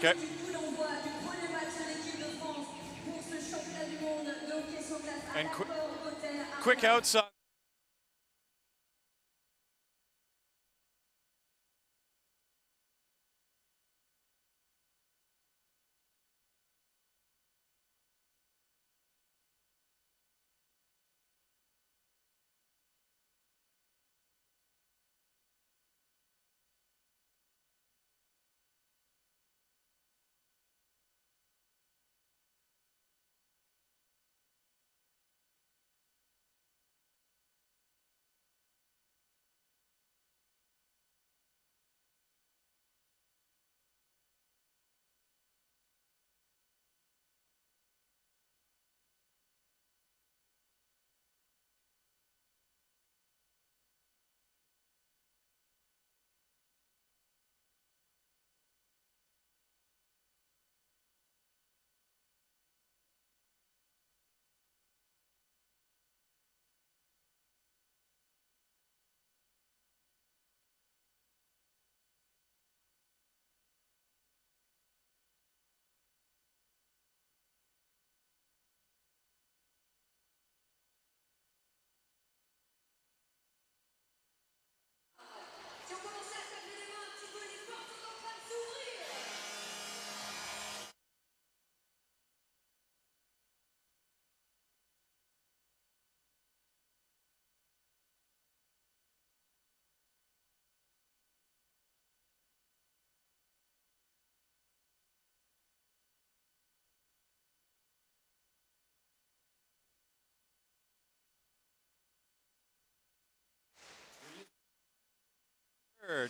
Okay. And quick outside.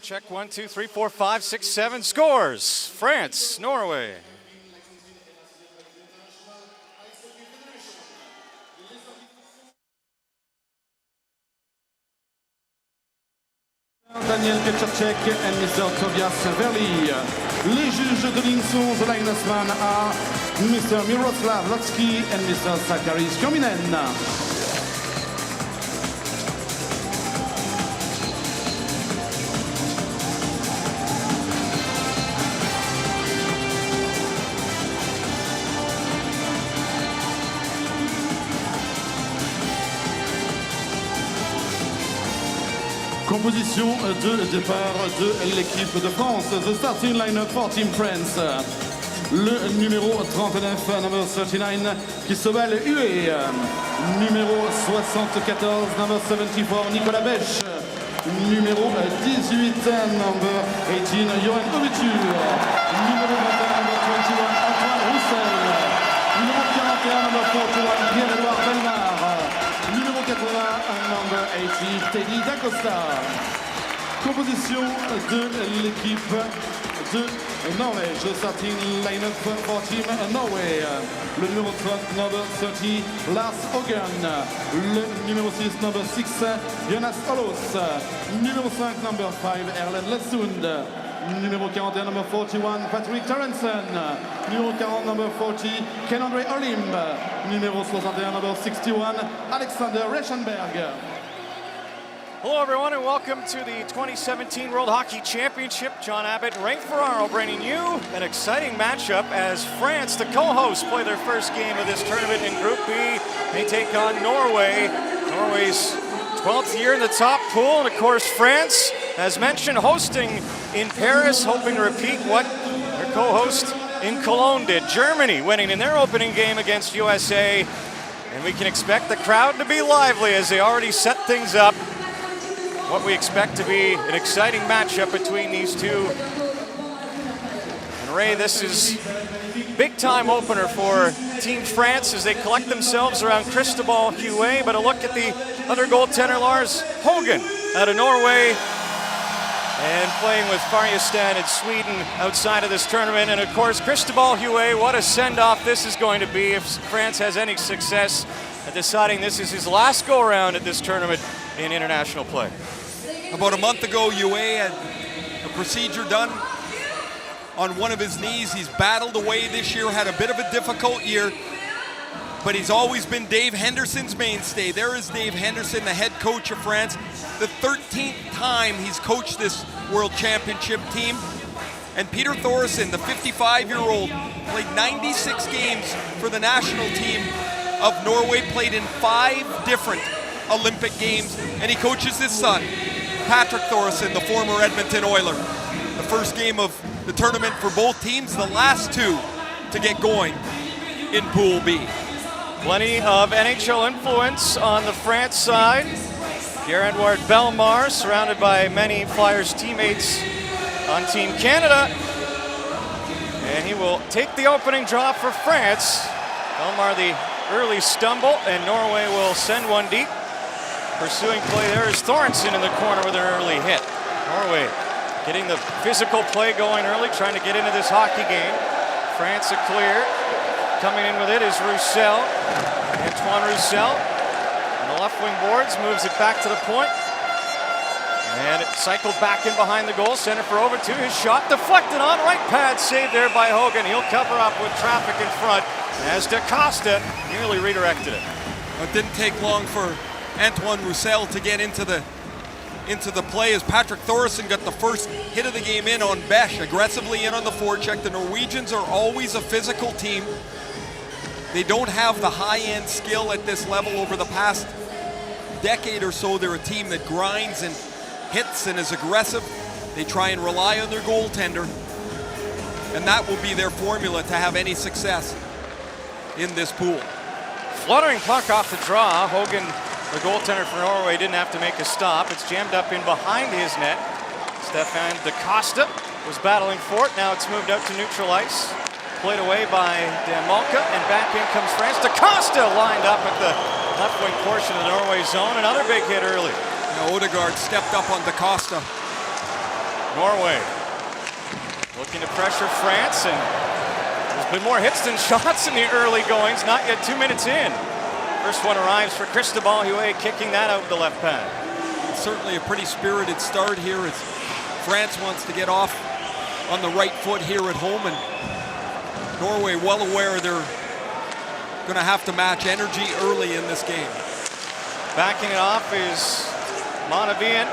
Check 1, 2, 3, 4, 5, 6, 7 scores. France, Norway. Daniel Ketchacek and Mr. Tobias Verli. Les juges de ligne sont the linesman are Mr. Miroslav Lotsky and Mr. Zachary Skominen. Composition de départ de l'équipe de France. The starting lineup for Team France. Le numéro 39, number 39, Christobal Huet. Numéro 74, number 74, Nicolas Bech. Numéro 18, number 18, Johan Ovitur. Numéro 21, number 21, Antoine Roussel. Numéro 41, number 41, Pierre-Edouard Belmar. Numéro 80, number 80, Teddy Dacosta. Composition de l'équipe de Norvège. Starting line-up for Team Norway. Le numéro 30, number 30, Lars Haugen. Le numéro 6, number 6, Jonas Olos. Numéro 5, number 5, Erlend Lessund. Numéro 41, number 41, Patrick Terrensen. Numéro 40, number 40, Ken-André Olimb. Numéro 61, number 61, Alexander Reichenberg. Hello everyone and welcome to the 2017 World Hockey Championship. John Abbott and Ray Ferraro bringing you an exciting matchup as France, the co-hosts, play their first game of this tournament in Group B. They take on Norway. Norway's 12th year in the top pool, and of course France, as mentioned, hosting in Paris, hoping to repeat what their co-host in Cologne did. Germany winning in their opening game against USA, and we can expect the crowd to be lively as they already set things up. What we expect to be an exciting matchup between these two. And Ray, this is big time opener for Team France as they collect themselves around Cristobal Huet, but a look at the other goaltender, Lars Haugen, out of Norway, and playing with Färjestad in Sweden outside of this tournament. And of course, Cristobal Huet, what a send-off this is going to be if France has any success at deciding this is his last go-around at this tournament in international play. About a month ago, Huet had a procedure done on one of his knees. He's battled away this year, had a bit of a difficult year, but he's always been Dave Henderson's mainstay. There is Dave Henderson, the head coach of France. The 13th time he's coached this World Championship team. And Peter Thoresen, the 55-year-old, played 96 games for the national team of Norway, played in 5 different Olympic Games, and he coaches his son, Patrick Thoresen, the former Edmonton Oiler. The first game of the tournament for both teams, the last 2 to get going in Pool B. Plenty of NHL influence on the France side. Pierre-Edouard Bellemare, surrounded by many Flyers teammates on Team Canada. And he will take the opening draw for France. Bellemare the early stumble, and Norway will send one deep. Pursuing play there is Thoresen in the corner with an early hit. Norway getting the physical play going early, trying to get into this hockey game. France a clear. Coming in with it is Roussel. Antoine Roussel on the left wing boards, moves it back to the point. And it cycled back in behind the goal, center for over 2. His shot deflected on right pad, saved there by Hogan. He'll cover up with traffic in front as DaCosta nearly redirected it. It didn't take long for Antoine Roussel to get into the play as Patrick Thoresen got the first hit of the game in on Besh, aggressively in on the forecheck. The Norwegians are always a physical team. They don't have the high-end skill at this level over the past decade or so. They're a team that grinds and hits and is aggressive. They try and rely on their goaltender, and that will be their formula to have any success in this pool. Fluttering puck off the draw. Hogan, the goaltender for Norway, didn't have to make a stop. It's jammed up in behind his net. Stefan DaCosta was battling for it. Now it's moved out to neutral ice. Played away by Demolka, and back in comes France. DaCosta lined up at the left wing portion of the Norway zone. Another big hit early. Now Odegaard stepped up on DaCosta. Norway looking to pressure France, and there's been more hits than shots in the early goings. Not yet 2 minutes in. First one arrives for Cristobal Huet, kicking that out the left pad. It's certainly a pretty spirited start here as France wants to get off on the right foot here at home, and Norway well aware they're going to have to match energy early in this game. Backing it off is Monavian.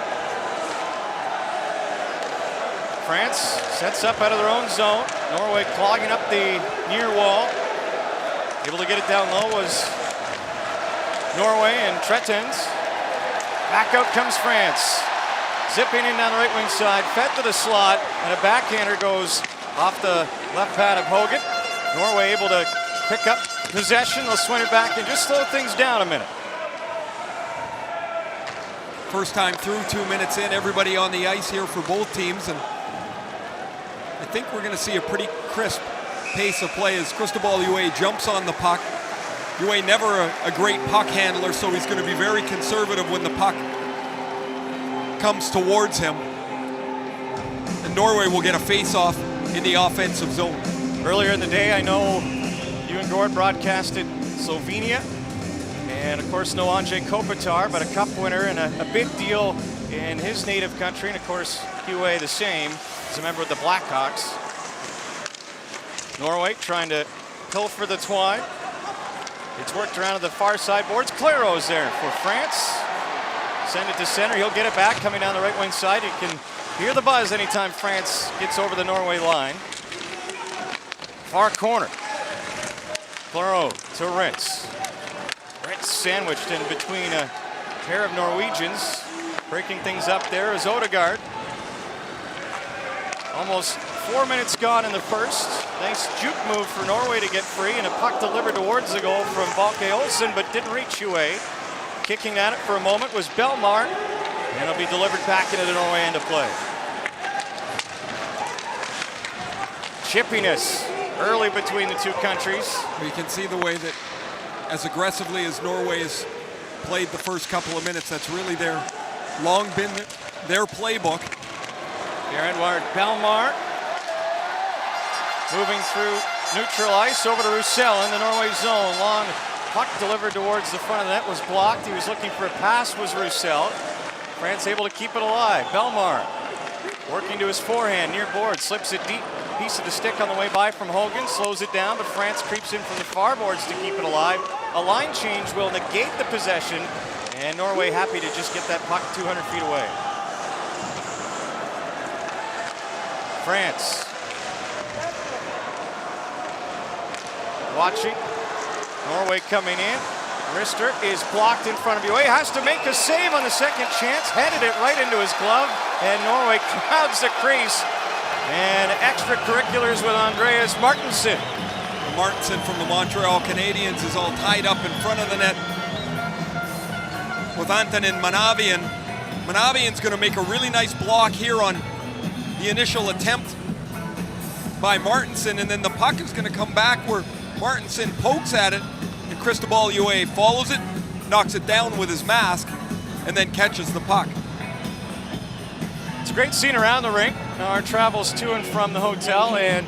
France sets up out of their own zone. Norway clogging up the near wall. Able to get it down low was Norway, and Tretens. Back out comes France. Zipping in down the right wing side, fed to the slot, and a backhander goes off the left pad of Hogan. Norway able to pick up possession. They'll swing it back and just slow things down a minute. First time through, 2 minutes in, everybody on the ice here for both teams, and I think we're going to see a pretty crisp pace of play as Cristobal Huet jumps on the puck. Huet never a great puck handler, so he's going to be very conservative when the puck comes towards him. And Norway will get a face-off in the offensive zone. Earlier in the day, I know you and Gord broadcasted Slovenia, and of course no Andrzej Kopitar, but a cup winner and a big deal in his native country, and of course Huet the same, as a member of the Blackhawks. Norway trying to pilfer the twine. It's worked around to the far side boards. Claireau's there for France. Send it to center. He'll get it back coming down the right wing side. You can hear the buzz anytime France gets over the Norway line. Far corner. Claireau to Rintz. Rintz sandwiched in between a pair of Norwegians. Breaking things up there is Odegaard. Almost 4 minutes gone in the first. Nice juke move for Norway to get free, and a puck delivered towards the goal from Balke Olsen, but didn't reach Huet. Kicking at it for a moment was Bellemare, and it'll be delivered back into the Norway end of play. Chippiness early between the two countries. You can see the way that as aggressively as Norway has played the first couple of minutes, that's really long been their playbook. Pierre-Edouard Bellemare moving through neutral ice over to Roussel in the Norway zone. Long puck delivered towards the front of the net was blocked. He was looking for a pass, was Roussel. France able to keep it alive. Bellemare working to his forehand near board, slips it deep. Piece of the stick on the way by from Hogan, slows it down, but France creeps in from the far boards to keep it alive. A line change will negate the possession, and Norway happy to just get that puck 200 feet away. France watching. Norway coming in. Rister is blocked in front of UA. Has to make a save on the second chance. Headed it right into his glove. And Norway crowds the crease. And extracurriculars with Andreas Martinsen. Martinsen from the Montreal Canadiens is all tied up in front of the net with Antonin Manavian. Manavian's going to make a really nice block here on the initial attempt by Martinsen, and then the puck is going to come back where Martinsen pokes at it, and Cristobal Ue follows it, knocks it down with his mask, and then catches the puck. It's a great scene around the rink. Our travels to and from the hotel, and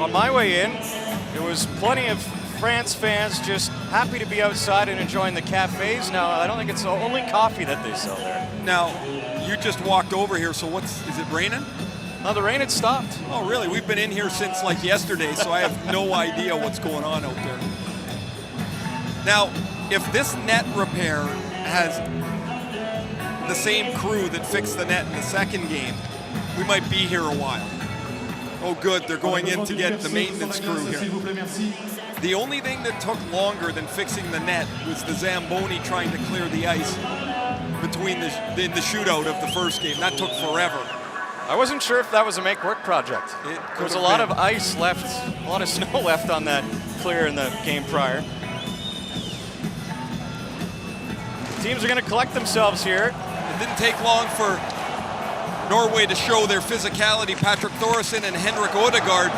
on my way in, there was plenty of France fans just happy to be outside and enjoying the cafes. Now, I don't think it's only coffee that they sell there. Now, you just walked over here, so is it raining? No, the rain had stopped. Oh, really? We've been in here since like yesterday, so I have no idea what's going on out there. Now, if this net repair has the same crew that fixed the net in the second game, we might be here a while. Oh, good, they're going in to get the maintenance crew here. The only thing that took longer than fixing the net was the Zamboni trying to clear the ice between the shootout of the first game. That took forever. I wasn't sure if that was a make-work project. There was a lot of ice left, a lot of snow left on that clear in the game prior. Teams are going to collect themselves here. It didn't take long for Norway to show their physicality. Patrick Thoresen and Henrik Odegaard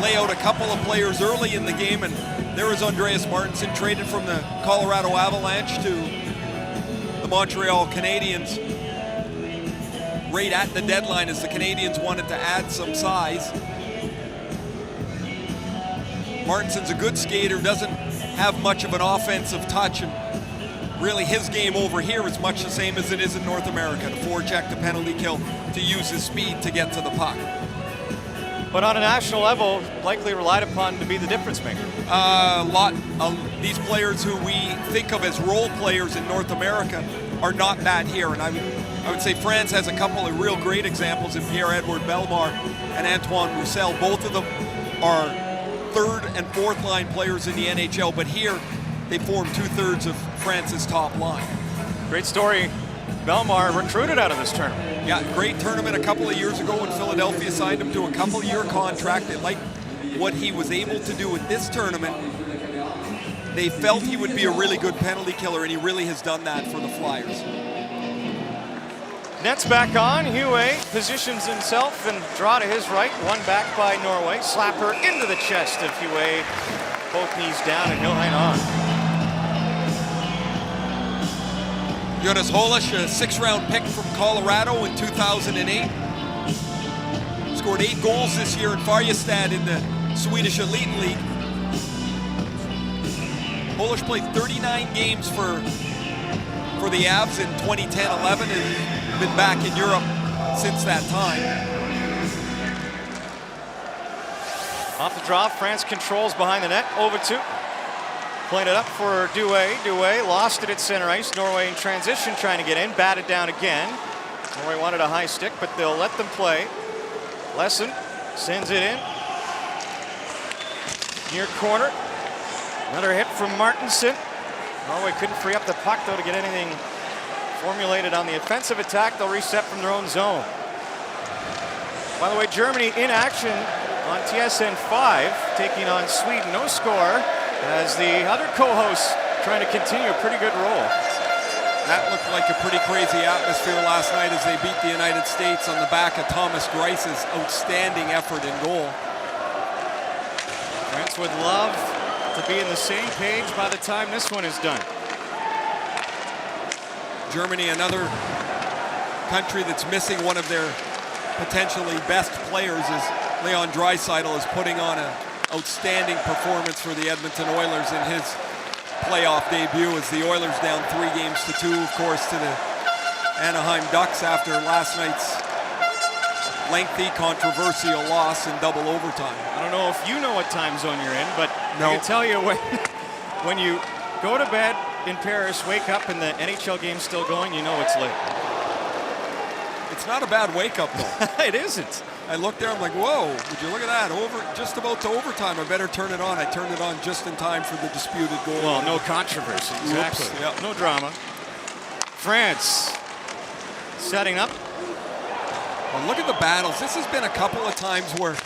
lay out a couple of players early in the game, and there was Andreas Martinsen, traded from the Colorado Avalanche to the Montreal Canadiens right at the deadline, as the Canadiens wanted to add some size. Martinsen's a good skater, doesn't have much of an offensive touch, and really his game over here is much the same as it is in North America, to forecheck, the penalty kill, to use his speed to get to the puck. But on a national level, likely relied upon to be the difference maker. A lot of these players who we think of as role players in North America are not that here, and I would say France has a couple of real great examples in Pierre-Edouard Bellemare and Antoine Roussel. Both of them are third and fourth line players in the NHL, but here they form 2/3 of France's top line. Great story. Bellemare recruited out of this tournament. Yeah, great tournament a couple of years ago when Philadelphia signed him to a couple-year contract. They liked what he was able to do with this tournament. They felt he would be a really good penalty killer, and he really has done that for the Flyers. Net's back on. Hue positions himself and draw to his right. One back by Norway. Slapper into the chest of Hue. Both knees down and he'll hang on. Jonas Holish, a 6th-round pick from Colorado in 2008. Scored 8 goals this year in Färjestad in the Swedish Elite League. Holish played 39 games for the Avs in 2010-11 and been back in Europe since that time. Off the draw, France controls behind the net. Over to. Playing it up for Douay. Douay lost it at center ice. Norway in transition trying to get in. Batted down again. Norway wanted a high stick, but they'll let them play. Lesson sends it in. Near corner. Another hit from Martinsen. Norway couldn't free up the puck, though, to get anything formulated on the offensive attack. They'll reset from their own zone. By the way, Germany in action on TSN 5, taking on Sweden. No score, as the other co-hosts trying to continue a pretty good roll. That looked like a pretty crazy atmosphere last night as they beat the United States on the back of Thomas Grice's outstanding effort in goal. France would love to be in the same page by the time this one is done. Germany, another country that's missing one of their potentially best players, as Leon Draisaitl is putting on an outstanding performance for the Edmonton Oilers in his playoff debut, as the Oilers down 3-2, of course, to the Anaheim Ducks after last night's lengthy, controversial loss in double overtime. I don't know if you know what time zone you're in, but no. I can tell you when you go to bed in Paris, wake up and the NHL game's still going, you know it's late. It's not a bad wake-up, though. It isn't. I looked there, I'm like, whoa, would you look at that? Just about to overtime, I better turn it on. I turned it on just in time for the disputed goal. Well, no controversy, exactly. Oops, yep. No drama. France setting up. Well, look at the battles. This has been a couple of times where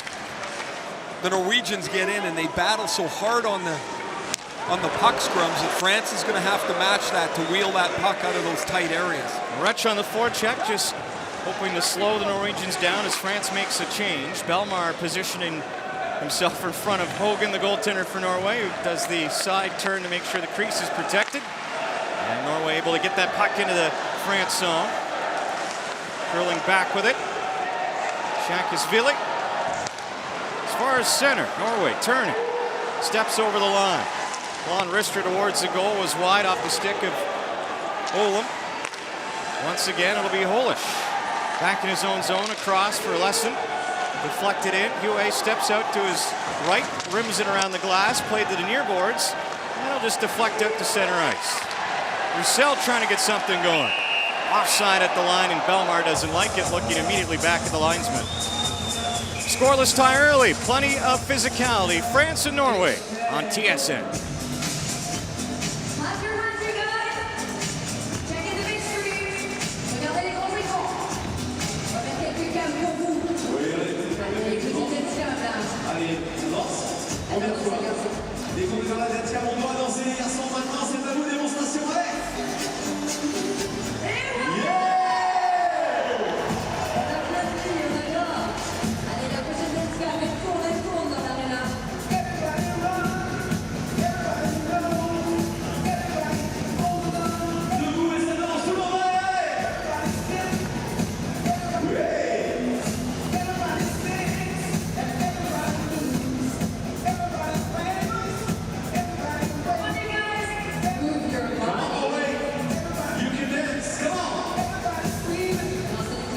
the Norwegians get in and they battle so hard on the puck scrums that France is going to have to match that to wheel that puck out of those tight areas. Retsch on the forecheck, just hoping to slow the Norwegians down as France makes a change. Belmar positioning himself in front of Hogan, the goaltender for Norway, who does the side turn to make sure the crease is protected. And Norway able to get that puck into the France zone. Curling back with it. Shankisvili. As far as center, Norway turning. Steps over the line. Long wrister towards the goal was wide off the stick of Olam. Once again, it'll be Holish. Back in his own zone, across for Lesson. Deflected in. Huey steps out to his right, rims it around the glass, played to the near boards, and it'll just deflect out to center ice. Roussel trying to get something going. Offside at the line, and Belmar doesn't like it, looking immediately back at the linesman. Scoreless tie early, plenty of physicality. France and Norway on TSN.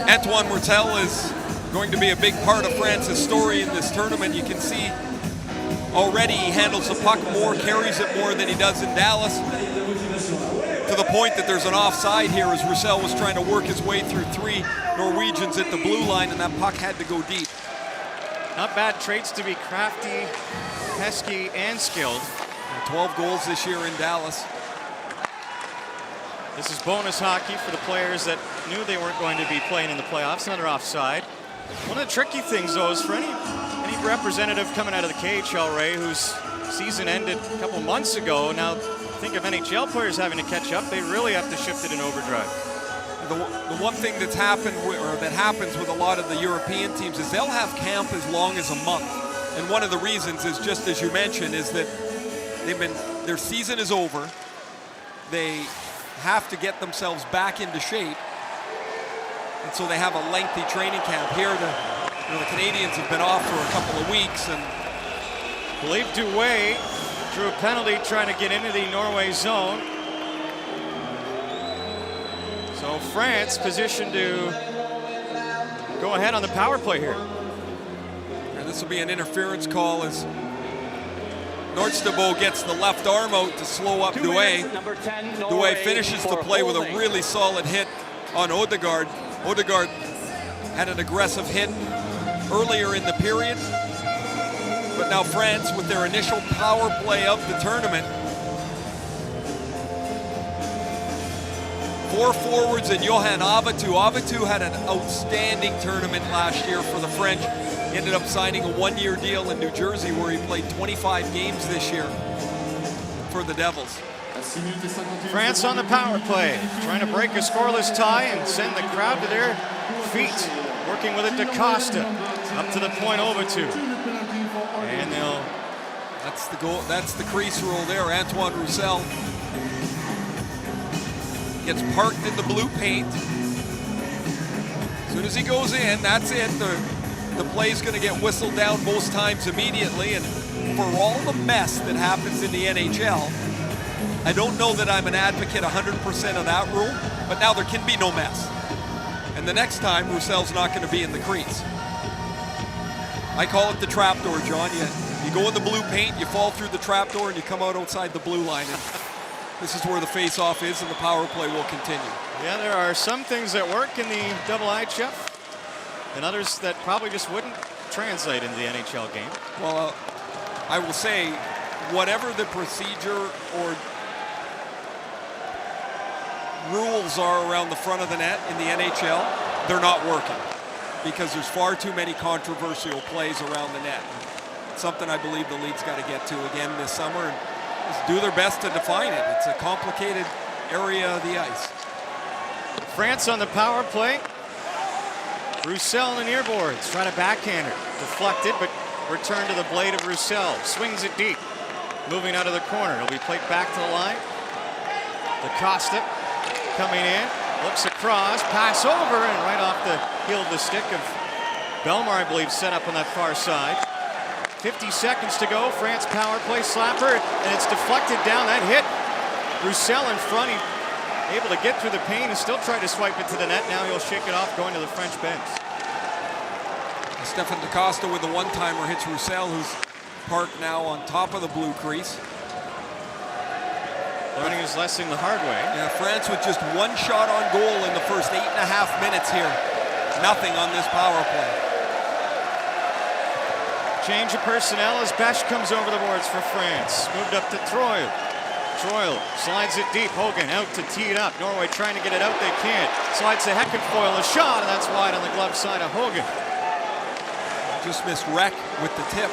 Antoine Roussel is going to be a big part of France's story in this tournament. You can see already he handles the puck more, carries it more than he does in Dallas, to the point that there's an offside here as Roussel was trying to work his way through three Norwegians at the blue line, and that puck had to go deep. Not bad traits to be crafty, pesky, and skilled. 12 goals this year in Dallas. This is bonus hockey for the players that knew they weren't going to be playing in the playoffs. Another offside. One of the tricky things, though, is for any representative coming out of the KHL, Ray, whose season ended a couple months ago. Now, think of NHL players having to catch up. They really have to shift it in overdrive. The one thing that's happened, or that happens with a lot of the European teams, is they'll have camp as long as a month. And one of the reasons is, just as you mentioned, is that their season is over. They have to get themselves back into shape, and so they have a lengthy training camp. Here, the Canadians have been off for a couple of weeks, and I believe Douay drew a penalty trying to get into the Norway zone. So France positioned to go ahead on the power play here. And this will be an interference call as Nordstabo gets the left arm out to slow up Douay. Douay finishes the play with a really solid hit on Odegaard. Odegaard had an aggressive hit earlier in the period, but now France, with their initial power play of the tournament, 4 forwards and Johan Avetu. Avetu had an outstanding tournament last year for the French. He ended up signing a 1-year deal in New Jersey where he played 25 games this year for the Devils. France on the power play, trying to break a scoreless tie and send the crowd to their feet. Working with it to Costa, up to the point over to. And they'll... That's the goal. That's the crease rule there. Antoine Roussel gets parked in the blue paint. As soon as he goes in, that's it. The play's going to get whistled down most times immediately, and for all the mess that happens in the NHL, I don't know that I'm an advocate 100% of that rule, but now there can be no mess. And the next time, Roussel's not going to be in the crease. I call it the trapdoor, John. You go in the blue paint, you fall through the trapdoor, and you come out outside the blue line. And this is where the face-off is, and the power play will continue. Yeah, there are some things that work in the IIHF. and others that probably just wouldn't translate into the NHL game. Well, I will say, whatever the procedure or rules are around the front of the net in the NHL, they're not working because there's far too many controversial plays around the net. It's something I believe the league's got to get to again this summer and just do their best to define it. It's a complicated area of the ice. France on the power play. Roussel on the near boards, trying to backhand her. Deflected, but returned to the blade of Roussel. Swings it deep. Moving out of the corner. It'll be played back to the line. DaCosta coming in. Looks across. Pass over, and right off the heel of the stick of Belmar, I believe, set up on that far side. 50 seconds to go. France power play slapper, and it's deflected down. That hit Roussel in front. He able to get through the pain and still try to swipe it to the net. Now he'll shake it off going to the French bench. Stefan DaCosta with a one-timer hits Roussel, who's parked now on top of the blue crease. Learning his lesson the hard way. Yeah, France with just one shot on goal in the first 8.5 minutes here. Nothing on this power play. Change of personnel as Besch comes over the boards for France. Moved up to Troil. Troil slides it deep. Hogan out to tee it up. Norway trying to get it out. They can't. Slides to Heckenfoil. A shot, and that's wide on the glove side of Hogan. Just missed Reck with the tip.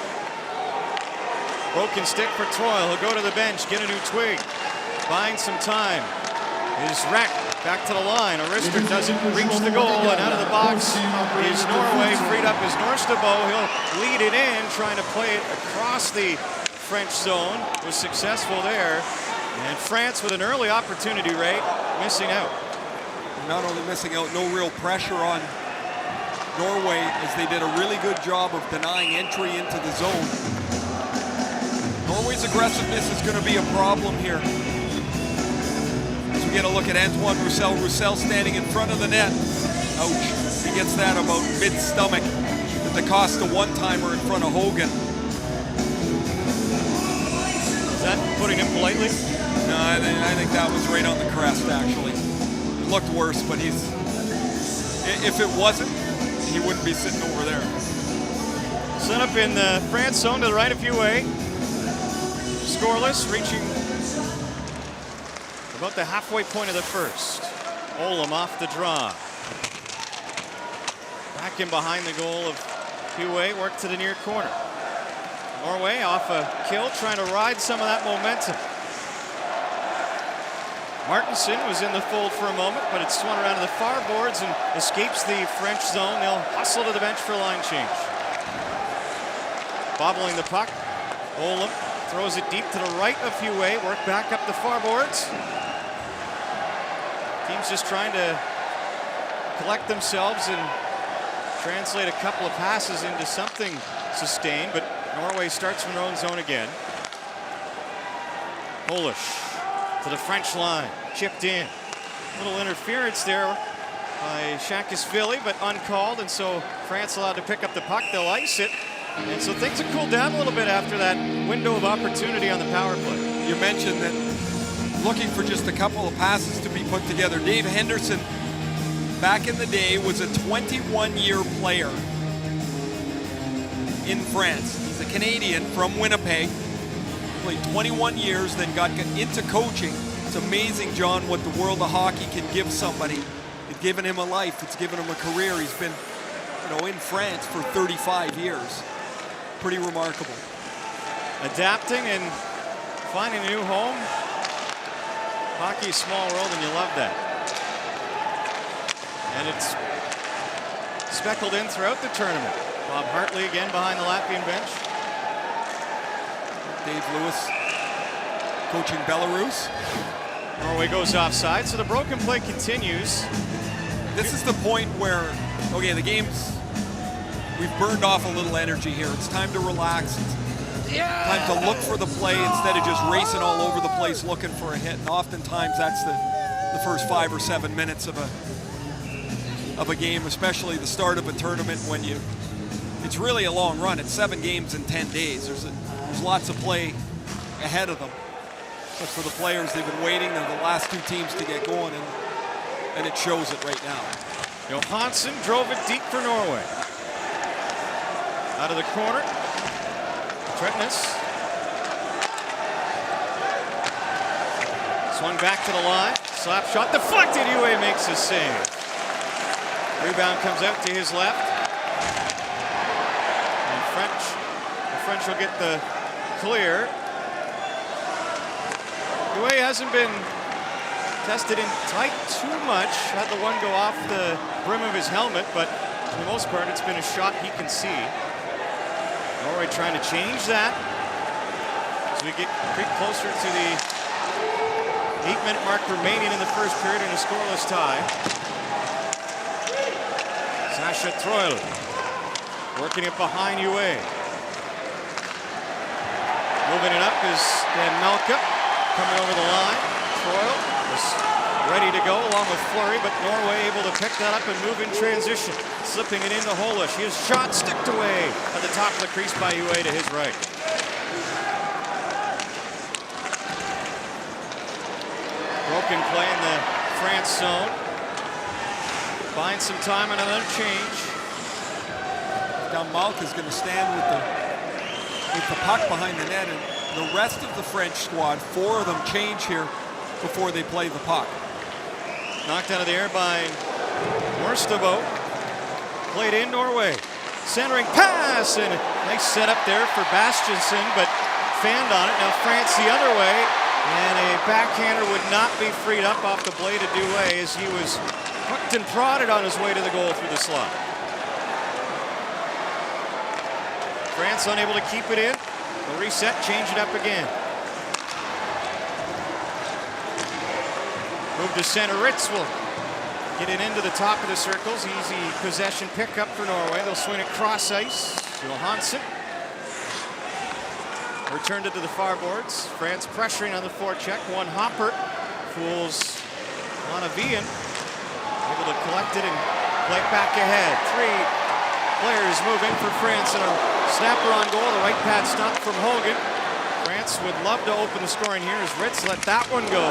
Broken stick for Troil. He'll go to the bench, get a new twig. Buying some time. Is Reck back to the line. Arister doesn't reach the goal, and out of the box is Norway. Freed up is Norstabo. He'll lead it in, trying to play it across the French zone. Was successful there. And France with an early opportunity, Ray, missing out. Not only missing out, no real pressure on Norway as they did a really good job of denying entry into the zone. Norway's aggressiveness is going to be a problem here. As we get a look at Antoine Roussel. Roussel standing in front of the net. Ouch. He gets that about mid-stomach. The DaCosta one-timer in front of Hogan. Is that putting him politely? No, I think that was right on the crest, actually. It looked worse, but if it wasn't, he wouldn't be sitting over there. Set up in the France zone to the right of Huet. Scoreless, reaching about the halfway point of the first. Olam off the draw. Back in behind the goal of Huet, work to the near corner. Norway off a kill, trying to ride some of that momentum. Martinson was in the fold for a moment, but it's swung around to the far boards and escapes the French zone. They'll hustle to the bench for a line change. Bobbling the puck. Olam throws it deep to the right of Huet. Work back up the far boards. Team's just trying to collect themselves and translate a couple of passes into something sustained, but Norway starts from their own zone again. Polish to the French line, chipped in. Little interference there by Shakashvili, but uncalled, and so France allowed to pick up the puck. They'll ice it, and so things have cooled down a little bit after that window of opportunity on the power play. You mentioned that looking for just a couple of passes to be put together. Dave Henderson, back in the day, was a 21-year player in France. He's a Canadian from Winnipeg. Played 21 years, then got into coaching. It's amazing, John, what the world of hockey can give somebody. It's given him a life. It's given him a career. He's been, in France for 35 years. Pretty remarkable. Adapting and finding a new home. Hockey's a small world, and you love that. And it's speckled in throughout the tournament. Bob Hartley again behind the Latvian bench. Dave Lewis coaching Belarus. Norway goes offside, so the broken play continues. This is the point where, okay, the game's, we've burned off a little energy here. It's time to relax. It's time to look for the play instead of just racing all over the place looking for a hit. And oftentimes that's the first 5 or 7 minutes of a game, especially the start of a tournament when it's really a long run. It's 7 games in 10 days. There's lots of play ahead of them. But for the players, they've been waiting. They're the last 2 teams to get going, and it shows it right now. Johansson drove it deep for Norway. Out of the corner. Tretnes. Swung back to the line. Slap shot deflected. Yue makes a save. Rebound comes out to his left. And the French will get the clear. Yue hasn't been tested in tight too much. Had the one go off the brim of his helmet, but for the most part, it's been a shot he can see. Norway trying to change that as we get creep closer to the 8-minute mark remaining in the first period in a scoreless tie. Sasha Troil working it behind Yue. Moving it up is Dan Melka coming over the line. Troil is ready to go along with Fleury, but Norway able to pick that up and move in transition. Slipping it into Holish. His shot sticked away at the top of the crease by Yue to his right. Broken play in the France zone. Find some time and another change. Malk is going to stand with the puck behind the net, and the rest of the French squad, 4 of them, change here before they play the puck. Knocked out of the air by Morstabo. Played in Norway. Centering pass, and nice setup there for Bastiansen, but fanned on it. Now France the other way, and a backhander would not be freed up off the blade of Douay as he was hooked and prodded on his way to the goal through the slot. France unable to keep it in. They'll reset, change it up again. Move to center. Ritz will get it into the top of the circles. Easy possession pickup for Norway. They'll swing it cross ice. Johansson returned it to the far boards. France pressuring on the forecheck. One hopper fools Monavian. Able to collect it and play it back ahead. 3 players move in for France and a snapper on goal. The right pad stop from Hogan. France would love to open the scoring here as Ritz let that one go.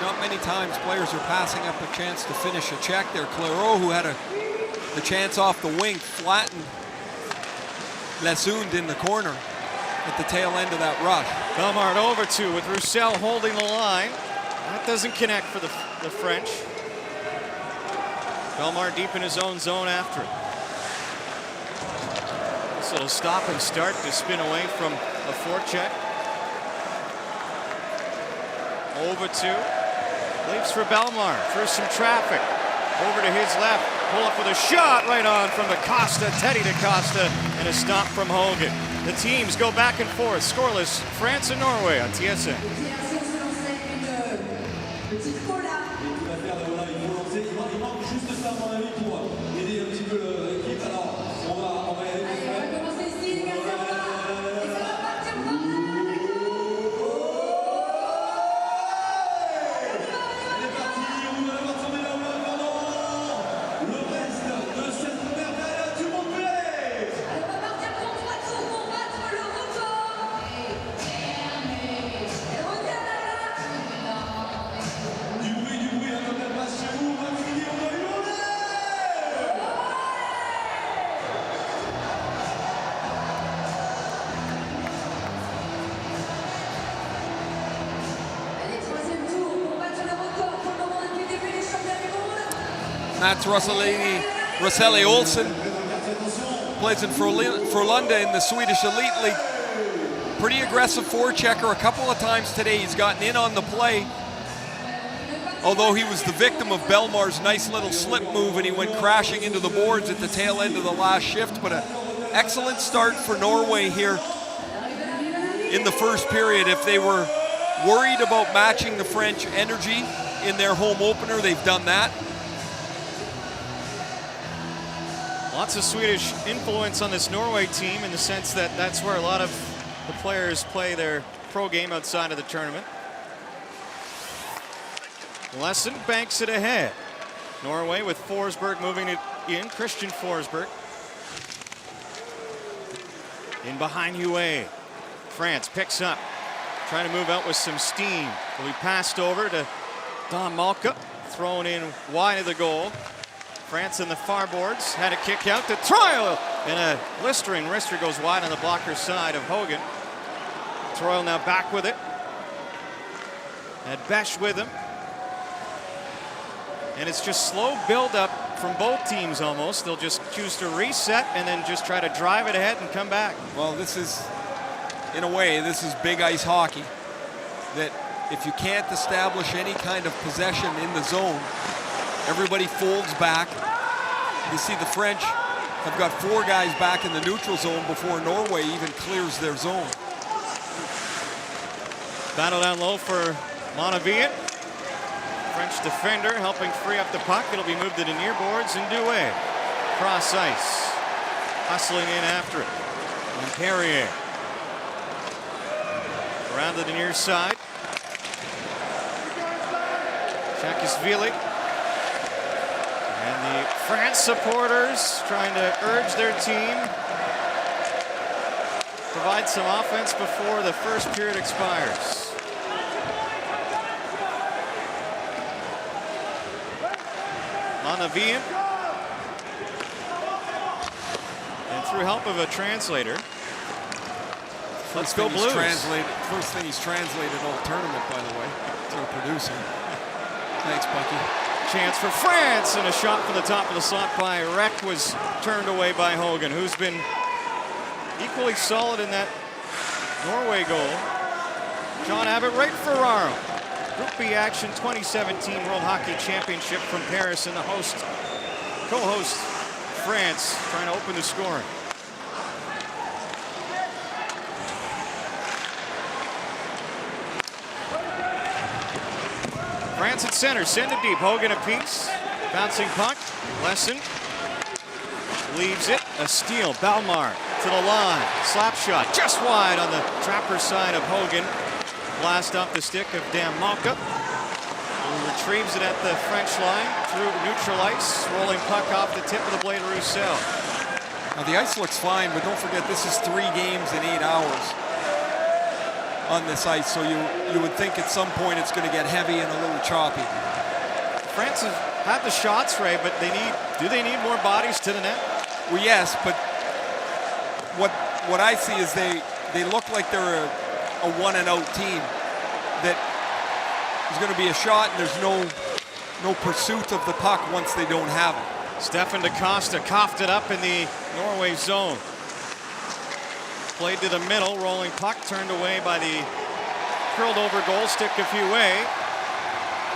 Not many times players are passing up a chance to finish a check there. Clairot, who had the chance off the wing, flattened Lesund in the corner at the tail end of that rush. Belmar over 2 with Roussel holding the line. That doesn't connect for the French. Belmar deep in his own zone after it. This little stop and start to spin away from a forecheck. Over 2. Leaps for Belmar through some traffic. Over to his left. Pull up with a shot right on from DaCosta. Teddy DaCosta, and a stop from Hogan. The teams go back and forth. Scoreless, France and Norway on TSN. Mats Rosselli Olsen plays in Frölunda in the Swedish Elite League. Pretty aggressive forechecker. A couple of times today he's gotten in on the play. Although he was the victim of Belmar's nice little slip move and he went crashing into the boards at the tail end of the last shift. But an excellent start for Norway here in the first period. If they were worried about matching the French energy in their home opener, they've done that. Lots of Swedish influence on this Norway team in the sense that that's where a lot of the players play their pro game outside of the tournament. Lesson banks it ahead. Norway with Forsberg moving it in. Christian Forsberg. In behind Yue. France picks up. Trying to move out with some steam. Will be passed over to Don Malka thrown in wide of the goal. France in the far boards had a kick out to Troyle, and a blistering wrister goes wide on the blocker's side of Hogan. Troyle now back with it. Had Besh with him. And it's just slow build-up from both teams almost. They'll just choose to reset and then just try to drive it ahead and come back. Well, this is, in a way, this is big ice hockey. That if you can't establish any kind of possession in the zone, everybody folds back. You see the French have got 4 guys back in the neutral zone before Norway even clears their zone. Battle down low for Monavian. French defender helping free up the puck. It'll be moved to the near boards and Douay. Cross ice. Hustling in after it. And Perrier. Around to the near side. Shakisvili. And the France supporters trying to urge their team. Provide some offense before the first period expires. Monavian. And through help of a translator. Let's go Blues. First thing he's translated all tournament, by the way, through producing. Thanks, Bucky. Chance for France, and a shot from the top of the slot by Rek was turned away by Hogan, who's been equally solid in that Norway goal. John Abbott, Ray Ferraro. Group B action 2017 World Hockey Championship from Paris, and the co-host France trying to open the scoring. France at center, send it deep. Hogan a piece, bouncing puck. Lesson leaves it. A steal. Balmar to the line. Slap shot just wide on the trapper side of Hogan. Blast off the stick of Dan Malka, who retrieves it at the French line through neutral ice. Rolling puck off the tip of the blade of Roussel. Now the ice looks fine, but don't forget this is 3 games in 8 hours on this ice, so you would think at some point it's going to get heavy and a little choppy. France has had the shots, Ray, but do they need more bodies to the net? Well, yes, but what I see is they look like they're a one and out team, that there's going to be a shot and there's no pursuit of the puck once they don't have it. Stefan DaCosta coughed it up in the Norway zone. Played to the middle, rolling puck turned away by the curled over goal stick a few way.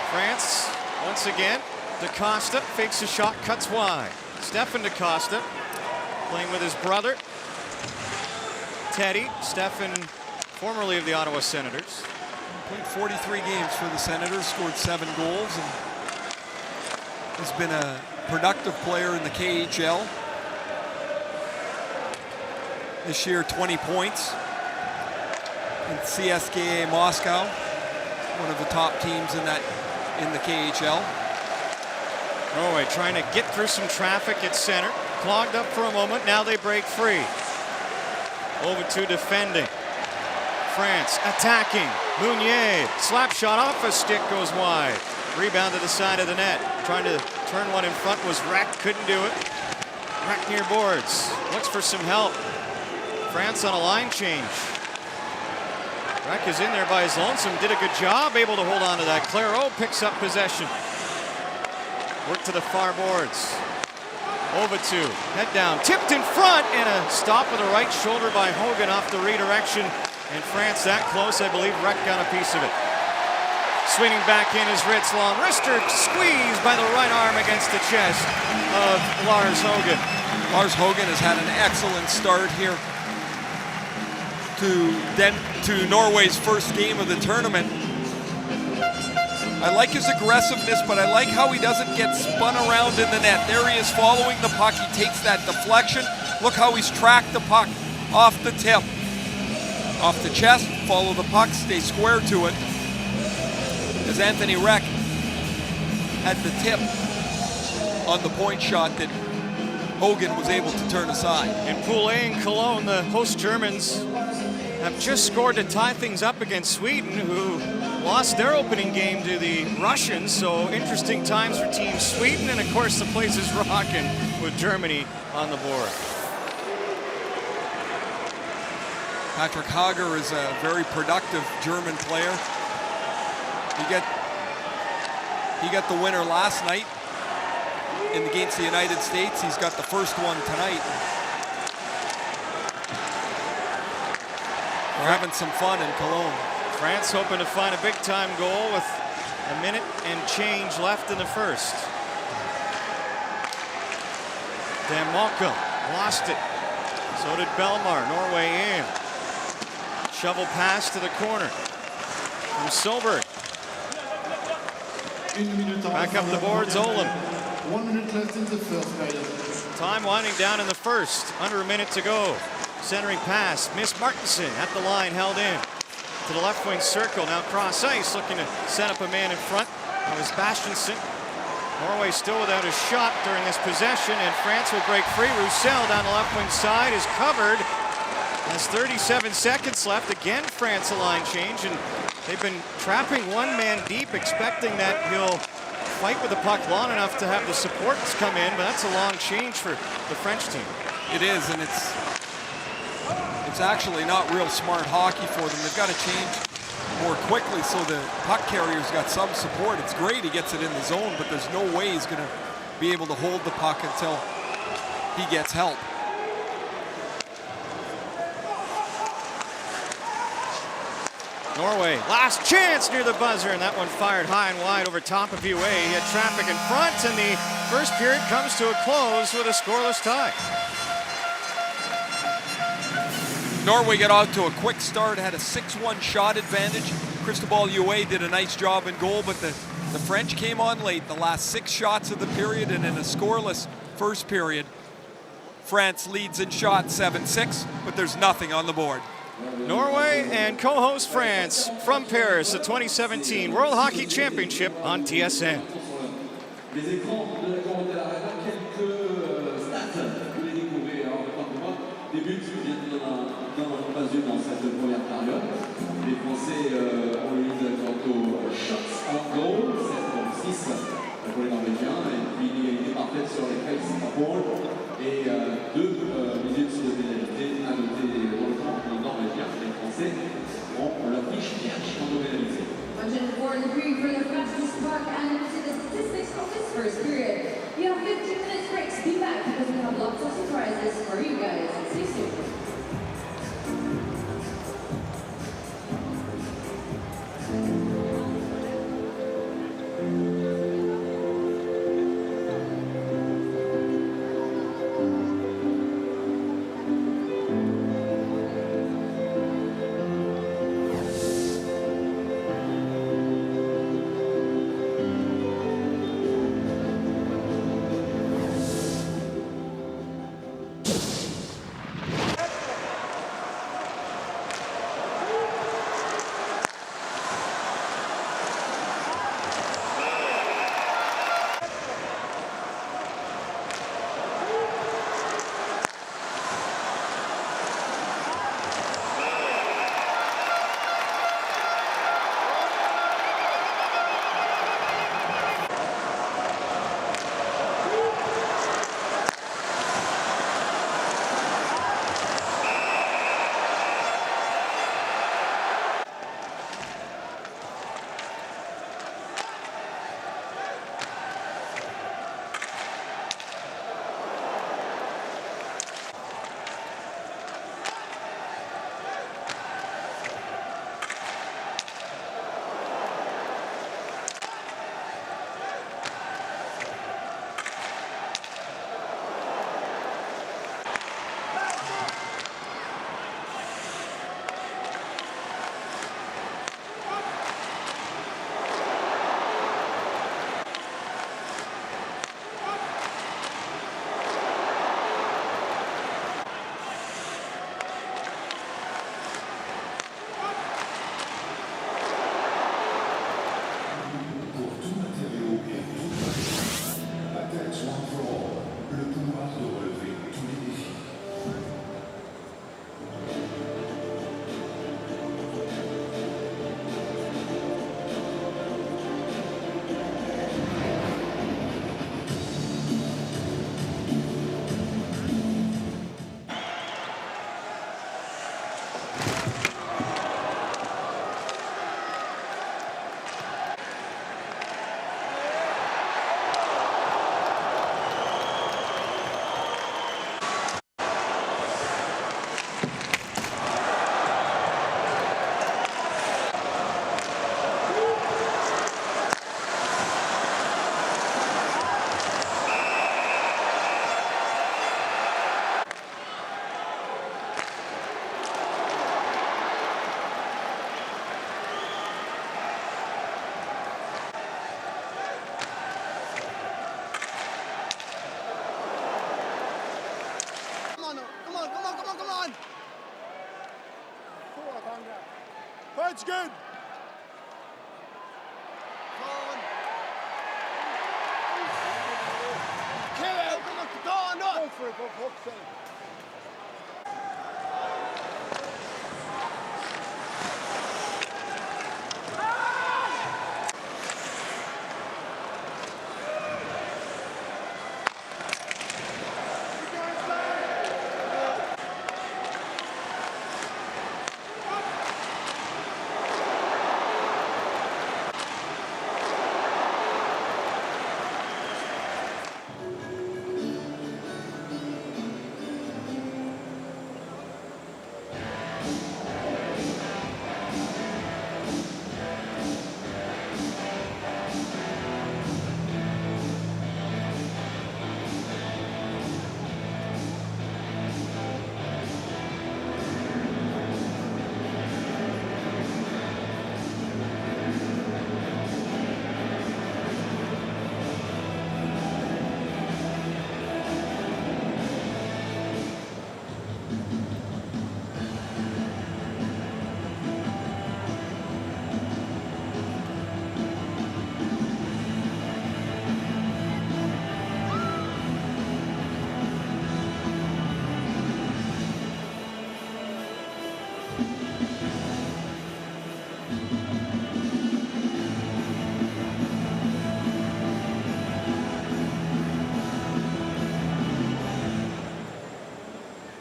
France once again. DaCosta fakes a shot, cuts wide. Stefan DaCosta playing with his brother Teddy. Stefan, formerly of the Ottawa Senators. Played 43 games for the Senators, scored 7 goals, and has been a productive player in the KHL. This year, 20 points in CSKA Moscow, one of the top teams in the KHL. Norway trying to get through some traffic at center. Clogged up for a moment, now they break free. Over to defending. France attacking. Mounier, slap shot off a stick, goes wide. Rebound to the side of the net. Trying to turn one in front was Rek, couldn't do it. Rek near boards, looks for some help. France on a line change. Rek is in there by his lonesome, did a good job, able to hold on to that. Clairot picks up possession. Work to the far boards. Over to, head down, tipped in front, and a stop with the right shoulder by Hogan off the redirection. And France that close, I believe Rek got a piece of it. Swinging back in is Ritzlon. Wrister squeezed by the right arm against the chest of Lars Hogan. Lars Hogan has had an excellent start here to Norway's first game of the tournament. I like his aggressiveness, but I like how he doesn't get spun around in the net. There he is following the puck. He takes that deflection. Look how he's tracked the puck off the tip. Off the chest, follow the puck, stay square to it. As Anthony Rek had the tip on the point shot that Hogan was able to turn aside. In Pool A in Cologne, the host Germans have just scored to tie things up against Sweden, who lost their opening game to the Russians, so interesting times for Team Sweden, and of course the place is rocking with Germany on the board. Patrick Hager is a very productive German player. He got the winner last night against the United States. He's got the first one tonight. We're having some fun in Cologne. France hoping to find a big-time goal with a minute and change left in the first. Dan Malcolm lost it. So did Belmar. Norway in. Shovel pass to the corner from Solberg. Back up the boards, Olin. 1 minute left in the first period. Time winding down in the first. Under a minute to go. Centering pass. Miss Martinson at the line, held in. To the left wing circle. Now cross ice, looking to set up a man in front. That was Bastiansen. Norway still without a shot during this possession, and France will break free. Roussel down the left wing side is covered. There's 37 seconds left. Again, France a line change, and they've been trapping one man deep, expecting that he'll fight with the puck long enough to have the supports come in, but that's a long change for the French team. It is, and it's actually not real smart hockey for them. They've got to change more quickly so the puck carrier's got some support. It's great he gets it in the zone, but there's no way he's going to be able to hold the puck until he gets help. Norway, last chance near the buzzer, and that one fired high and wide over top of UA. He had traffic in front, and the first period comes to a close with a scoreless tie. Norway got out to a quick start, had a 6-1 shot advantage. Cristobal UA did a nice job in goal, but the French came on late. The last 6 shots of the period, and in a scoreless first period, France leads in shot 7-6, but there's nothing on the board. Norway and co-host France from Paris, the 2017 World Hockey Championship on TSN. Les écrans de la Couronne de la Reine, quelques stats que vous les découvrez en même temps que moi. Des buts viennent dans pas une dans cette première période. Les Français ont eu quant aux shots on goal, 7-6 pour les Norvégiens, et puis une égalité parfaite sur les face à ball et 2 minutes de pénalité à noter dans le camp norvégien. Les Français ont la fiche bien pénalisée. 104 for the fastest puck, and into the statistics of this first period. You have 15 minutes breaks. Be back because we have lots of surprises for you guys. See you soon. It's good. Go for it, go for it.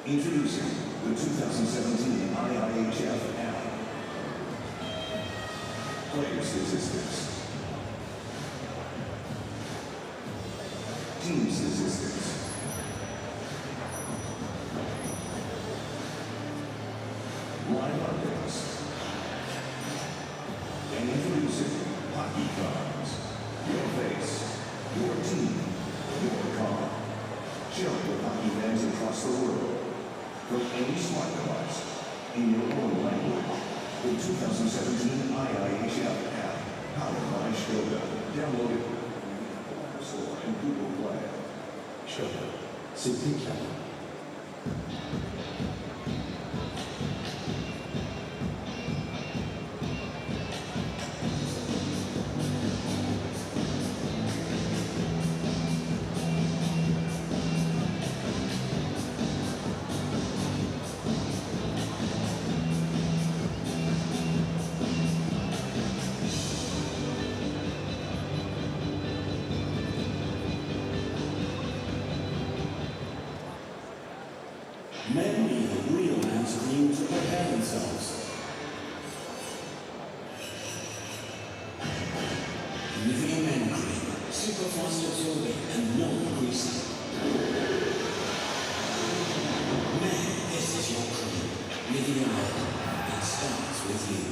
Introducing the 2017 IIHF app. Players Resistance. Teams Resistance. Line updates. And introducing Hockey Cards. Your face, your team, your car. Share with hockey fans across the world. From any smart device, in your own language, the 2017 IIHF app, powered by Skoda. Download it from the App Store and Google Play. Skoda, c'est clair. Men need real men's cream to prepare themselves. Nivea Men Cream, super fast absorbing and non-greasy. Men, this is your cream. Nivea Men, it starts with you.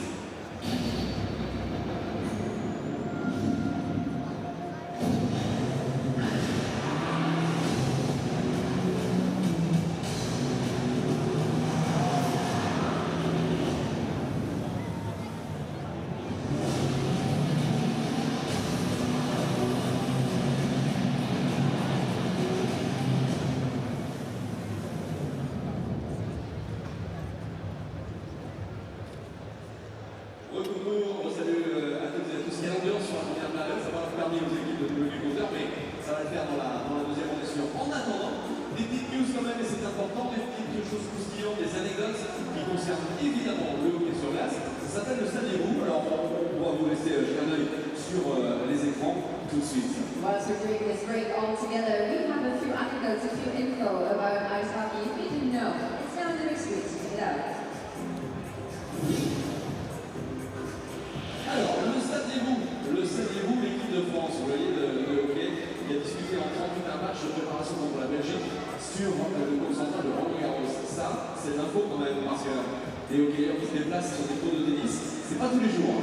On salue à toutes et à tous. Quelle ambiance sur la première période, ça va permis aux équipes de jouer du compteur, mais ça va le faire dans la deuxième, on est sûr. En attendant, des petites news quand même, et c'est important, des petites choses croustillantes, des anecdotes qui concernent évidemment le hockey sur glace. Ça s'appelle le saviez-vous. Alors on va vous laisser jeter un œil sur les écrans tout de suite. While we're doing this break all together, we have a few anecdotes, a few info about ice hockey. If you didn't know, it's now in the mixed weeks. Check it out. Alors, le saviez-vous, l'équipe de France, vous voyez, de hockey, qui a discuté en 38 un match de préparation contre la Belgique sur le cours central de Roland-Garros. Ça, c'est l'info quand même, parce que les hockeyeurs qui se déplacent sur des cours de tennis, c'est pas tous les jours.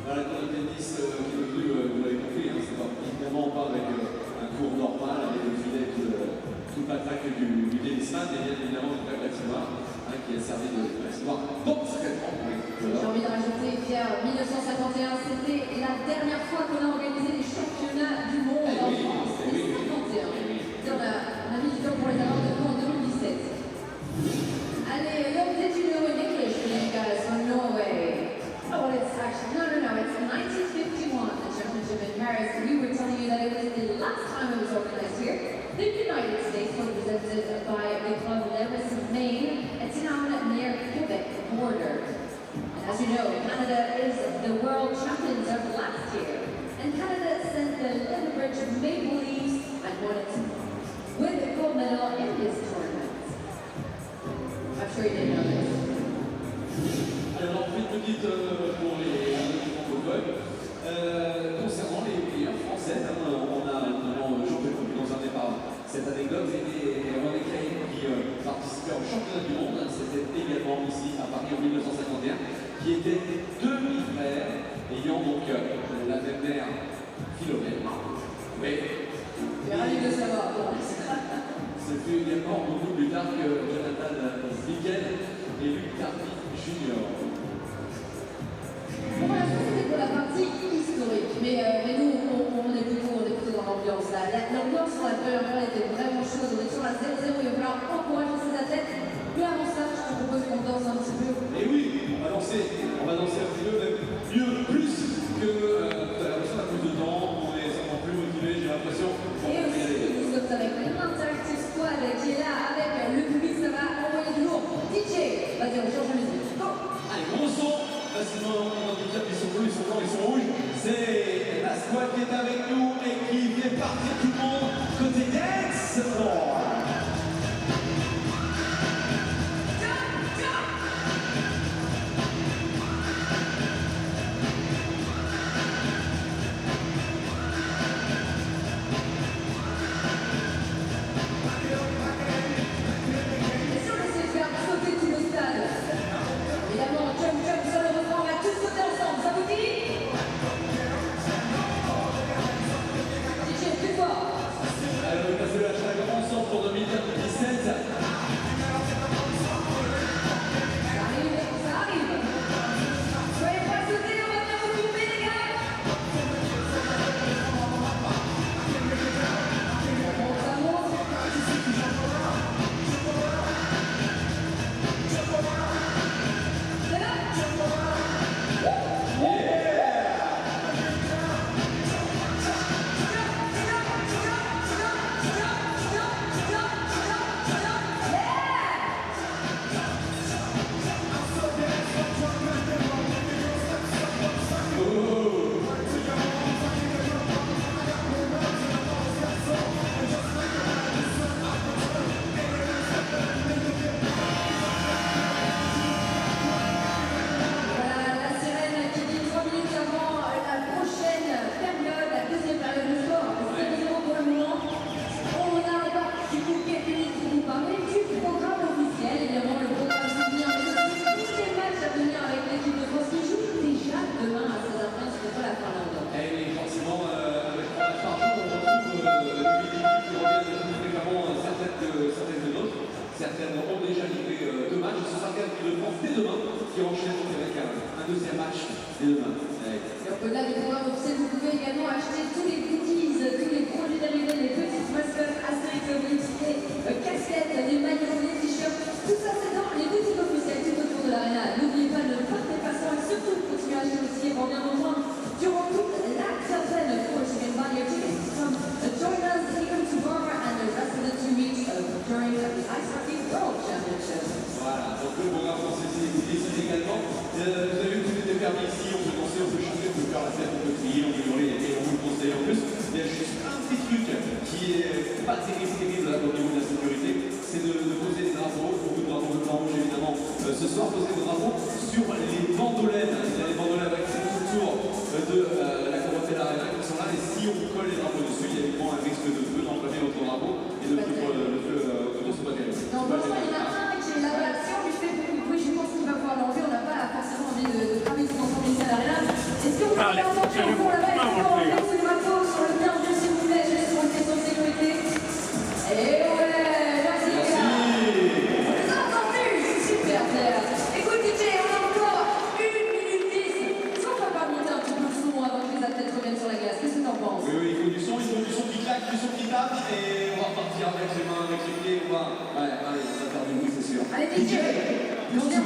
Dans la cour de tennis, qui est devenu, vous l'avez compris, hein, c'est pas évidemment pas avec un cours normal, avec le filet tout l'attaque du tennisman, et bien évidemment une plaque patinoire qui a servi de patinoire donc secrètement. J'ai envie de rajouter, Pierre, 1951, c'était la dernière fois qu'on a organisé les championnats du monde en France. 51. On a last year. And Canada sent them in the bridge of maple leaves and won it with a gold medal in this tournament. I'm sure you didn't know this. Alors, une petite pour les francophones. Concernant les meilleures françaises, on a notamment Jean-Pierre dans un départ. Cette anecdote, c'était René Clay qui participait au championnat du monde. C'était également ici à Paris en 1951, qui était demi-frère, ayant donc la même mère Philomène. Mais Je suis ravi de savoir. ce fut également beaucoup plus tard que Jonathan Zwicken et Luc Tardif Junior. Bon, voilà, ça c'était pour la partie historique, mais nous on est plutôt dans l'ambiance là. L'ambiance sur la première période était vraiment chaude, on est sur la 0-0, il va falloir encourager ces athlètes. Mais avant ça, je te propose qu'on danse un petit peu. Et oui, on va danser un petit peu, même mieux, plus que tout à l'heure, ça a plus de temps, on est certainement plus motivé, j'ai l'impression. Et aussi, nous sommes avec l'Interactive Squad qui est là avec le public, ça va envoyer du lourd. DJ, vas-y, on change de musique. Go! Allez, gros son, facilement identifiable, ils sont bleus, ils sont blancs, ils sont rouges. C'est la squad qui est avec nous et qui fait partir tout le monde côté dance. Certaines ont déjà livré deux matchs. Ce sera l'équipe de France dès demain qui enchaîne avec un deuxième match dès demain. Et au-delà des programmes officiels, vous pouvez également acheter tous les goodies, tous les produits dérivés, les petites mascottes, Astérix, Obélix, les casquettes, les maillots, les t-shirts. Tout ça, c'est dans les boutiques officielles tout autour de l'arena. N'oubliez pas de ne partez pas sans et surtout continuez à acheter aussi pour bien rejoindre durant toute la quinzaine. Of course, you can buy your tickets from join us even tomorrow and the rest of the 2 weeks during the Ice Hockey World Championships. Voilà, donc le programme français c'est ici également. Vous avez vu que tout était permis ici, on peut danser, on peut chanter, on peut faire la fête, on peut crier, on peut hurler, et on vous le conseille en plus. Il y a juste un petit truc qui est pas terrible au niveau de la sécurité, c'est de poser des drapeaux, beaucoup de drapeaux de blanc rouge évidemment. Ce soir, poser des drapeaux sur les bandolènes. Il y a les bandolènes avec tout autour de la Corotella Arena qui sont là, et si on colle les drapeaux dessus, il y a évidemment un risque de feu, d'enflammer votre drapeau, et de feu, c'est pas terrible. Non, franchement, il y en a un qui est là-bas. Si on lui fait beaucoup de bruit, je pense qu'il va pouvoir l'enlever. On n'a pas forcément envie de travailler tout ensemble ici à l'arena. Est-ce que vous pouvez entendre au fond là-bas? Est-ce qu'on va enlever ce drapeau sur le bienvenu, s'il vous plaît? Je laisse pour une question de sécurité. Et ouais, merci les gars. Vous les avez entendus? Super, Pierre. Écoute, DJ, on a encore 1 minute 10. Est-ce qu'on peut pas monter un petit peu le son avant que les athlètes reviennent sur la glace? Qu'est-ce que t'en penses? Oui, il faut du son qui claque, du son qui tape, et on va partir avec les mains, avec les pieds, on va... Ouais, allez, ça va faire du bruit, c'est sûr. Allez, DJ, on vient.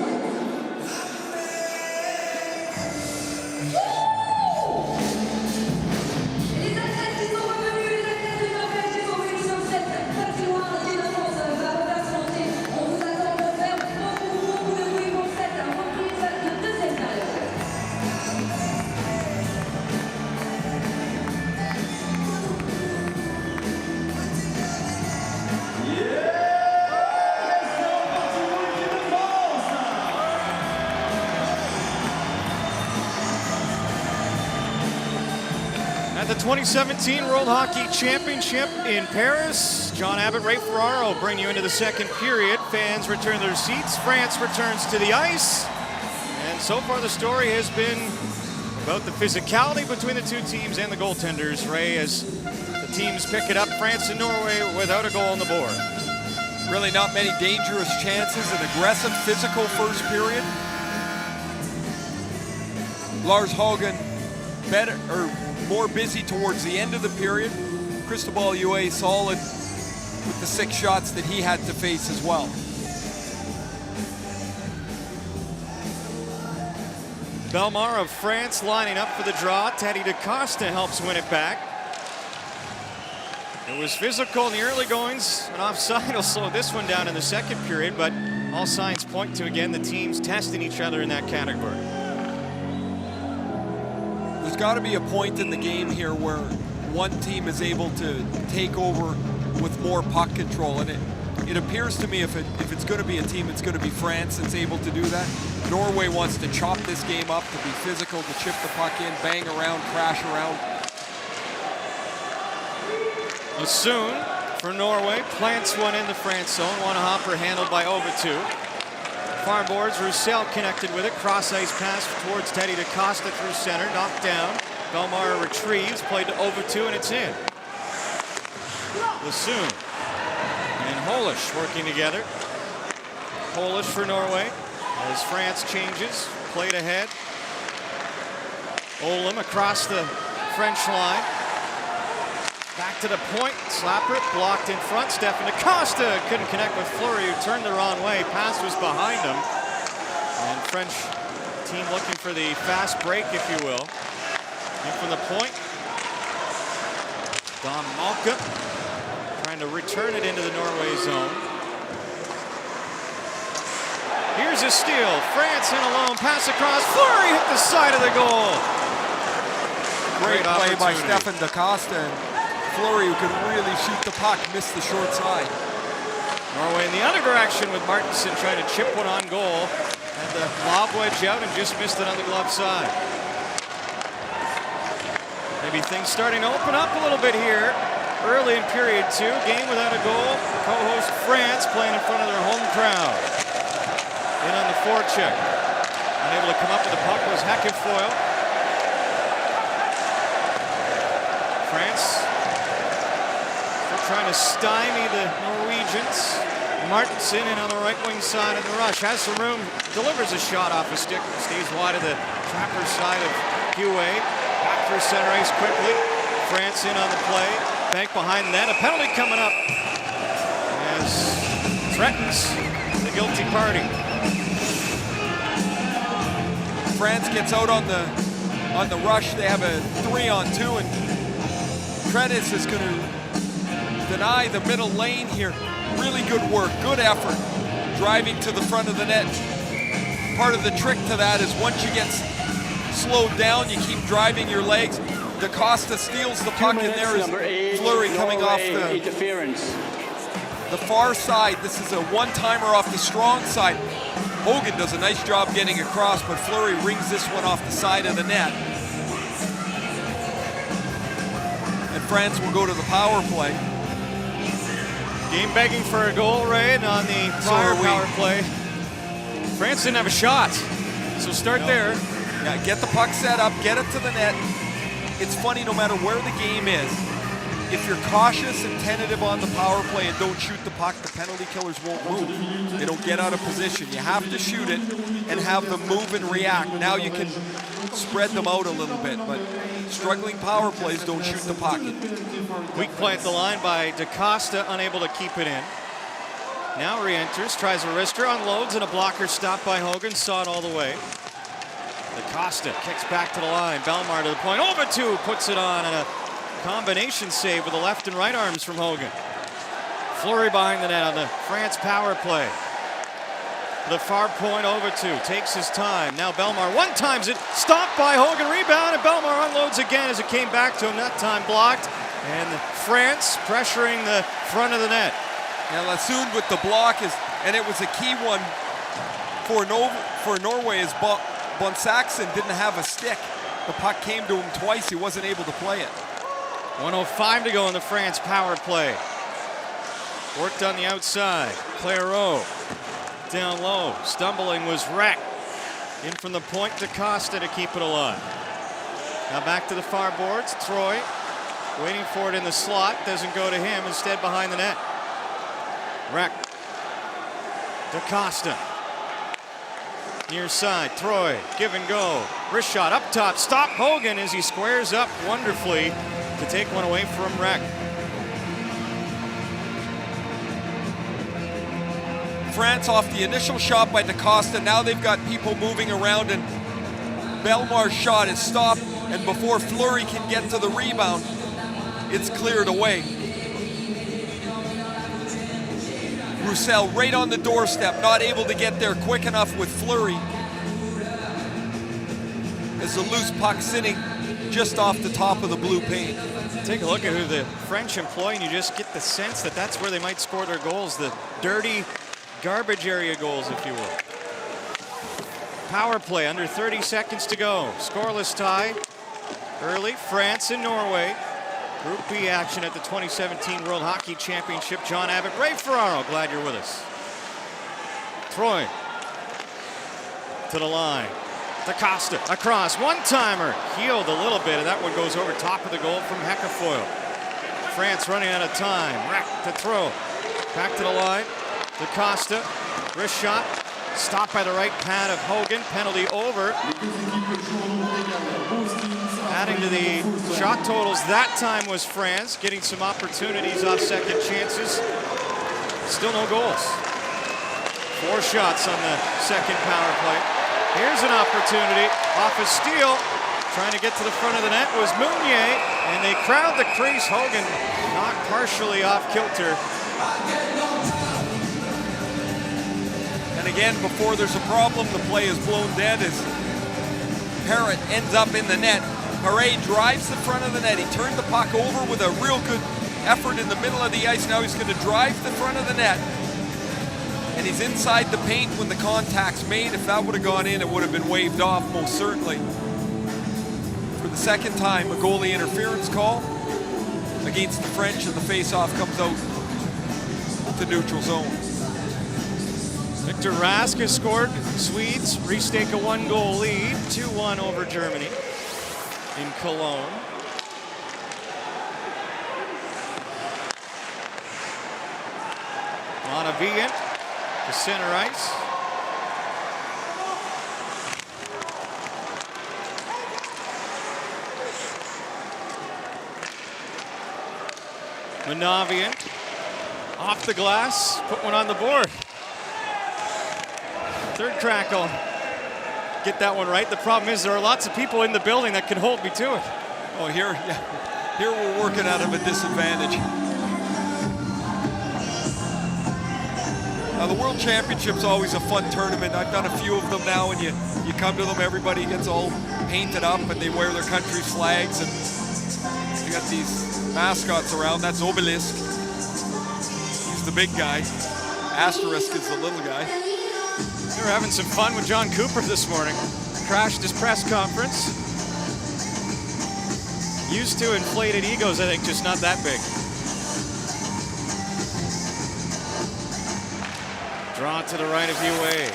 the 2017 World Hockey Championship in Paris. John Abbott, Ray Ferraro bring you into the second period. Fans return to their seats. France returns to the ice. And so far the story has been about the physicality between the two teams and the goaltenders, Ray, as the teams pick it up. France and Norway without a goal on the board. Really not many dangerous chances. An aggressive, physical first period. Lars Haugen better or more busy towards the end of the period. Cristobal Huet solid with the 6 shots that he had to face as well. Bellemare of France lining up for the draw. Teddy DaCosta helps win it back. It was physical in the early goings. An offside will slow this one down in the second period, but all signs point to, again, the teams testing each other in that category. There's got to be a point in the game here where one team is able to take over with more puck control, and it appears to me if it's going to be a team, it's going to be France that's able to do that. Norway wants to chop this game up, to be physical, to chip the puck in, bang around, crash around. Lassoon for Norway plants one in the France zone. One hopper handled by Overtu. Far boards, Roussel connected with it. Cross ice pass towards Teddy DaCosta through center, knocked down. Bellemare retrieves, played to Overtu, and it's in. Lassoon and Holish working together. Holish for Norway as France changes, played ahead. Olim across the French line. Back to the point, slapper, blocked in front. Stefan DaCosta couldn't connect with Fleury, who turned the wrong way. Pass was behind him. And French team looking for the fast break, if you will. In from the point. Dom Malka trying to return it into the Norway zone. Here's a steal. France in alone. Pass across. Fleury hit the side of the goal. Great play by Stefan DaCosta. Fleury, who could really shoot the puck, missed the short side. Norway in the other direction with Martinson trying to chip one on goal. Had the lob wedge out and just missed it on the glove side. Maybe things starting to open up a little bit here. Early in period 2, game without a goal. Co-host France playing in front of their home crowd. In on the forecheck. Unable to come up with the puck was Heckenfoil. France trying to stymie the Norwegians. Martinson in on the right wing side of the rush. Has some room, delivers a shot off a stick. Stays wide of the trapper side of Huet. Back through center ice quickly. France in on the play. Bank behind the net. A penalty coming up as threatens the guilty party. France gets out on the rush. They have a 3-on-2, and Trennis is going to deny the middle lane here. Really good work, good effort, driving to the front of the net. Part of the trick to that is once you get slowed down, you keep driving your legs. DaCosta steals the puck, and there is Fleury coming off the far side. This is a one-timer off the strong side. Hogan does a nice job getting across, but Fleury rings this one off the side of the net. And France will go to the power play. Game begging for a goal, Ray, and on the prior power play. France didn't have a shot, so start there. Yeah, get the puck set up, get it to the net. It's funny, no matter where the game is, if you're cautious and tentative on the power play and don't shoot the puck, the penalty killers won't move. They don't get out of position. You have to shoot it and have them move and react. Now you can spread them out a little bit, but struggling power plays don't shoot the puck. Weak play at the line by DaCosta, unable to keep it in. Now re-enters, tries a wrister, unloads, and a blocker stopped by Hogan, saw it all the way. DaCosta kicks back to the line, Bellemare to the point, Overtu puts it on, and a combination save with the left and right arms from Hogan. Fleury behind the net on the France power play. The far point, Overtu takes his time. Now Bellemare one-times it, stopped by Hogan, rebound, and Bellemare unloads again as it came back to him, that time blocked. And France pressuring the front of the net. Yeah, Lassoon with the block and it was a key one for Norway as Bonsaxon didn't have a stick. The puck came to him twice, he wasn't able to play it. 1:05 to go in the France power play. Worked on the outside. Clairot down low. Stumbling was Rek. In from the point to Costa to keep it alive. Now back to the far boards. Troy waiting for it in the slot. Doesn't go to him. Instead behind the net. Rek to Costa. Near side. Troy. Give and go. Wrist shot up top. Stop Hogan as he squares up wonderfully to take one away from Rek. France off the initial shot by DaCosta. Now they've got people moving around, and Bellemar's shot is stopped, and before Fleury can get to the rebound, it's cleared away. Roussel right on the doorstep, not able to get there quick enough with Fleury. As the loose puck sitting just off the top of the blue paint. Take a look at who the French employ, and you just get the sense that that's where they might score their goals. The dirty garbage area goals, if you will. Power play, under 30 seconds to go. Scoreless tie early. France and Norway. Group B action at the 2017 World Hockey Championship. John Abbott, Ray Ferraro, glad you're with us. Troy to the line. DaCosta across, one-timer. Healed a little bit, and that one goes over top of the goal from Heckefoyle. France running out of time. Rek to throw. Back to the line. DaCosta, wrist shot, stopped by the right pad of Hogan, penalty over. Adding to the shot totals that time was France, getting some opportunities off second chances. Still no goals. 4 shots on the second power play. Here's an opportunity off a steal. Trying to get to the front of the net was Meunier, and they crowd the crease. Hogan knocked partially off kilter. And again, before there's a problem, the play is blown dead as Parrott ends up in the net. Paré drives the front of the net. He turned the puck over with a real good effort in the middle of the ice. Now he's going to drive the front of the net. And he's inside the paint when the contact's made. If that would have gone in, it would have been waved off, most certainly. For the second time, a goalie interference call against the French, and the face-off comes out to neutral zone. Victor Rask has scored. Swedes restake a 1-goal lead, 2-1 over Germany in Cologne. Monavian to center ice. Monavian off the glass, put one on the board. Third crackle. Get that one right. The problem is there are lots of people in the building that can hold me to it. Oh, here we're working out of a disadvantage. Now, the World Championship's always a fun tournament. I've done a few of them now, and you come to them, everybody gets all painted up, and they wear their country's flags, and you got these mascots around. That's Obelisk. He's the big guy. Asterisk is the little guy. We were having some fun with John Cooper this morning. Crashed his press conference. Used to inflated egos, I think, just not that big. Draw to the right of UA.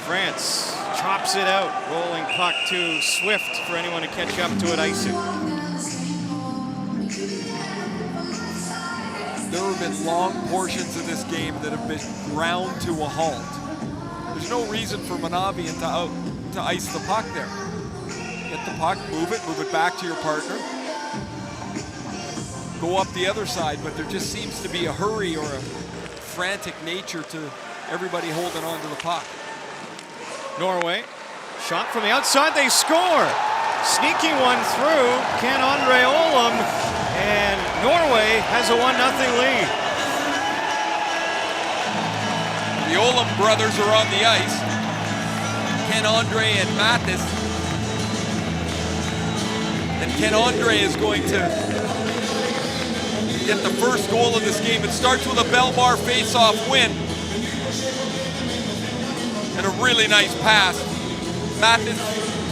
France chops it out. Rolling puck too swift for anyone to catch up to it, icing. There have been long portions of this game that have been ground to a halt. There's no reason for Monavian to ice the puck there. Get the puck, move it back to your partner. Go up the other side, but there just seems to be a hurry or a frantic nature to everybody holding on to the puck. Norway, shot from the outside, they score! Sneaking one through, Ken-Andre Olam, and Norway has a 1-0 lead. The Olam brothers are on the ice. Ken-Andre and Mathis. And Ken-Andre is going to get the first goal of this game. It starts with a Bellemare face-off win. And a really nice pass. Mathis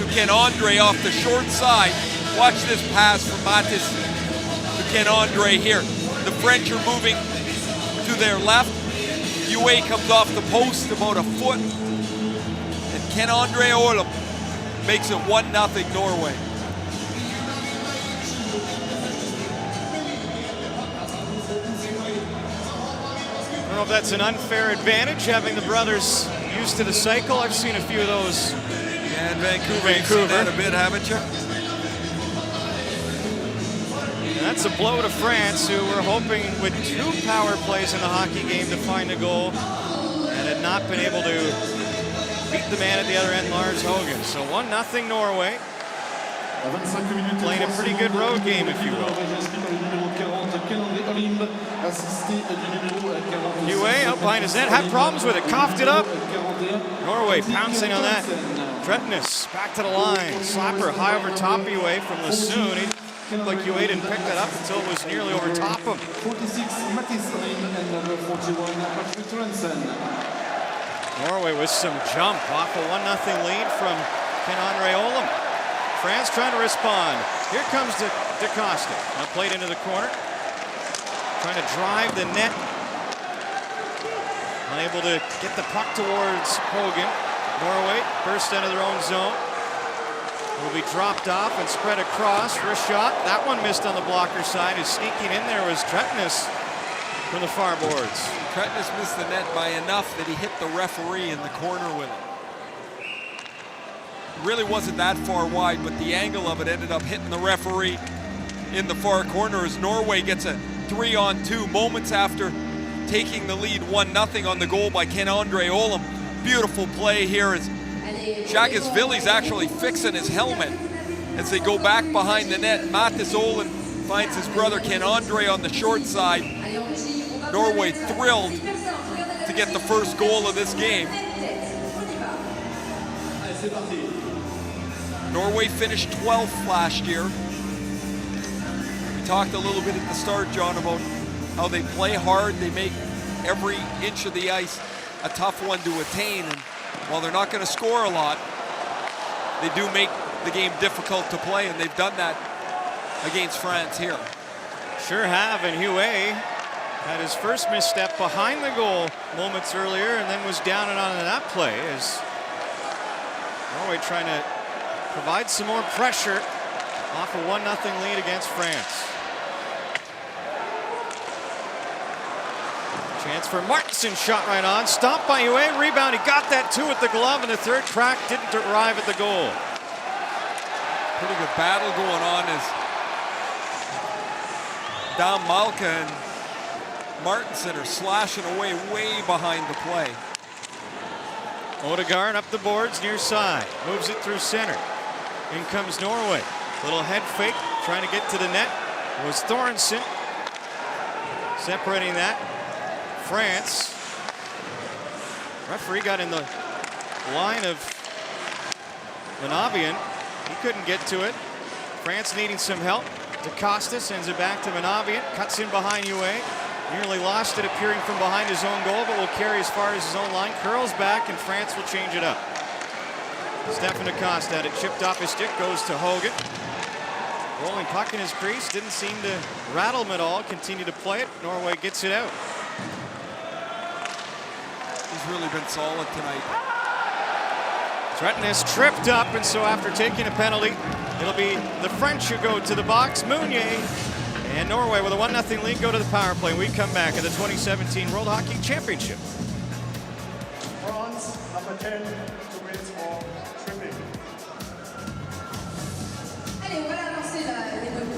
to Ken-Andre off the short side. Watch this pass from Mathis to Ken-Andre here. The French are moving to their left. UA comes off the post about a foot. And Ken-Andre Olum makes it 1-0 Norway. I don't know if that's an unfair advantage, having the brothers used to the cycle. I've seen a few of those. Yeah, in Vancouver. You've seen that a bit, haven't you? And that's a blow to France, who were hoping with 2 power plays in the hockey game to find a goal and had not been able to beat the man at the other end, Lars Hogan. So 1-0 Norway. Playing a pretty good road game, if you will. UA up behind his net, had problems with it, coughed it up. Norway pouncing on that. Tretnes back to the line. Slapper high over top UA from Lassoon. It looked like UA didn't pick that up until it was nearly over top him. 46, Mathisen and number 41, Patrick Sorensen. Norway with some jump off a 1-0 lead from Ken-Andre Olum. France trying to respond. Here comes DeCosta. Now played into the corner. Trying to drive the net. Unable to get the puck towards Hogan. Norway burst into their own zone. Will be dropped off and spread across for a shot. That one missed on the blocker side. As sneaking in there was Tretnes from the far boards. Tretnes missed the net by enough that he hit the referee in the corner with it. Really wasn't that far wide, but the angle of it ended up hitting the referee in the far corner as Norway gets a 3-on-2 moments after taking the lead 1-0 on the goal by Ken-Andre Olum. Beautiful play here as Jagisvili's actually fixing his helmet as they go back behind the net. Mathis Olum finds his brother Ken-Andre on the short side. Norway thrilled to get the first goal of this game. Norway finished 12th last year. We talked a little bit at the start, John, about how they play hard. They make every inch of the ice a tough one to attain. And while they're not going to score a lot, they do make the game difficult to play, and they've done that against France here. Sure have, and Huet had his first misstep behind the goal moments earlier and then was down and on in that play as Norway trying to provide some more pressure off a 1-0 lead against France. Chance for Martinson, shot right on, stopped by UA, rebound, he got that too with the glove, and the third crack didn't arrive at the goal. Pretty good battle going on as Dom Malka and Martinson are slashing away way behind the play. Odegaard up the boards near side, moves it through center. In comes Norway. Little head fake, trying to get to the net. It was Thorensen separating that. France. Referee got in the line of Manavian. He couldn't get to it. France needing some help. DeCosta sends it back to Manavian. Cuts in behind UA. Nearly lost it appearing from behind his own goal, but will carry as far as his own line. Curls back, and France will change it up. Stefan DeCosta had it chipped off his stick, goes to Hogan. Rolling puck in his crease, didn't seem to rattle him at all. Continue to play it. Norway gets it out. He's really been solid tonight. Tretnes tripped up, and so after taking a penalty, it'll be the French who go to the box. Meunier and Norway with a 1-0 lead go to the power play. We come back at the 2017 World Hockey Championship. France, number 10, to win for tripping. Allez, on va la lancer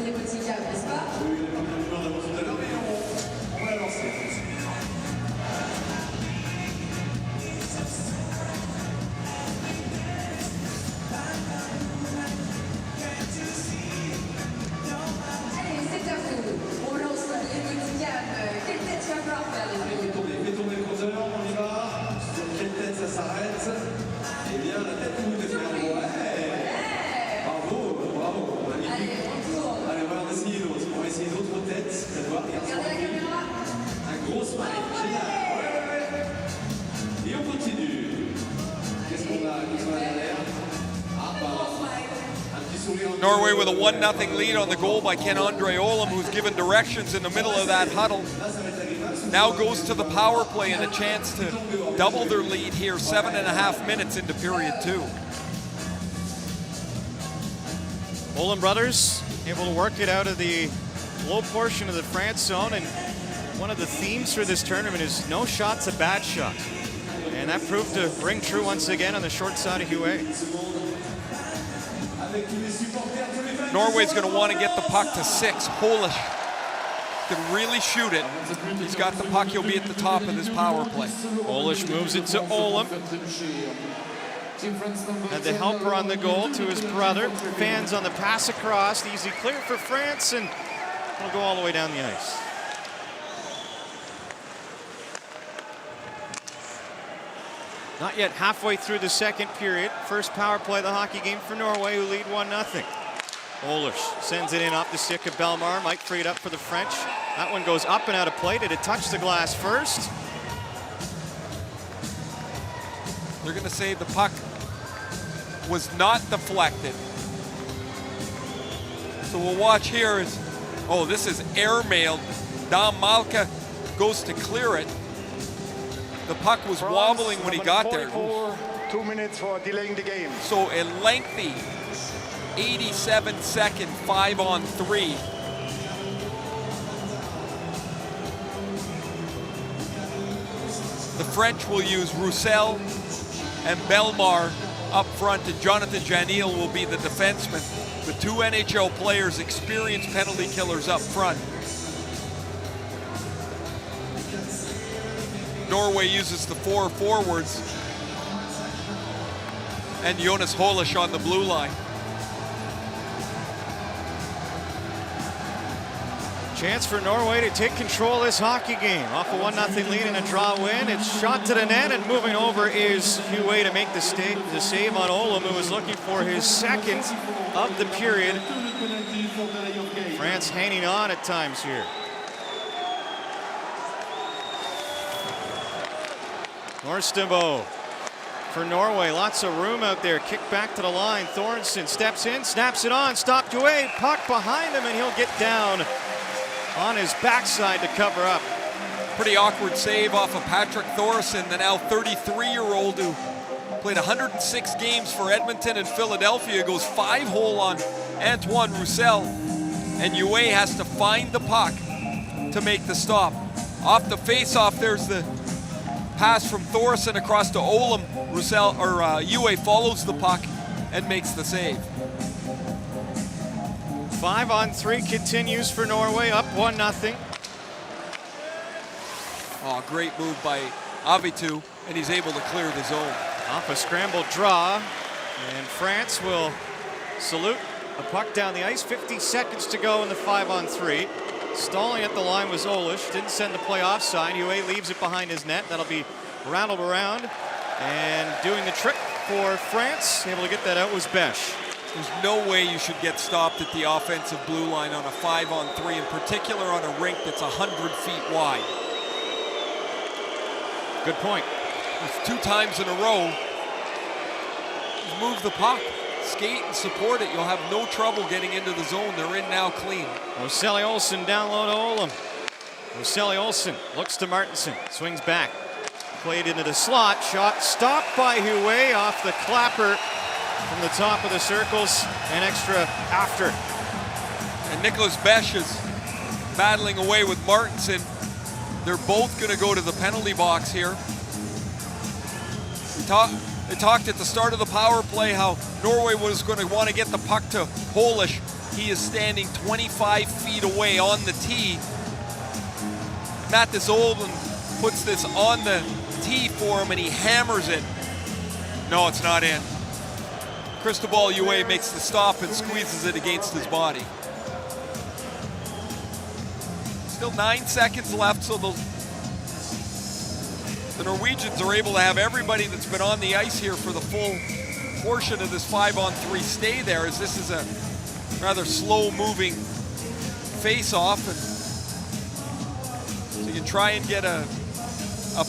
les petits câbles, n'est-ce pas? On va la lancer. Allez, c'est à vous. On lance les petits câbles. Quelle tête tu vas falloir faire, les amis? Fais tourner le compteur, on y va. Sur quelle tête ça s'arrête? Eh bien, la tête ou Norway with a 1-0 lead on the goal by Ken-Andre Olam, who's given directions in the middle of that huddle. Now goes to the power play and a chance to double their lead here, 7.5 minutes into period 2. Olam brothers able to work it out of the low portion of the France zone, and one of the themes for this tournament is no shot's a bad shot. And that proved to ring true once again on the short side of Huet. Norway's going to want to get the puck to 6. Polish can really shoot it. He's got the puck. He'll be at the top of this power play. Polish moves it to Olam. Had the helper on the goal to his brother. Fans on the pass across. Easy clear for France, and it'll go all the way down the ice. Not yet halfway through the second period. First power play of the hockey game for Norway, who lead 1-0. Polish sends it in off the stick of Bellemare. Might free it up for the French. That one goes up and out of play. Did it touch the glass first? They're going to say the puck was not deflected. So we'll watch here as, oh, this is airmailed. Dom Malka goes to clear it. The puck was wobbling when he got there. 2 minutes for delaying the game. So a lengthy 87-second 5-on-3. The French will use Roussel and Bellemare up front, and Jonathan Janil will be the defenseman. The 2 NHL players, experienced penalty killers up front. Norway uses the 4 forwards and Jonas Holish on the blue line. Chance for Norway to take control of this hockey game. Off a 1-0 lead and a draw win. It's shot to the net, and moving over is Huet to make the save on Olam, who was looking for his second of the period. France hanging on at times here. Norstabo for Norway. Lots of room out there. Kick back to the line. Thornton steps in, snaps it on. Stopped away. Puck behind him, and he'll get down on his backside to cover up. Pretty awkward save off of Patrick Thoresen, the now 33-year-old who played 106 games for Edmonton and Philadelphia, goes 5-hole on Antoine Roussel, and Huet has to find the puck to make the stop. Off the face-off, there's the pass from Thoresen across to Olam. Huet follows the puck and makes the save. 5-on-3 continues for Norway, up 1-0. Oh, great move by Avitu, and he's able to clear the zone. Off a scrambled draw, and France will salute a puck down the ice. 50 seconds to go in the 5-on-3. Stalling at the line was Olish, didn't send the play offside. Huet leaves it behind his net. That'll be rattled around, and doing the trick for France, able to get that out was Besh. There's no way you should get stopped at the offensive blue line on a 5-on-3, in particular on a rink that's 100 feet wide. Good point. It's 2 times in a row. Just move the puck, skate and support it. You'll have no trouble getting into the zone. They're in now clean. Oselli Olsen down low to Olam. Oselli Olsen looks to Martinson, swings back. Played into the slot, shot stopped by Huet off the clapper from the top of the circles, and extra after. And Nicholas Besh is battling away with Martinson. They're both going to go to the penalty box here. They talked at the start of the power play how Norway was going to want to get the puck to Holish. He is standing 25 feet away on the tee. Mattis Olden puts this on the tee for him, and he hammers it. No, it's not in. Cristobal Huet makes the stop and squeezes it against his body. Still 9 seconds left, so the Norwegians are able to have everybody that's been on the ice here for the full portion of this 5-on-3 stay there, as this is a rather slow-moving face-off. And so you can try and get a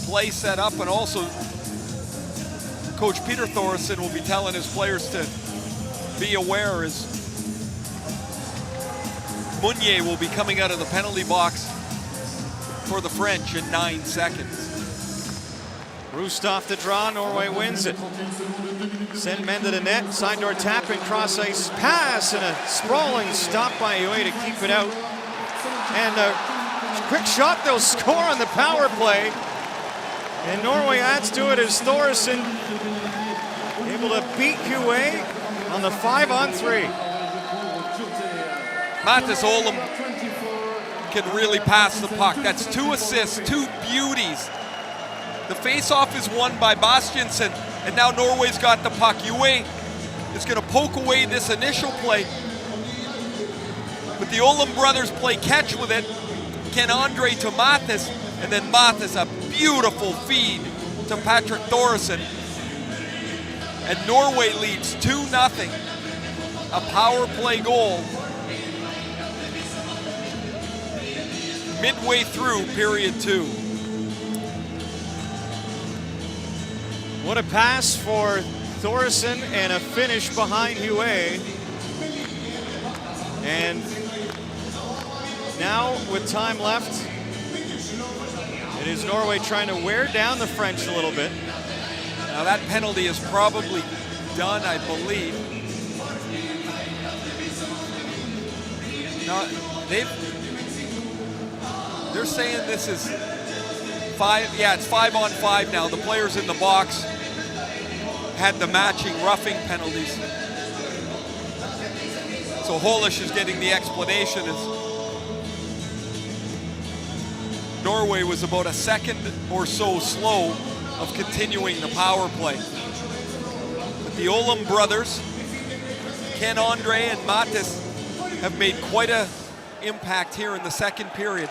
play set up, and also Coach Peter Thoresen will be telling his players to be aware as Meunier will be coming out of the penalty box for the French in 9 seconds. Roost off the draw, Norway wins it. Send men to the net, side door tap and cross ice pass, and a sprawling stop by Hue to keep it out. And a quick shot, they'll score on the power play. And Norway adds to it as Thoresen able to beat Hue on the 5-on-3. Mattis Olam can really pass the puck. That's 2 assists, 2 beauties. The face-off is won by Bastiansen, and now Norway's got the puck. Hue is going to poke away this initial play, but the Olam brothers play catch with it. Ken Andre to Mattis, and then Mattis, a beautiful feed to Patrick Thoresen. And Norway leads 2-0. A power play goal midway through period 2. What a pass for Thoresen and a finish behind Hue. And now with time left, it is Norway trying to wear down the French a little bit. Now that penalty is probably done, I believe. Now they're saying this is 5. Yeah, it's 5-on-5 now. The players in the box had the matching roughing penalties. So Holish is getting the explanation as Norway was about a second or so slow of continuing the power play. But the Olam brothers, Ken Andre and Mattis, have made quite an impact here in the second period.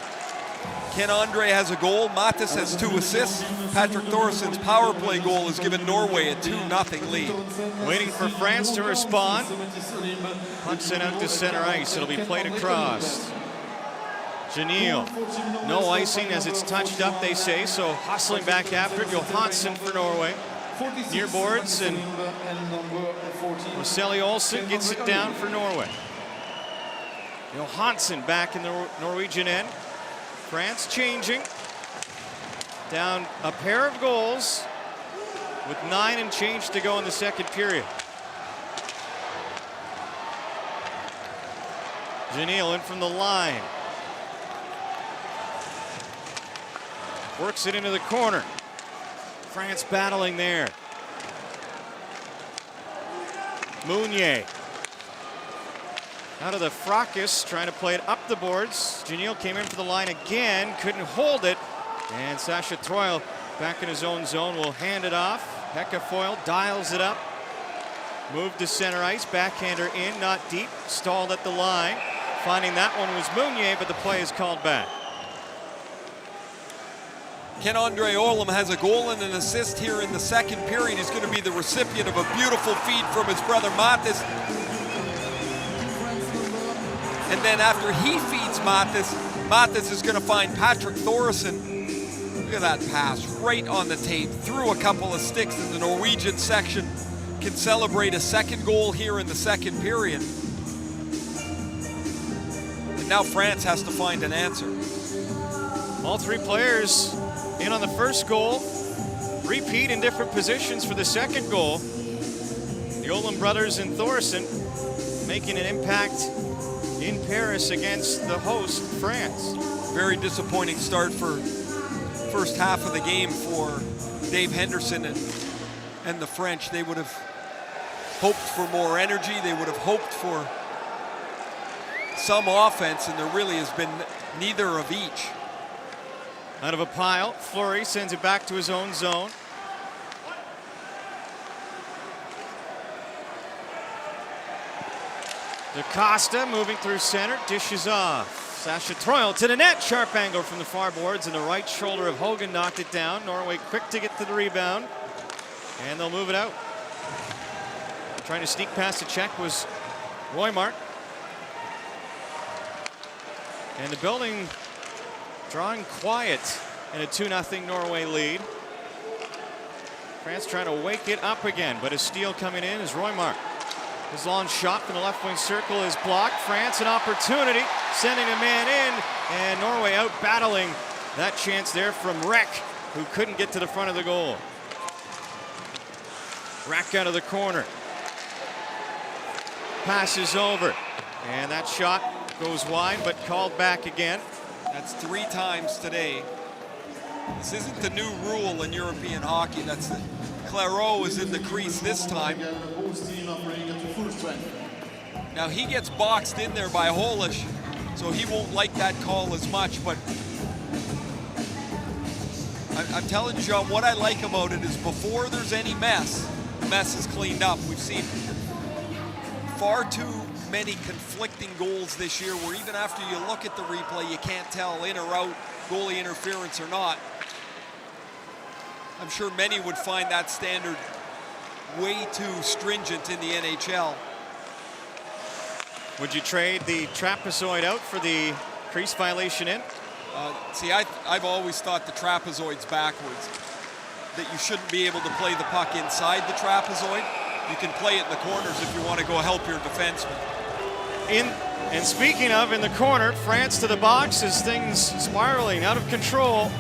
Ken Andre has a goal, Mattis has 2 assists. Patrick Thoresen's power play goal has given Norway a 2-0 lead. Waiting for France to respond. Puck sent out to center ice. It'll be played across. Janil, no icing as it's touched up, they say, so hustling back after it. Johansson for Norway. Near boards, and Marceli Olsen gets it down for Norway. Johansson back in the Norwegian end. France changing. Down a pair of goals with 9 and change to go in the second period. Janil in from the line. Works it into the corner. France battling there. Meunier. Out of the fracas, trying to play it up the boards. Janil came in for the line again, couldn't hold it. And Sasha Troil back in his own zone will hand it off. Pekka Foyle dials it up. Moved to center ice, backhander in, not deep. Stalled at the line. Finding that one was Meunier, but the play is called back. Ken Andre Olam has a goal and an assist here in the second period. He's going to be the recipient of a beautiful feed from his brother Mattis. And then after he feeds Mattis, Mattis is going to find Patrick Thoresen. Look at that pass, right on the tape, through a couple of sticks in the Norwegian section. Can celebrate a second goal here in the second period. And now France has to find an answer. All 3 players in on the first goal. Repeat in different positions for the second goal. The Olam brothers and Thoresen making an impact in Paris against the host, France. Very disappointing start for first half of the game for Dave Henderson and the French. They would have hoped for more energy. They would have hoped for some offense, and there really has been neither of each. Out of a pile, Fleury sends it back to his own zone. DaCosta moving through center, dishes off. Sasha Troil to the net, sharp angle from the far boards, and the right shoulder of Hogan knocked it down. Norway quick to get to the rebound, and they'll move it out. Trying to sneak past the check was Roymart. And the building drawing quiet in a 2-0 Norway lead. France trying to wake it up again, but a steal coming in is Roymart. His long shot from the left wing circle is blocked. France an opportunity, sending a man in, and Norway out battling that chance there from Reck, who couldn't get to the front of the goal. Reck out of the corner. Passes over, and that shot goes wide, but called back again. That's 3 times today. This isn't the new rule in European hockey. That's the Clairot is in the crease this time. Now he gets boxed in there by Holish, so he won't like that call as much, but I'm telling you, John, what I like about it is before there's any mess, the mess is cleaned up. We've seen far too many conflicting goals this year where even after you look at the replay, you can't tell in or out, goalie interference or not. I'm sure many would find that standard way too stringent in the NHL. Would you trade the trapezoid out for the crease violation in? See, I've always thought the trapezoid's backwards, that you shouldn't be able to play the puck inside the trapezoid. You can play it in the corners if you want to go help your defenseman. And speaking of in the corner, France to the box as things spiraling out of control.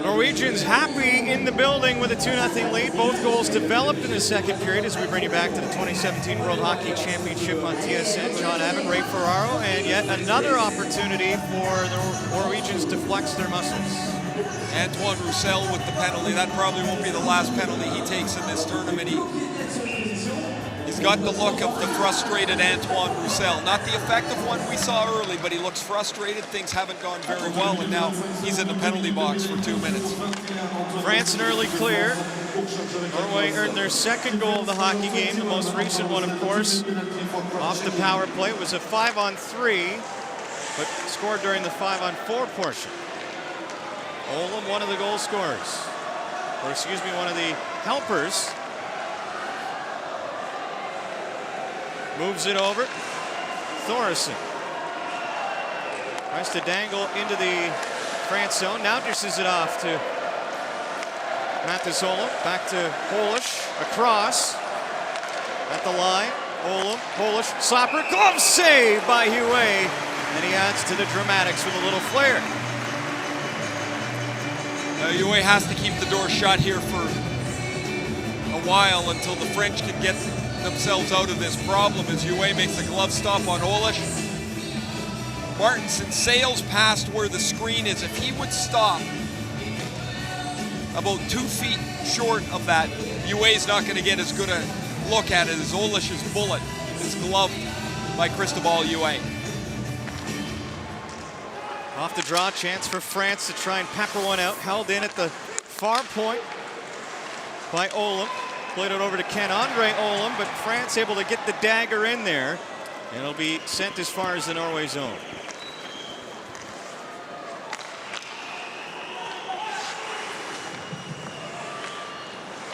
Norwegians happy in the building with a 2-0 lead. Both goals developed in the second period as we bring you back to the 2017 World Hockey Championship on TSN. John Abbott, Ray Ferraro, and yet another opportunity for the Norwegians to flex their muscles. Antoine Roussel with the penalty. That probably won't be the last penalty he takes in this tournament. He's got the look of the frustrated Antoine Roussel. Not the effective one we saw early, but he looks frustrated. Things haven't gone very well, and now he's in the penalty box for 2 minutes. France an early clear. Norway earned their second goal of the hockey game, the most recent one, of course, off the power play. It was a 5-on-3, but scored during the 5-on-4 portion. Olam, one of the goal scorers, or excuse me, one of the helpers. Moves it over. Thoresen tries to dangle into the France zone. Now dishes it off to Mathis Olam. Back to Holish. Across. At the line. Olam. Holish. Slapper. Glove save by Hue. And he adds to the dramatics with a little flair. Hue has to keep the door shut here for a while until the French can get themselves out of this problem as Hue makes a glove stop on Holish. Martinson sails past where the screen is. If he would stop about 2 feet short of that, Hue's not going to get as good a look at it as Holish's bullet is gloved by Cristobal Hue. Off the draw, chance for France to try and pepper one out. Held in at the far point by Olam. Played it over to Ken-Andre Olam, but France able to get the dagger in there. And it'll be sent as far as the Norway zone.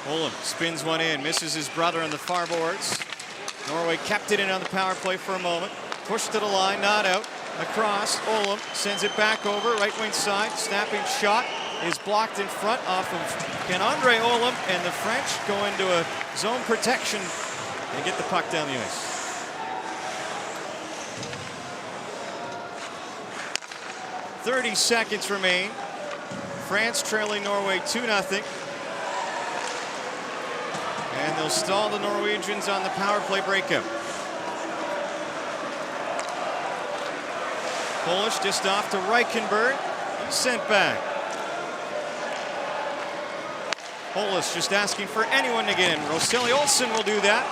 Olam spins one in, misses his brother on the far boards. Norway kept it in on the power play for a moment. Pushed to the line, not out. Across, Olam sends it back over, right wing side. Snapping shot is blocked in front off of Ken-Andre Olam, and the French go into a zone protection and get the puck down the ice. .30 seconds remain. France trailing Norway 2-0. And they'll stall the Norwegians on the power play breakup. Polish just off to Reichenberg. He's sent back. Hollis just asking for anyone to get in. Roseli Olsen will do that.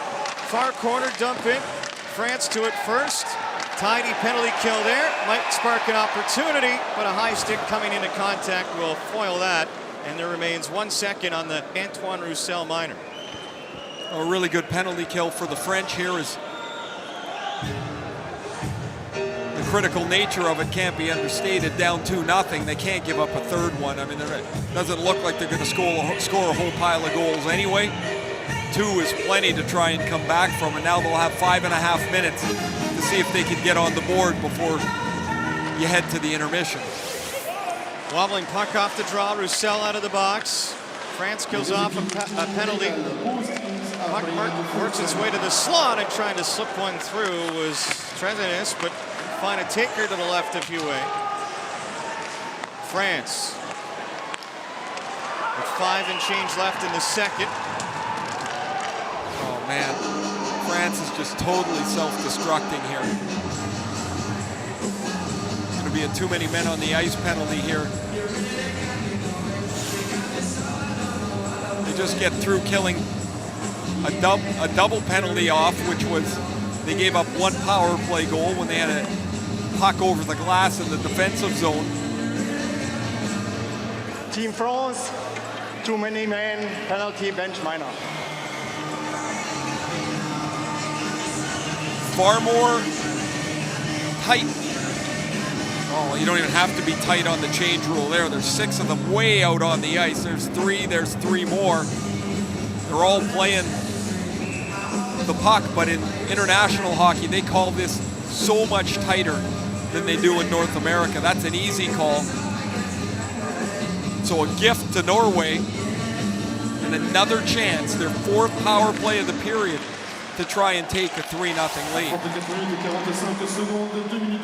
Far corner dump in. France to it first. Tidy penalty kill there. Might spark an opportunity, but a high stick coming into contact will foil that. And there remains 1 second on the Antoine Roussel minor. A really good penalty kill for the French here. Is the critical nature of it can't be understated. Down 2-0, they can't give up a third one. I mean, it doesn't look like they're going to score a whole pile of goals anyway. 2 is plenty to try and come back from, and now they'll have 5.5 minutes to see if they can get on the board before you head to the intermission. Wobbling puck off the draw, Roussel out of the box. France kills off a penalty. Puck works its way to the slot, and trying to slip one through was Trezenis, but find a taker to the left of Huet. France with 5 and change left in the second. Oh man, France is just totally self-destructing here. It's going to be a too many men on the ice penalty here. They just get through killing a double penalty off, which was they gave up 1 power play goal when they had a puck over the glass in the defensive zone. Team France, too many men, penalty, bench minor. Far more tight. Oh, you don't even have to be tight on the change rule there. There's 6 of them way out on the ice. There's 3 more. They're all playing the puck, but in international hockey, they call this so much tighter than they do in North America. That's an easy call. So a gift to Norway and another chance, their 4th power play of the period, to try and take a 3-0 lead.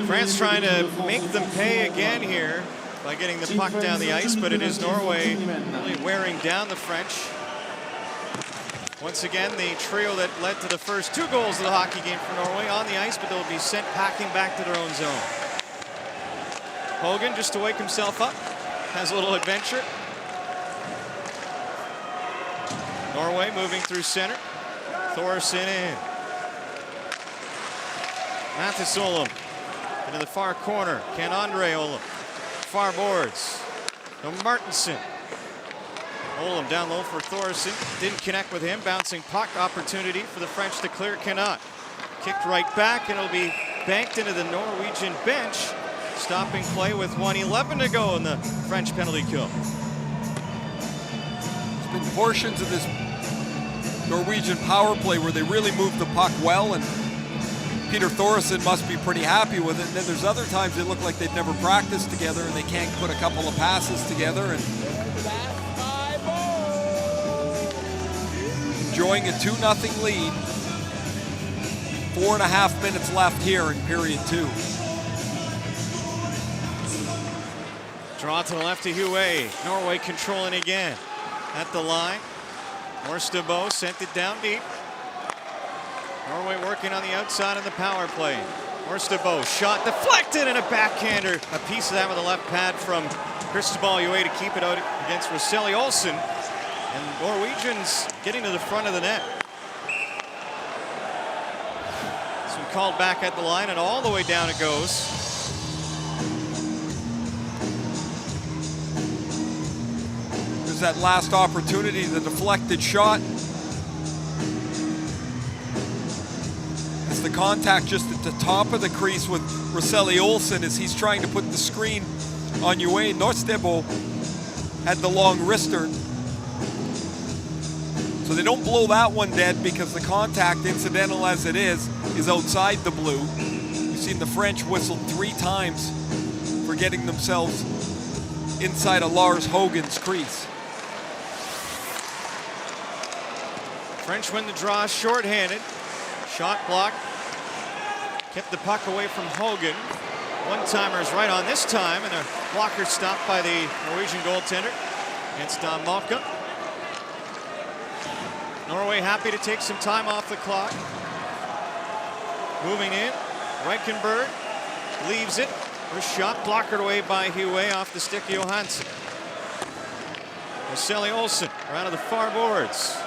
France trying to make them pay again here by getting the puck down the ice, but it is Norway really wearing down the French. Once again, the trio that led to the first 2 goals of the hockey game for Norway on the ice, but they'll be sent packing back to their own zone. Hogan, just to wake himself up, has a little adventure. Norway moving through center. Thorson in. Mathis Olum into the far corner. Ken Andre Olum. Far boards. No Martinson. Olum down low for Thorson. Didn't connect with him. Bouncing puck opportunity for the French to clear. Cannot. Kicked right back, and it'll be banked into the Norwegian bench. Stopping play with 1:11 to go in the French penalty kill. There's been portions of this Norwegian power play where they really moved the puck well, and Peter Thoresen must be pretty happy with it. And then there's other times they look like they've never practiced together and they can't put a couple of passes together. And enjoying a 2-0 lead. 4.5 minutes left here in period 2. Draw to the left to Huet. Norway controlling again at the line. Morstebo sent it down deep. Norway working on the outside of the power play. Morstebo shot deflected, and a backhander. A piece of that with a left pad from Cristobal Huet to keep it out against Roseli Olsen. And Norwegians getting to the front of the net. Some called back at the line, and all the way down it goes. There's that last opportunity, the deflected shot. It's the contact just at the top of the crease with Roseli Olsen as he's trying to put the screen on Huet. Norstebo had the long wrister. So they don't blow that one dead because the contact, incidental as it is outside the blue. You've seen the French whistled 3 times for getting themselves inside of Lars Hogan's crease. French win the draw shorthanded. Shot block. Kept the puck away from Hogan. One-timer's right on this time, and a blocker stopped by the Norwegian goaltender against Don Malka. Norway happy to take some time off the clock. Moving in. Reichenberg leaves it. A shot blockered away by Huet off the stick of Johansson. Marceli Olsen around to the far boards.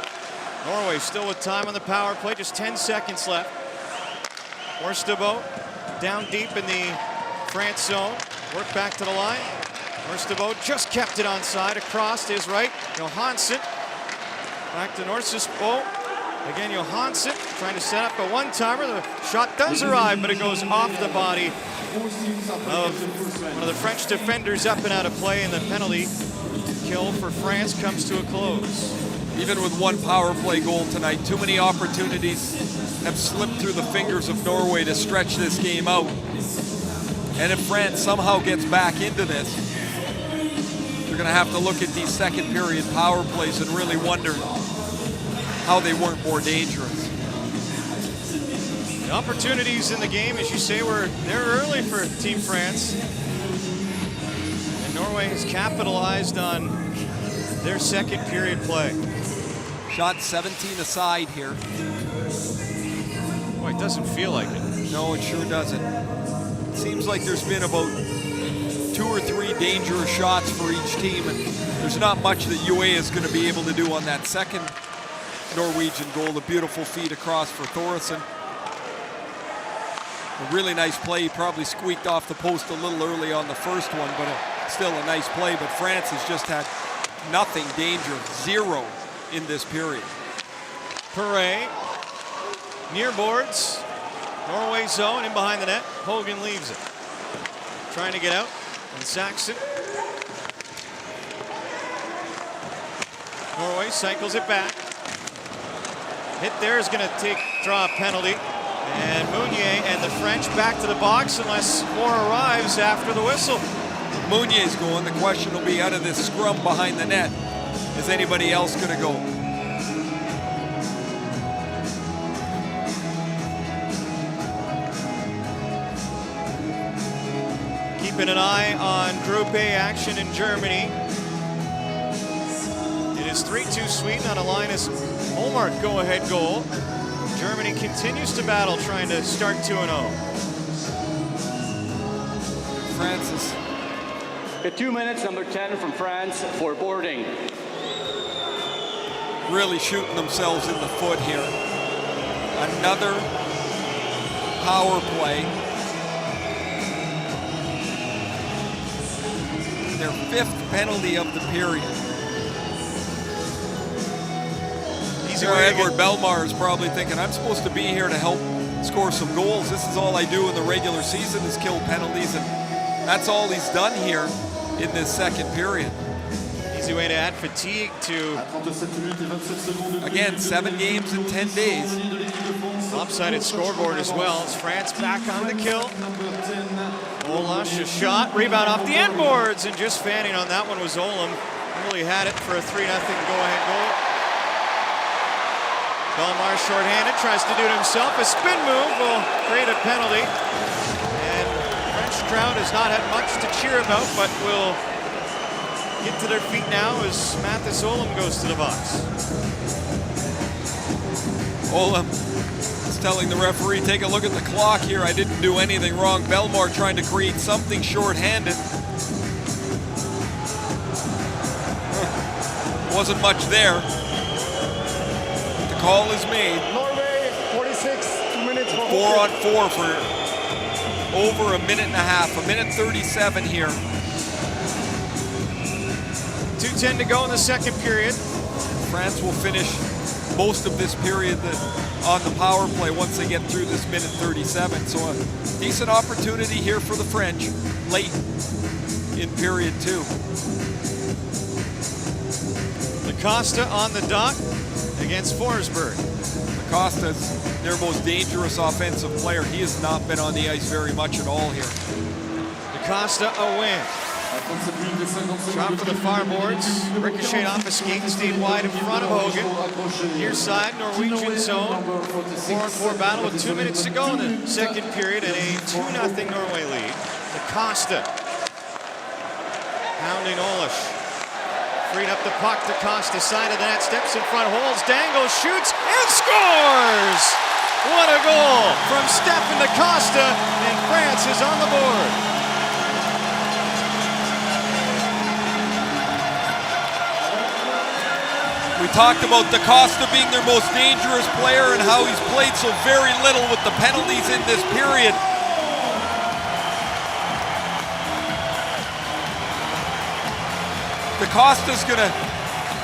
Norway still with time on the power play, just 10 seconds left. Orstebo down deep in the France zone. Work back to the line. Orstebo just kept it onside, across to his right. Johansson back to Norsesbo. Again, Johansson trying to set up a one-timer. The shot does arrive, but it goes off the body of one of the French defenders, up and out of play, and the penalty kill for France comes to a close. Even with one power play goal tonight, too many opportunities have slipped through the fingers of Norway to stretch this game out. And if France somehow gets back into this, they're going to have to look at these second period power plays and really wonder how they weren't more dangerous. The opportunities in the game, as you say, were there early for Team France. And Norway has capitalized on their second period play. Shot 17 aside here. Boy, it doesn't feel like it. No, it sure doesn't. It seems like there's been about 2 or 3 dangerous shots for each team, and there's not much that UA is going to be able to do on that second Norwegian goal. The beautiful feed across for Thoresen. A really nice play. He probably squeaked off the post a little early on the first one, but still a nice play. But France has just had nothing dangerous, 0 in this period. Perret, near boards, Norway zone, in behind the net. Hogan leaves it. Trying to get out, and Saxon. Norway cycles it back. Hit there is going to draw a penalty. And Meunier and the French back to the box unless more arrives after the whistle. Meunier's going. The question will be, out of this scrum behind the net, is anybody else going to go? Keeping an eye on Group A action in Germany. It is 3-2 Sweden on a Linus Holmark go-ahead goal. Germany continues to battle, trying to start 2-0. Francis. 2 minutes, number 10 from France for boarding. Really shooting themselves in the foot here. Another power play. Their 5th penalty of the period. Edward Belmar is probably thinking, I'm supposed to be here to help score some goals. This is all I do in the regular season, is kill penalties, and that's all he's done here in this second period. Easy way to add fatigue to, again, 7 games in 10 days. Lopsided scoreboard as well. As France back on the kill. Olash, a shot, rebound off the end boards, and just fanning on that one was Olam. Really had it for a 3-0 go-ahead goal. Belmar shorthanded, tries to do it himself. A spin move will create a penalty. And the French crowd has not had much to cheer about, but will get to their feet now as Mathis Olam goes to the box. Olam is telling the referee, take a look at the clock here. I didn't do anything wrong. Belmar trying to create something shorthanded. Wasn't much there. Call is made. Norway, 46, 2 minutes for 4 on 4 for over a minute and a half, a minute 37 here. 2:10 to go in the second period. France will finish most of this period on the power play once they get through this minute 37. So a decent opportunity here for the French late in period 2. Acosta on the dot against Forsberg. Acosta's their most dangerous offensive player. He has not been on the ice very much at all here. Acosta a win. Shot for the far boards. Ricochet off a skate, stayed wide in front of Hogan. Near side, Norwegian zone. 4-on-4 battle with 2 minutes to go in the second period and a 2-0 Norway lead. Acosta pounding Olash. Freed up the puck to Costa, side of the net, steps in front, holds, dangles, shoots, and scores! What a goal from Stefan da Costa, and France is on the board. We talked about DaCosta being their most dangerous player and how he's played so very little with the penalties in this period. DaCosta's gonna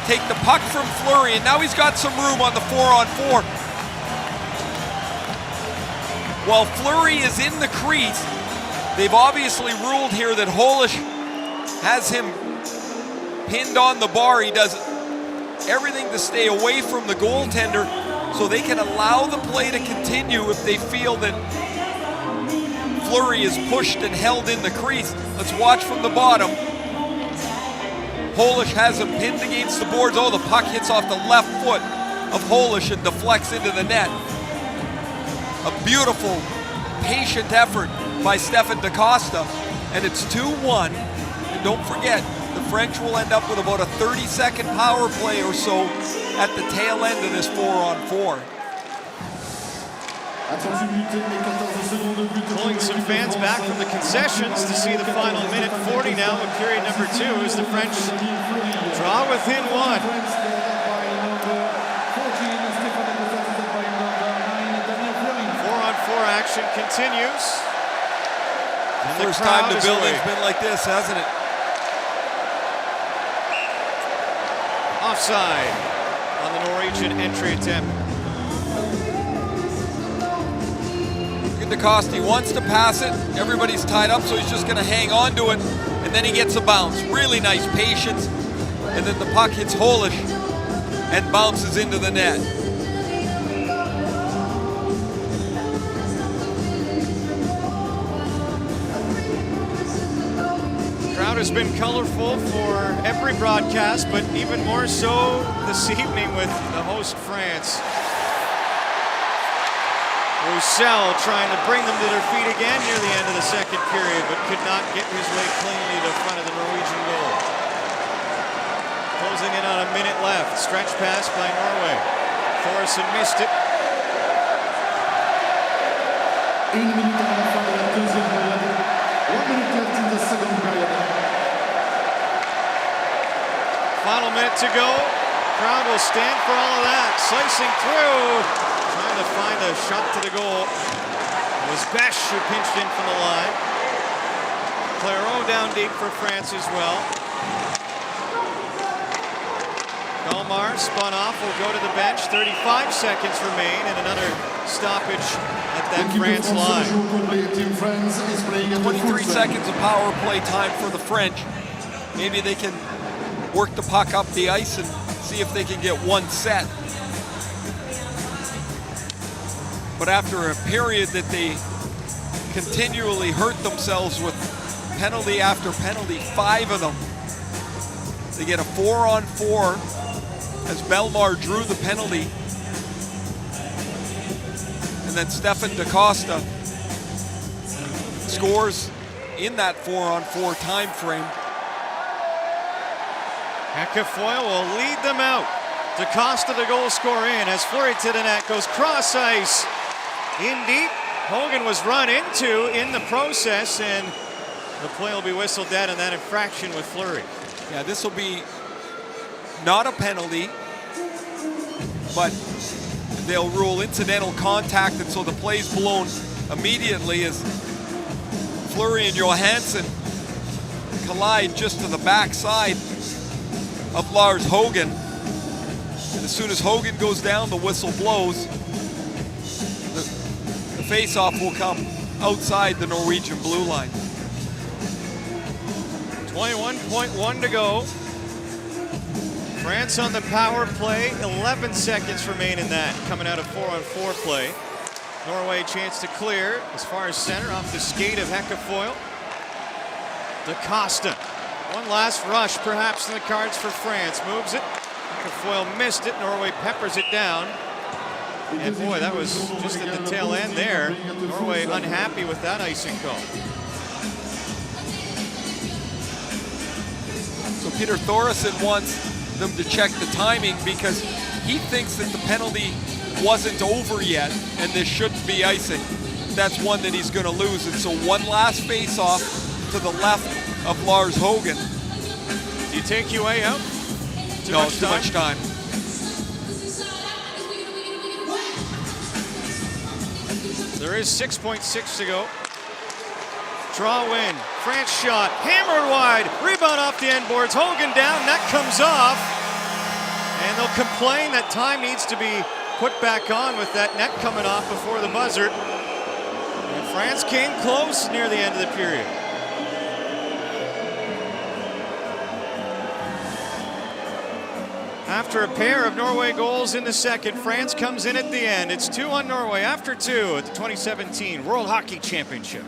take the puck from Fleury, and now he's got some room on the 4-on-4. While Fleury is in the crease, they've obviously ruled here that Holish has him pinned on the bar. He does everything to stay away from the goaltender so they can allow the play to continue if they feel that Fleury is pushed and held in the crease. Let's watch from the bottom. Holish has him pinned against the boards. Oh, the puck hits off the left foot of Holish and deflects into the net. A beautiful, patient effort by Stefan DaCosta, and it's 2-1. And don't forget, the French will end up with about a 30-second power play or so at the tail end of this 4-on-4. Pulling some fans back from the concessions to see the final minute 40 now in period number 2 as the French draw within 1. 4-on-4 action continues. First time the building's been like this, hasn't it? Offside on the Norwegian entry attempt. DaCosta, he wants to pass it. Everybody's tied up, so he's just going to hang on to it, and then he gets a bounce. Really nice patience, and then the puck hits Holish and bounces into the net. Crowd has been colorful for every broadcast, but even more so this evening with the host France. Roussel trying to bring them to their feet again near the end of the second period, but could not get his way cleanly to front of the Norwegian goal. Closing in on a minute left. Stretch pass by Norway. Thoresen missed it. 1 minute avant la fin de la deuxième période. 1 minute left in the second period. Final minute to go. Crowd will stand for all of that. Slicing through. Trying to find a shot to the goal. It was Besch who pinched in from the line. Claireau down deep for France as well. Belmar spun off, will go to the bench. 35 seconds remain and another stoppage at that France line. 23 seconds of power play time for the French. Maybe they can work the puck up the ice and see if they can get one set. But after a period that they continually hurt themselves with penalty after penalty, 5 of them, they get a 4-on-4 as Belmar drew the penalty. And then Stefan DaCosta scores in that 4-on-4 time frame. Heckafoyle will lead them out. DaCosta the goal scorer in as Fleury to the net, goes cross ice. In deep, Hogan was run into in the process, and the play will be whistled dead on that infraction with Fleury. Yeah, this will be not a penalty, but they'll rule incidental contact, and so the play's blown immediately as Fleury and Johansson collide just to the backside of Lars Hogan. And as soon as Hogan goes down, the whistle blows. The face-off will come outside the Norwegian blue line. 21.1 to go. France on the power play. 11 seconds remain in that, coming out of 4-on-4 play. Norway chance to clear as far as center off the skate of Heckafoyle. DaCosta. One last rush perhaps in the cards for France. Moves it. Heckafoyle missed it. Norway peppers it down. And boy, that was just at the tail end there. Norway unhappy with that icing call. So Peter Thoresen wants them to check the timing because he thinks that the penalty wasn't over yet and this shouldn't be icing. That's one that he's going to lose. And so one last face-off to the left of Lars Hogan. Do you take UA out? Too much time. There is 6.6 to go. Draw win. France shot. Hammered wide. Rebound off the end boards. Hogan down. Net comes off. And they'll complain that time needs to be put back on with that net coming off before the buzzer. And France came close near the end of the period. After a pair of Norway goals in the second, France comes in at the end. It's 2-1 Norway after 2 at the 2017 World Hockey Championship.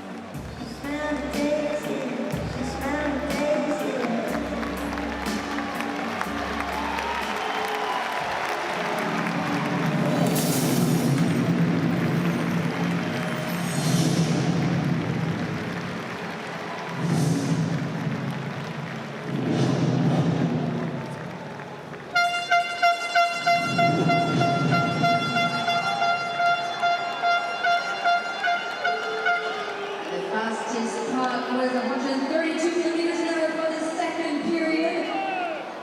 Was 132 millimeters an hour for the second period.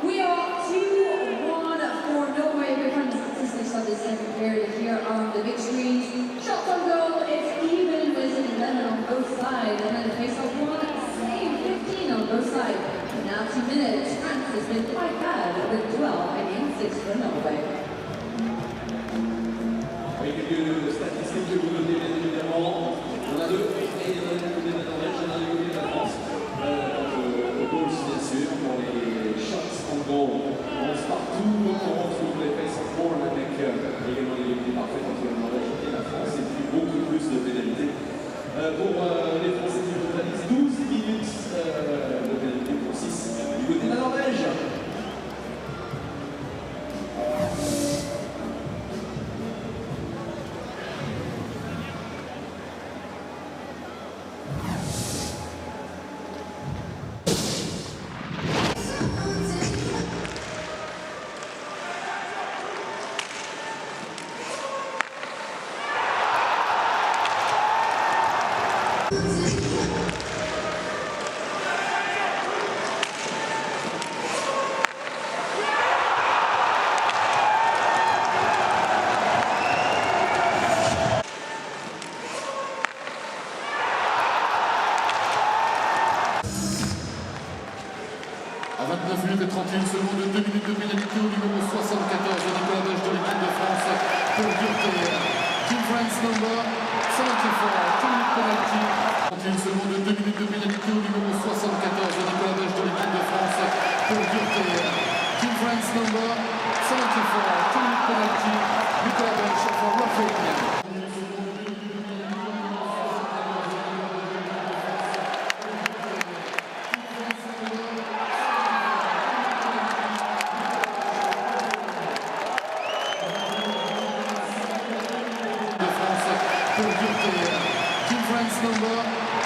We are 2-1 for Norway. We're from the statistics of the second period here on the big screens. Shots on goal, it's even with 11 on both sides. And then the face-off 1, save 15 on both sides. Now 2 minutes. France has been quite bad with 12 against 6 for Norway. Avec quelques statistiques que vous notez bien évidemment, on a deux. Pour les shots en goal, on lance partout, on retrouve les faces en goal avec également l'égalité parfaite entre la Norvège et la France et puis beaucoup plus de pénalités. Pour les Français qui totalisent 12 minutes de pénalité pour 6 du côté de la Norvège. À 29 minutes et 31 secondes, 2 minutes de pénalité au numéro 74 de Nicolas Belge de l'équipe de France pour Gürtel. Team France number 74, 2 minutes penalty. 31 secondes, 2 minutes de pénalité au numéro 74 de Nicolas Belge de l'équipe de France pour Gürtel. Team France number 74, 2 minutes penalty. Nicolas Belge for roughing. Pour Gürtel. Team France number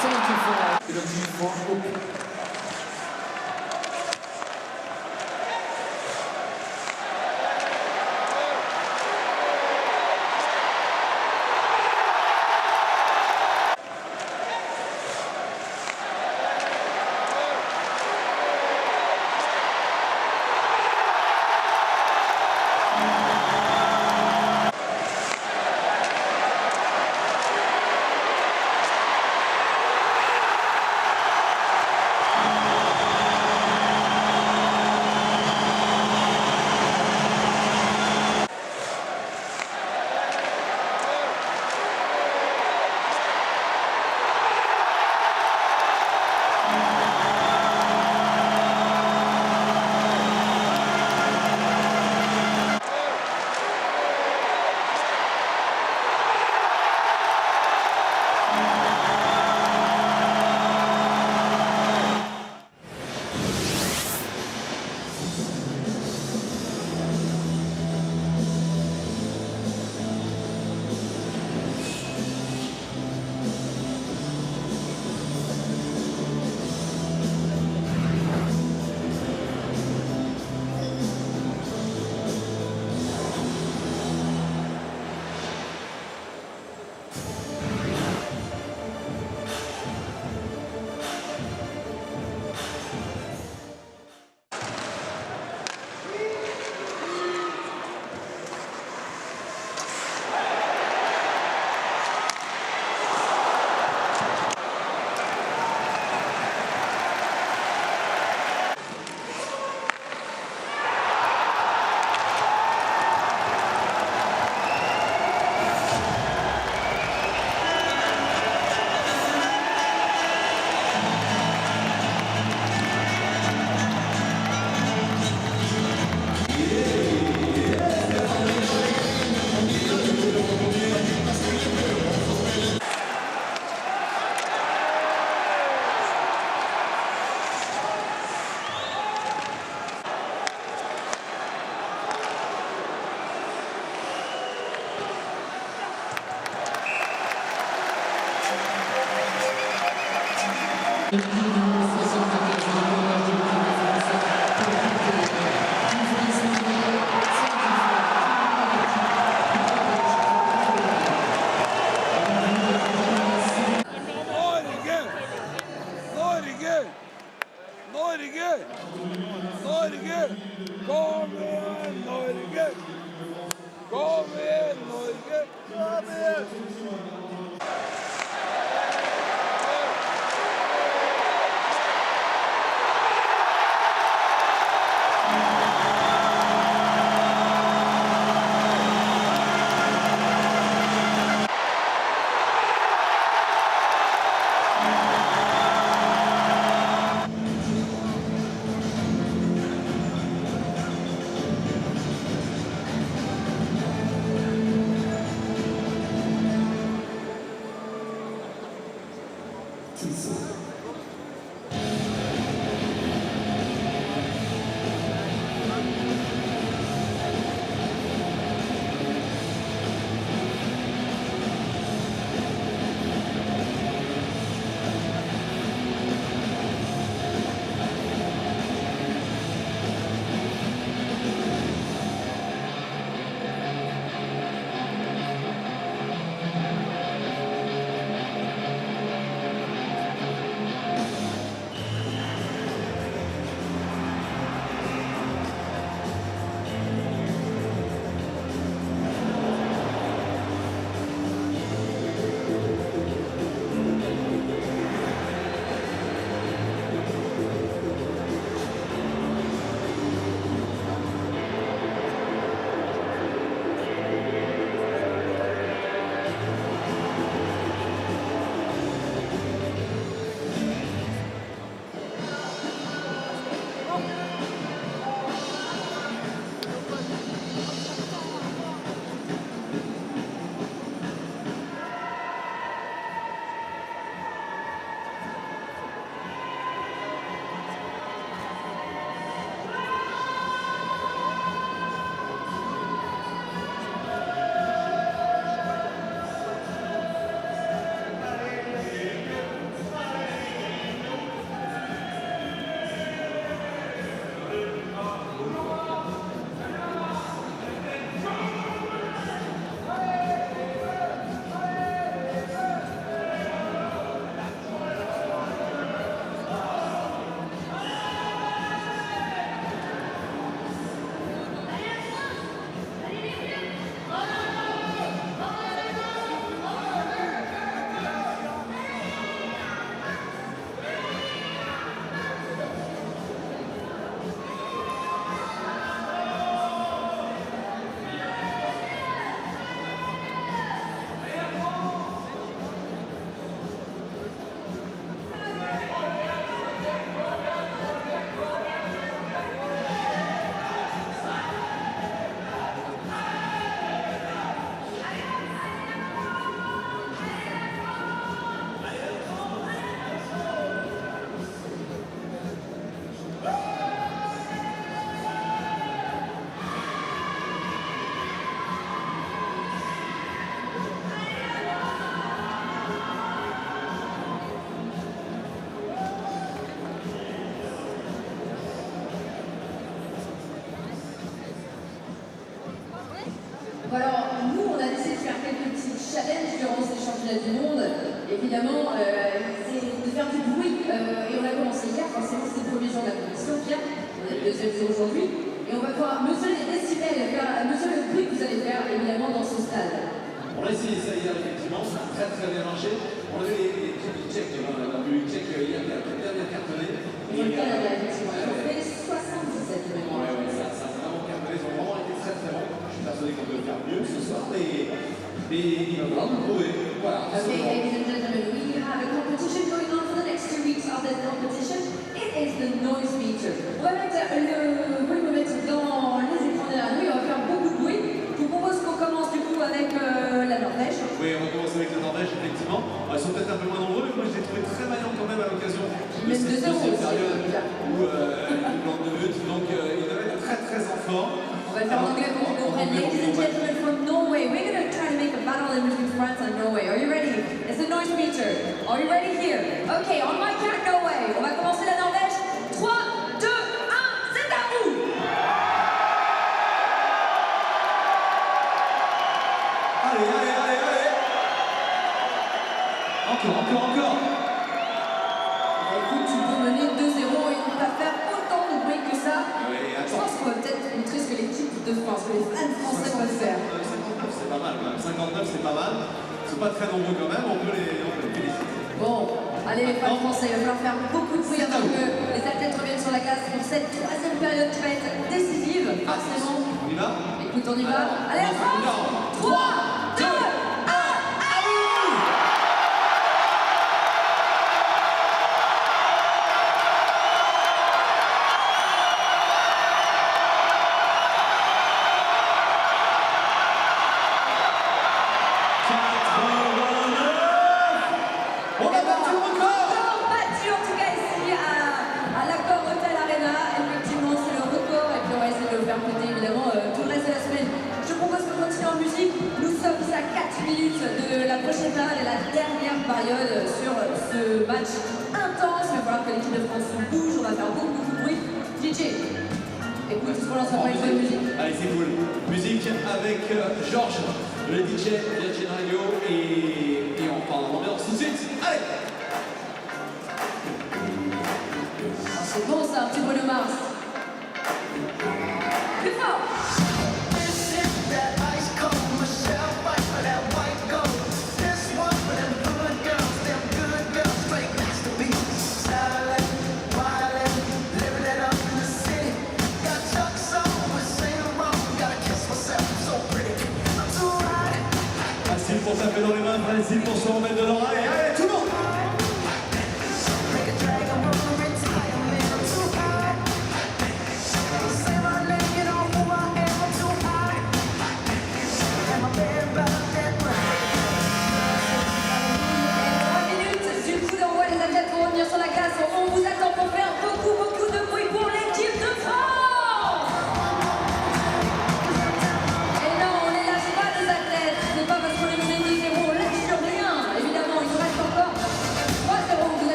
74. Penalty for Hope. Norge! Norge! Kom igjen, Norge! Kom igjen, Norge! Kom igjen! Alors, nous, on a décidé de faire quelques petits challenges durant ces championnats du monde. Évidemment, c'est de faire du bruit. Et on a commencé hier, forcément, c'est le premier jour de la compétition. Hier, on a le deuxième jour aujourd'hui. Et on va pouvoir mesurer les décibels, mesurer le bruit que vous allez faire, évidemment, dans ce stade. On a essayé ça hier, effectivement, ça a très bien marché. On avait les checks, on a vu les checks hier qui a bien cartonné. Et le Canada, effectivement, ils ont fait 77 événements. Ouais, ça a vraiment cartonné, ils ont vraiment été très bons. Je suis persuadé qu'on peut faire mieux ce soir, mais il va falloir nous prouver. Voilà. Okay, ladies and gentlemen, we have a competition going on for the next 2 weeks of this competition. It is the noise meter. On va mettre le bruit-mètre dans les écrans derrière nous, il va faire beaucoup de bruit. Je vous propose qu'on commence du coup avec la Norvège. Oui, on va commencer avec la Norvège, effectivement. Ils sont peut-être un peu moins nombreux, mais moi je les ai trouvés très vaillants quand même à l'occasion de cette période où ils manquent de but. Donc ils doivent être très en forme. On va le faire en anglais pour que vous compreniez. Ladies and gentlemen from Norway, we're going to try to make a battle in between France and Norway. Are you ready? It's the noise meter. Are you ready here? Okay, on my count, Norway. On va commencer la Norvège. 3, 2, 1, c'est à vous! Allez. Encore. Écoute, tu peux mener 2-0 et ne pas ce que les fans français vont faire. 59, c'est pas mal. 59, c'est pas mal. C'est pas très nombreux quand même, on peut les féliciter. Bon, allez les fans français, il va falloir faire beaucoup de bruit avant que les athlètes reviennent sur la glace pour cette troisième période qui va être décisive, forcément. On y va? Écoute, on y va. Allez, la France 3, 2, 1, de la prochaine période et la dernière période sur ce match intense. Il va falloir que l'équipe de France se bouge, on va faire beaucoup de bruit. DJ, écoute, est-ce qu'on lance pas une bonne musique? Allez, c'est cool. Musique avec Georges, le DJ Virgin Radio, et on part en ambiance tout de suite. Allez! C'est bon ça, un petit Bruno Mars. Plus fort! Pour taper dans les mains, facile pour se remettre de l'oreille. Allez, tout le monde!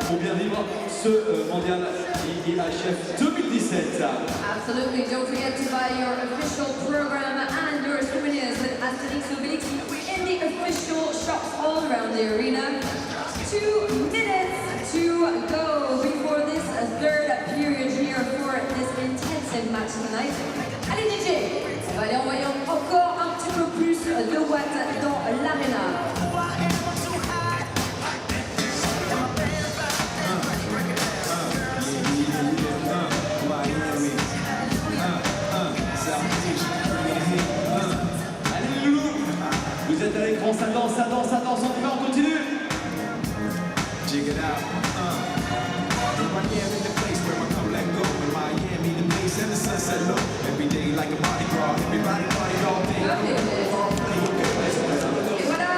Pour bien vivre ce mondial IIHF 2017. Absolutely, don't forget to buy your official program and your souvenirs with Asterix Obelix in the official shops all around the arena. 2 minutes to go before this third period here for this intensive match tonight. Allez DJ, on va aller envoyer encore un petit peu plus de watts dans l'arena. Vous êtes à l'écran, ça danse, on y va, on continue. Jig it out. Miami, the place where I come let go. In Miami, the place and the sunset low. Every day like a Mardi Gras. Everybody party all day. Et voilà,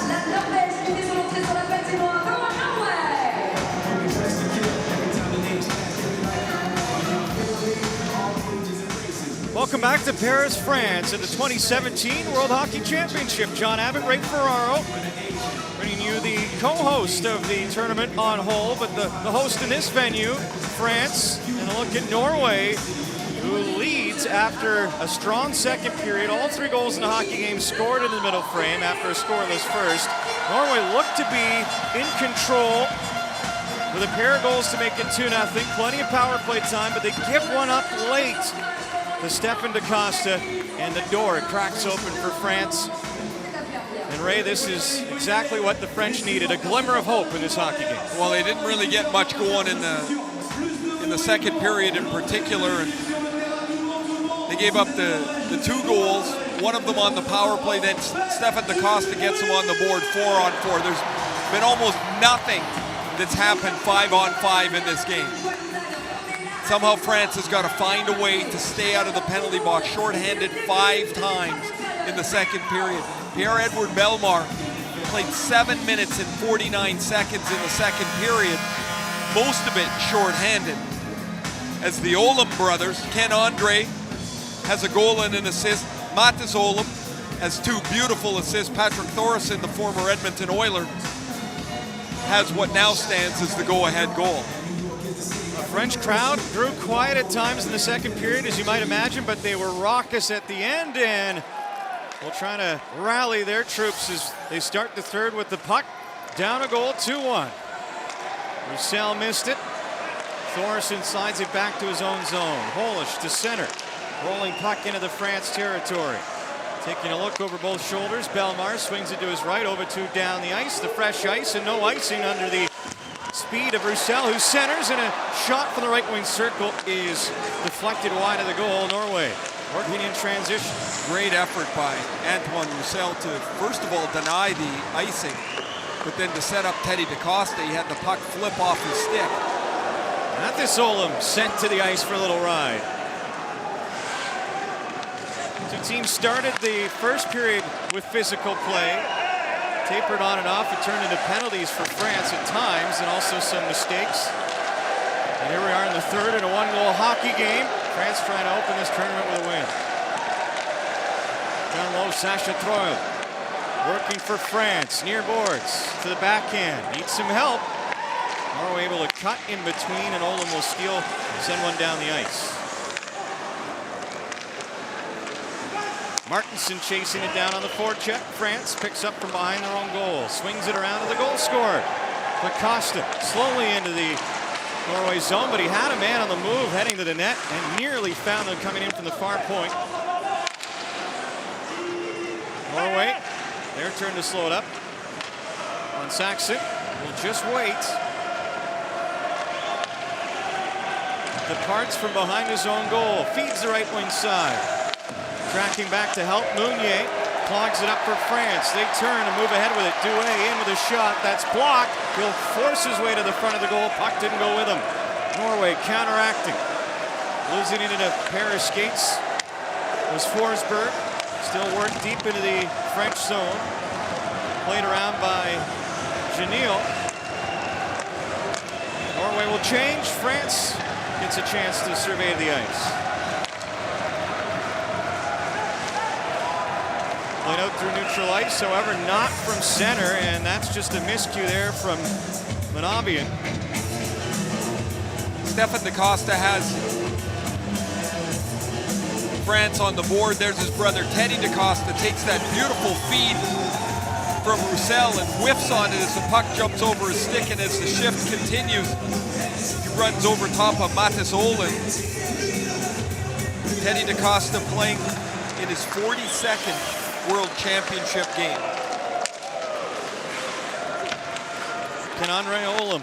la Norvège qui fait son entrée sur la patinoire. Come on, Norway! Welcome back to Paris, France at the 2017 World Hockey Championship. John Abbott, Ray Ferraro, bringing you the co-host of the tournament on hole, but the host in this venue, France, and a look at Norway, who leads after a strong second period. All 3 goals in the hockey game scored in the middle frame after a scoreless first. Norway looked to be in control with a pair of goals to make it 2-0. Plenty of power play time, but they give one up late to Stefan da Costa, and the door cracks open for France. And Ray, this is exactly what the French needed, a glimmer of hope in this hockey game. Well, they didn't really get much going in the second period in particular, and they gave up the 2 goals, one of them on the power play, then Stefan da Costa gets them on the board 4-on-4. There's been almost nothing that's happened 5-on-5 in this game. Somehow France has got to find a way to stay out of the penalty box, shorthanded 5 times in the second period. Pierre-Edouard Bellemare played 7 minutes and 49 seconds in the second period, most of it shorthanded. As the Olam brothers, Ken Andre has a goal and an assist. Mathis Olam has 2 beautiful assists. Patrick Thoresen, the former Edmonton Oiler, has what now stands as the go-ahead goal. The French crowd grew quiet at times in the second period, as you might imagine, but they were raucous at the end, and will try to rally their troops as they start the third with the puck. Down a goal, 2-1. Roussel missed it. Thoresen slides it back to his own zone. Holish to center. Rolling puck into the France territory. Taking a look over both shoulders. Bellemare swings it to his right, over to down the ice. The fresh ice and no icing under the speed of Roussel, who centers, and a shot from the right wing circle is deflected wide of the goal. Norway working in transition. Great effort by Antoine Roussel to, first of all, deny the icing, but then to set up Teddy DaCosta. He had the puck flip off his stick. Mathis Olam sent to the ice for a little ride. Two teams started the first period with physical play. Tapered on and off. It turned into penalties for France at times, and also some mistakes. And here we are in the third in a 1-goal hockey game. France trying to open this tournament with a win. Down low, Sacha Troil working for France. Near boards to the backhand. Needs some help. Norway able to cut in between, and Olam will steal, send one down the ice. Martinson chasing it down on the forecheck. France picks up from behind their own goal. Swings it around to the goal scorer. DaCosta slowly into the Norway zone, but he had a man on the move heading to the net and nearly found them coming in from the far point. Norway, their turn to slow it up. On Saxon, will just wait. Departs from behind his own goal. Feeds the right wing side. Tracking back to help Meunier. Clogs it up for France. They turn and move ahead with it. Douay in with a shot. That's blocked. He'll force his way to the front of the goal. Puck didn't go with him. Norway counteracting. Losing it into Paris skates was Forsberg. Still worked deep into the French zone. Played around by Janil. Norway will change. France gets a chance to survey the ice. Played out through neutral ice, however, not from center, and that's just a miscue there from Manabian. Stefan DaCosta has France on the board. There's his brother Teddy DaCosta, takes that beautiful feed from Roussel and whiffs on it as the puck jumps over his stick, and as the shift continues, he runs over top of Mathis Olam. Teddy DaCosta playing in his 42nd World Championship game. Kenandre Olam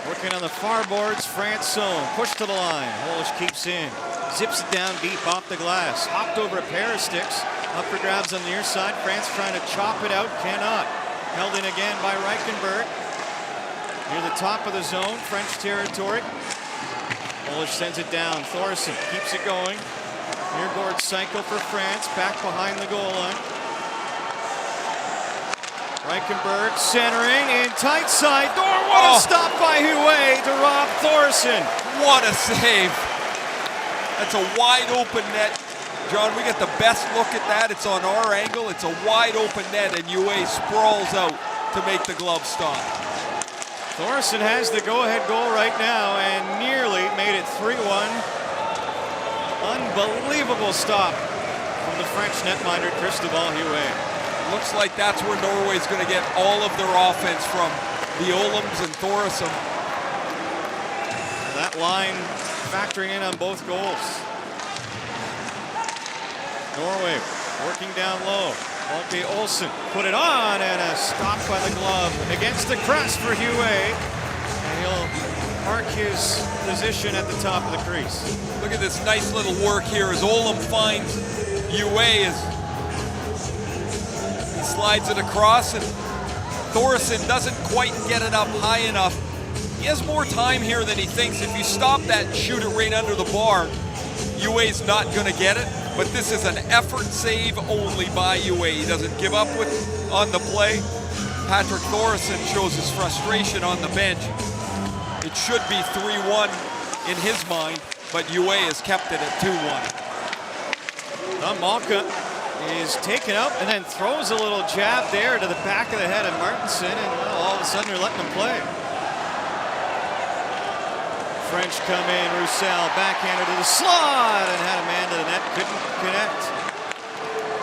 working on the far boards, France zone, push to the line. Holish keeps in, zips it down deep off the glass, hopped over a pair of sticks, up for grabs on the near side. France trying to chop it out, cannot. Held in again by Reichenberg. Near the top of the zone, French territory. Holish sends it down, Thoresen keeps it going. Near board cycle for France, back behind the goal line. Reichenberg centering in tight side door. What a stop by Huet to rob Thoresen. What a save. That's a wide open net. John, we get the best look at that. It's on our angle. It's a wide open net, and Huet sprawls out to make the glove stop. Thoresen has the go-ahead goal right now and nearly made it 3-1. Unbelievable stop from the French netminder Cristobal Huet. Looks like that's where Norway's going to get all of their offense from, the Olams and Thoresen. That line factoring in on both goals. Norway working down low. Volke Olsen put it on, and a stop by the glove against the crest for Huet. And he'll mark his position at the top of the crease. Look at this nice little work here as Olam finds Huet as he slides it across, and Thoresen doesn't quite get it up high enough. He has more time here than he thinks. If you stop that and shoot it right under the bar, Huet's not going to get it. But this is an effort save only by Huet. He doesn't give up on the play. Patrick Thoresen shows his frustration on the bench. It should be 3-1 in his mind, but Huet has kept it at 2-1. Malka is taken out and then throws a little jab there to the back of the head of Martinson, and well, all of a sudden they're letting him play. French come in, Roussel backhander to the slot and had a man to the net, couldn't connect.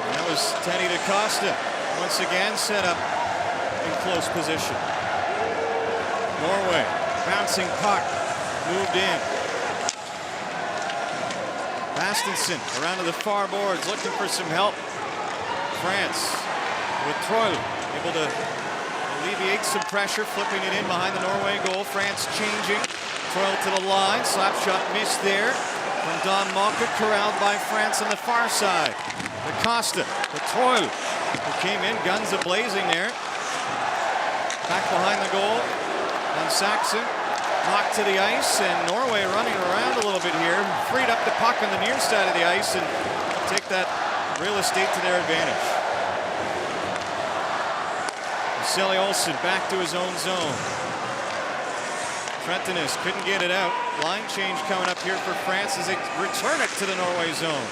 And that was Teddy DaCosta, once again set up in close position. Norway, bouncing puck, moved in. Bastenson around to the far boards, looking for some help. France with Troil, able to alleviate some pressure, flipping it in behind the Norway goal. France changing. Troil to the line, slap shot missed there from Don Malka, corralled by France on the far side. DaCosta to Troil, who came in, guns a-blazing there. Back behind the goal on Saxon. Knocked to the ice, and Norway running around a little bit here. Freed up the puck on the near side of the ice and take that real estate to their advantage. Vasily Olsen back to his own zone. Trentinus couldn't get it out. Line change coming up here for France as they return it to the Norway zone.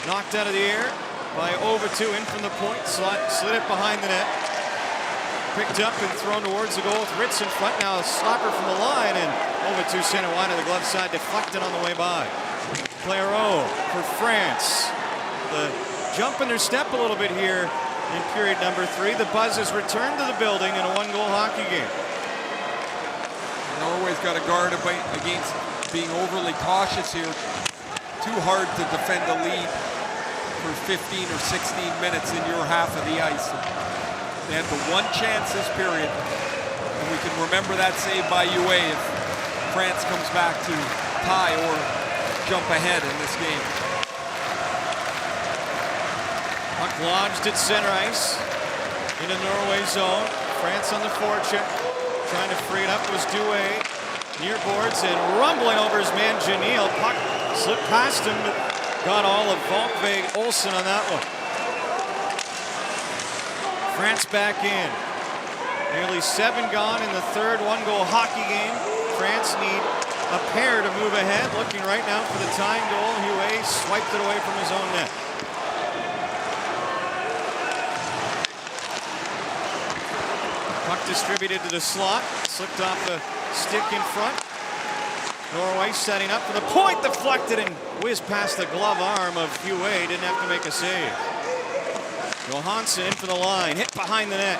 Knocked out of the air by Overtu in from the point. Slid it behind the net. Picked up and thrown towards the goal with Ritz in front. Now a slapper from the line, and Overtu sent it wide to the glove side, deflected on the way by. Clairaut for France. The jump in their step a little bit here in period number 3. The buzz has returned to the building in a one-goal hockey game. Norway's got to guard against being overly cautious here. Too hard to defend a lead for 15 or 16 minutes in your half of the ice. They had the one chance this period, and we can remember that save by UA if France comes back to tie or jump ahead in this game. Puck lodged at center ice in the Norway zone. France on the forecheck, trying to free it up was Douay. Near boards and rumbling over his man Janil. Puck slipped past him, but got all of Volkvig Olsen on that one. France back in. Nearly 7 gone in the third one-goal hockey game. France need a pair to move ahead. Looking right now for the tying goal. Huet swiped it away from his own net. Puck distributed to the slot. Slipped off the stick in front. Norway setting up for the point. Deflected and whizzed past the glove arm of Huet. Didn't have to make a save. Johansson in for the line, hit behind the net.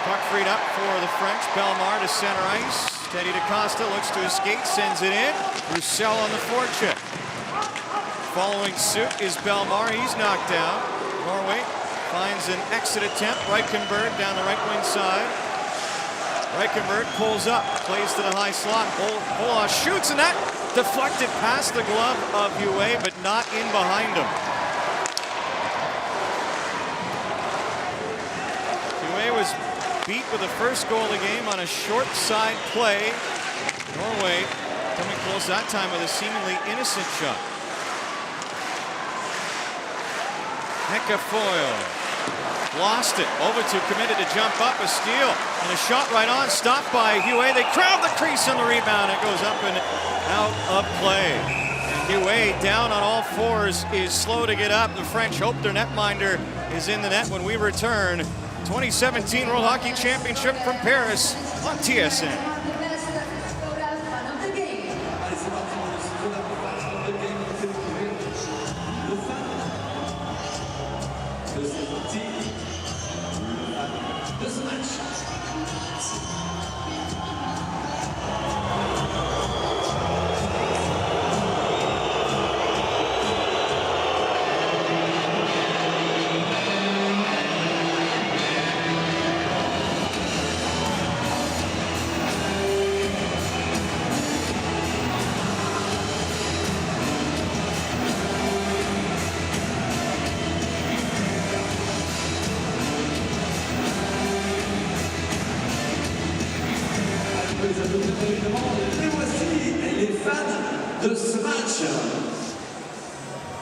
Puck freed up for the French. Bellemare to center ice. Teddy DaCosta looks to his skate, sends it in. Roussel on the forecheck. Following suit is Bellemare. He's knocked down. Norway finds an exit attempt. Reichenberg down the right wing side. Reichenberg pulls up, plays to the high slot. Bola shoots, and that deflected past the glove of Huet, but not in behind him. Was beat with the first goal of the game on a short side play. Norway coming close that time with a seemingly innocent shot. Heckafoil lost it. Overtu committed to jump up, a steal, and a shot right on, stopped by Huet. They crowd the crease on the rebound. It goes up and out of play. Huet down on all fours is slow to get up. The French hope their netminder is in the net when we return. 2017 World Hockey Championship from Paris on TSN.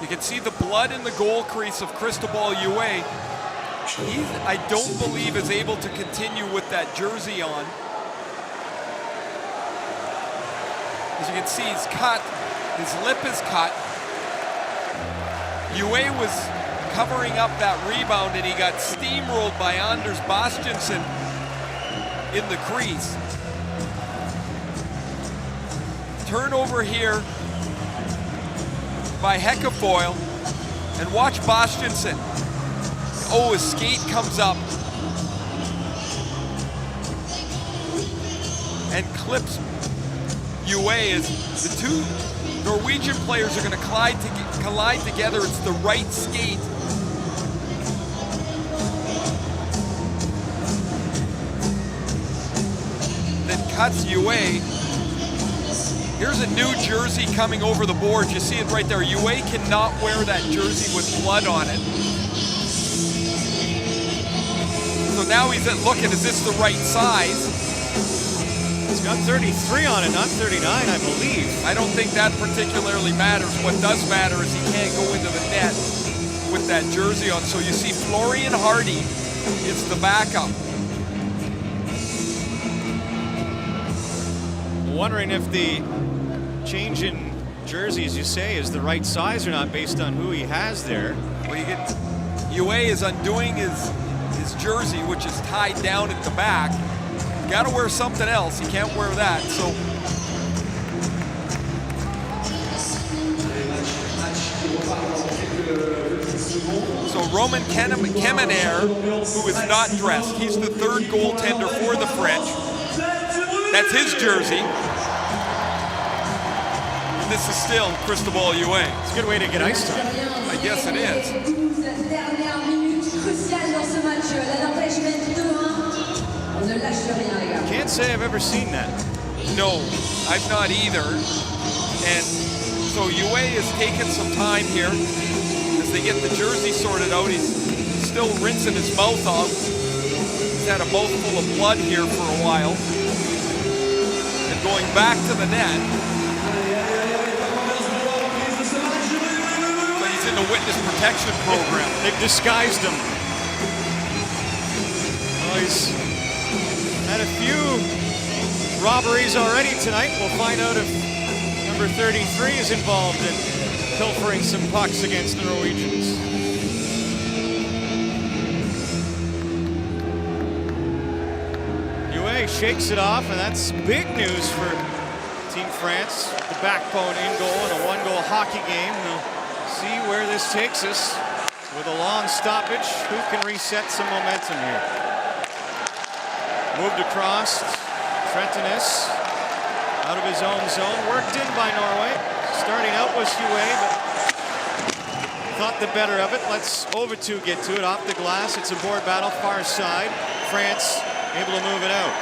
You can see the blood in the goal crease of Cristobal Huet. He, I don't believe, is able to continue with that jersey on. As you can see, he's cut. His lip is cut. Uwe was covering up that rebound and he got steamrolled by Anders Bastiansen in the crease. Turnover here by Heckefoil, and watch Bastiansen. Oh, his skate comes up and clips Uwe as the two Norwegian players are going to collide together. It's the right skate. That cuts Uwe. Here's a new jersey coming over the board. You see it right there. Uwe cannot wear that jersey with blood on it. So now he's looking, is this the right size? It's got 33 on it, not 39, I believe. I don't think that particularly matters. What does matter is he can't go into the net with that jersey on. So you see Florian Hardy is the backup. Wondering if the change in jersey, as you say, is the right size or not based on who he has there. Well, you get Uwe is undoing his jersey, which is tied down at the back. Got to wear something else. He can't wear that. So Roman Kemener, who is not dressed, he's the third goaltender for the French. That's his jersey. And this is still Cristobal Uwe. It's a good way to get ice time. I guess it is. Can't say I've ever seen that. No, I've not either. And so Uwe is taking some time here as they get the jersey sorted out. He's still rinsing his mouth off. He's had a mouthful of blood here for a while. And going back to the net. So he's in the witness protection program. They've disguised him. Oh, he's had a few robberies already tonight. We'll find out if number 33 is involved in pilfering some pucks against the Norwegians. Uwe shakes it off, and that's big news for Team France. The backbone in goal in a one-goal hockey game. We'll see where this takes us with a long stoppage. Who can reset some momentum here? Moved across, Trentinus out of his own zone, worked in by Norway. Starting out was Uwe, but thought the better of it. Let's Overtu get to it, off the glass. It's a board battle, far side. France able to move it out.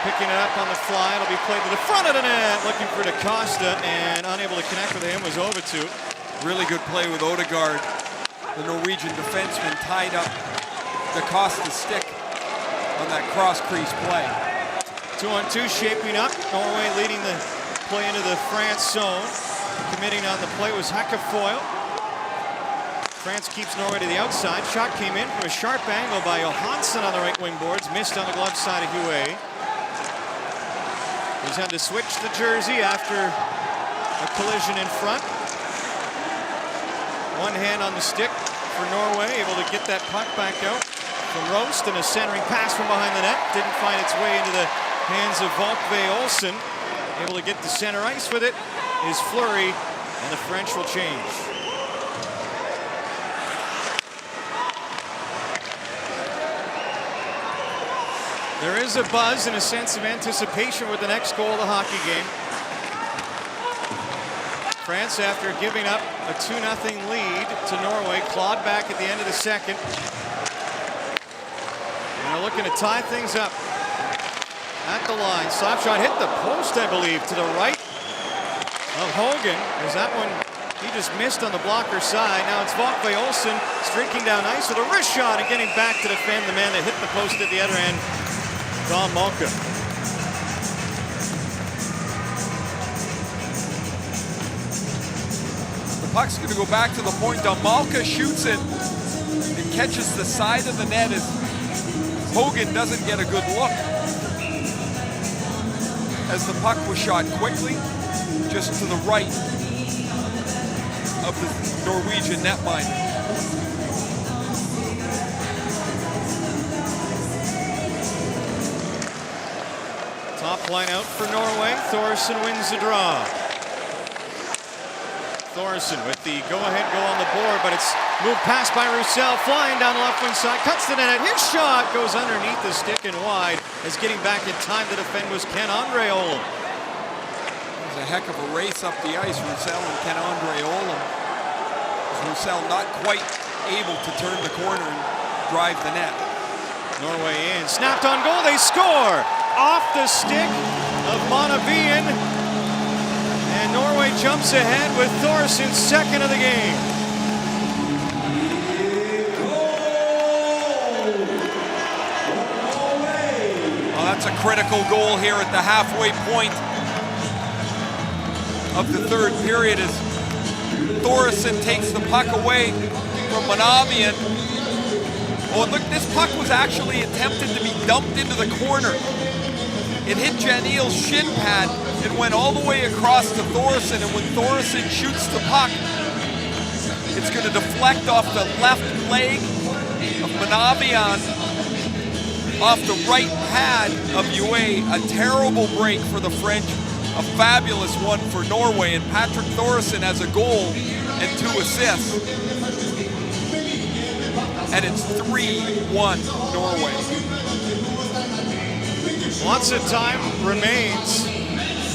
Picking it up on the fly, it'll be played to the front of the net, looking for DaCosta, and unable to connect with him was Overtu. Really good play with Odegaard. The Norwegian defenseman tied up DaCosta's stick on that cross-crease play. 2-on-2 shaping up. Norway leading the play into the France zone. Committing on the play was Heckefoil. France keeps Norway to the outside. Shot came in from a sharp angle by Johansson on the right wing boards. Missed on the glove side of Uwe. He's had to switch the jersey after a collision in front. One hand on the stick for Norway, able to get that puck back out from Rost, and a centering pass from behind the net. Didn't find its way into the hands of Volkve Olsen. Able to get to center ice with it is Fleury, and the French will change. There is a buzz and a sense of anticipation with the next goal of the hockey game. France, after giving up a 2-0 lead to Norway, clawed back at the end of the second. And they're looking to tie things up at the line. Slap shot hit the post, I believe, to the right of Hogan. There's that one. He just missed on the blocker side. Now it's Volkve Olsen streaking down ice with a wrist shot and getting back to defend the man that hit the post at the other end, Don Malka. The puck's going to go back to the point. Don Malka shoots it. It catches the side of the net as Hogan doesn't get a good look. As the puck was shot quickly, just to the right of the Norwegian netminder. Top line out for Norway. Thoresen wins the draw. Thoresen with the go-ahead goal on the board, but it's moved past by Roussel, flying down the left wing side, cuts the net. His shot goes underneath the stick and wide, as getting back in time to defend was Ken-Andre Olin. It was a heck of a race up the ice, Roussel and Ken-Andre Olin. Roussel not quite able to turn the corner and drive the net. Norway in, snapped on goal, they score! Off the stick of Monavian. And Norway jumps ahead with Thoresen's second of the game. Well, that's a critical goal here at the halfway point of the third period as Thoresen takes the puck away from Monavian. Oh, and look, this puck was actually attempted to be dumped into the corner. It hit Janil's shin pad and went all the way across to Thoresen, and when Thoresen shoots the puck, it's going to deflect off the left leg of Monavian, off the right pad of Uwe. A terrible break for the French, a fabulous one for Norway, and Patrick Thoresen has a goal and 2 assists. And it's 3-1 Norway. Lots of time remains.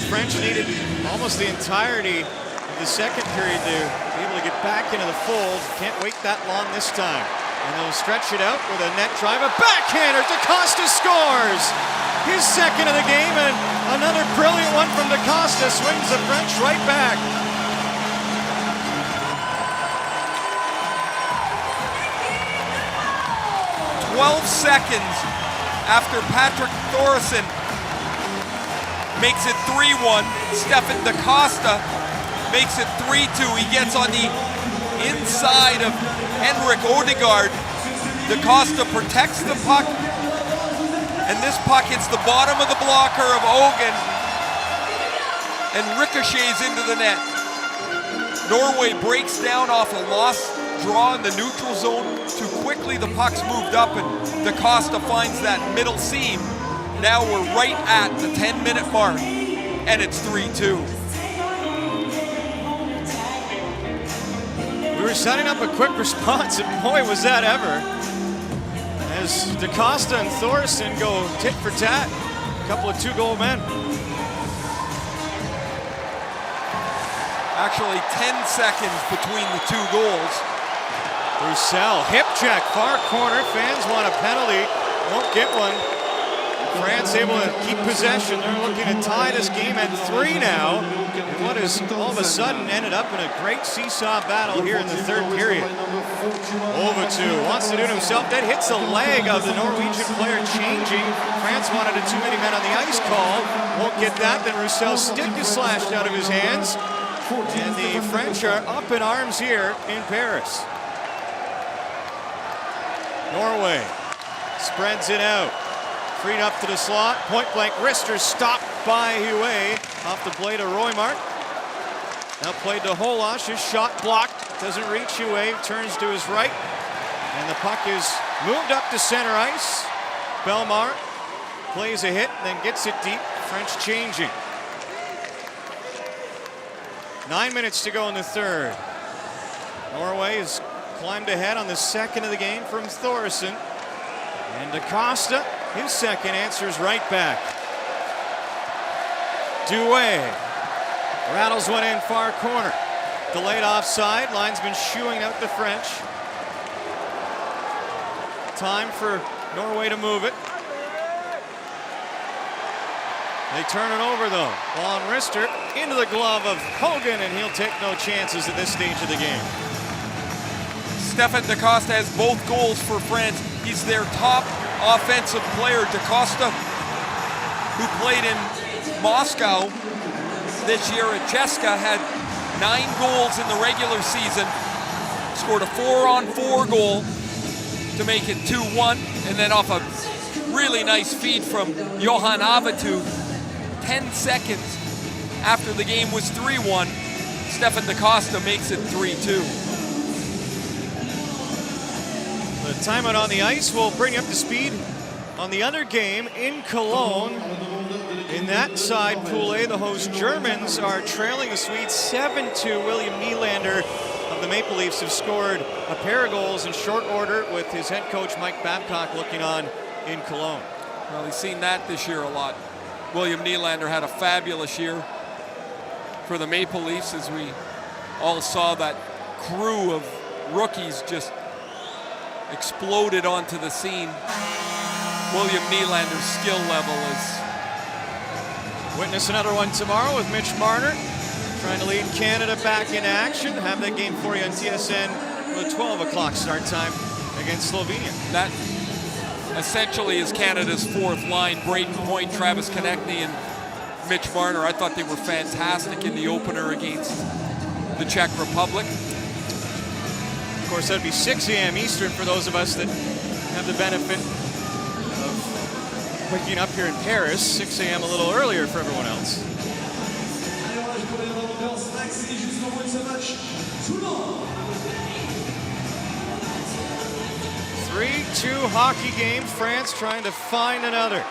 French needed almost the entirety of the second period to be able to get back into the fold. Can't wait that long this time. And they'll stretch it out with a net drive. A backhander. DaCosta scores! His second of the game, and another brilliant one from DaCosta swings the French right back. Seconds after Patrick Thoresen makes it 3-1, Stefan DaCosta makes it 3-2. He gets on the inside of Henrik Odegaard. DaCosta protects the puck, and this puck hits the bottom of the blocker of Ogan and ricochets into the net. Norway breaks down off a lost draw in the neutral zone too quickly. The puck's moved up, and DaCosta finds that middle seam. Now we're right at the 10-minute mark, and it's 3-2. We were setting up a quick response, and boy, was that ever. As DaCosta and Thoresen go tit for tat, a couple of 2-goal men. Actually, 10 seconds between the 2 goals. Roussel, hip check, far corner. Fans want a penalty, won't get one. France able to keep possession. They're looking to tie this game at 3 now. And what has all of a sudden ended up in a great seesaw battle here in the third period. Overtu wants to do it himself. That hits the leg of the Norwegian player changing. France wanted a too many men on the ice call. Won't get that. Then Roussel's stick is slashed out of his hands. And the French are up in arms here in Paris. Norway spreads it out. Freed up to the slot. Point blank wrister stopped by Huet off the blade of Roymart. Now played to Holash. His shot blocked. Doesn't reach Huet. Turns to his right. And the puck is moved up to center ice. Belmar plays a hit, then gets it deep. French changing. 9 minutes to go in the third. Norway has climbed ahead on the second of the game from Thoresen. And DaCosta, his second, answers right back. Douay rattles one in far corner. Delayed offside. Linesman shooing out the French. Time for Norway to move it. They turn it over though. Ball on wrister into the glove of Hogan, and he'll take no chances at this stage of the game. Stefan DaCosta has both goals for France. He's their top offensive player. DaCosta, who played in Moscow this year at Cheska, had 9 goals in the regular season. Scored a 4-on-4 goal to make it 2-1, and then off a really nice feed from Johan Avetu, 10 seconds after the game was 3-1, Stefan DaCosta makes it 3-2. The timeout on the ice will bring you up to speed on the other game in Cologne. In that side, Pool A, the host Germans are trailing the Swedes 7-2. William Nylander of the Maple Leafs have scored a pair of goals in short order with his head coach Mike Babcock looking on in Cologne. Well, he's seen that this year a lot. William Nylander had a fabulous year for the Maple Leafs, as we all saw that crew of rookies just exploded onto the scene. William Nylander's skill level is... Witness another one tomorrow with Mitch Marner trying to lead Canada back in action. Have that game for you on TSN with a 12 o'clock start time against Slovenia. That essentially is Canada's fourth line. Braden Point, Travis Konechny, and Mitch Marner. I thought they were fantastic in the opener against the Czech Republic. Of course, that'd be 6 a.m. Eastern for those of us that have the benefit of waking up here in Paris. 6 a.m. a little earlier for everyone else. 3-2 hockey game. France trying to find another.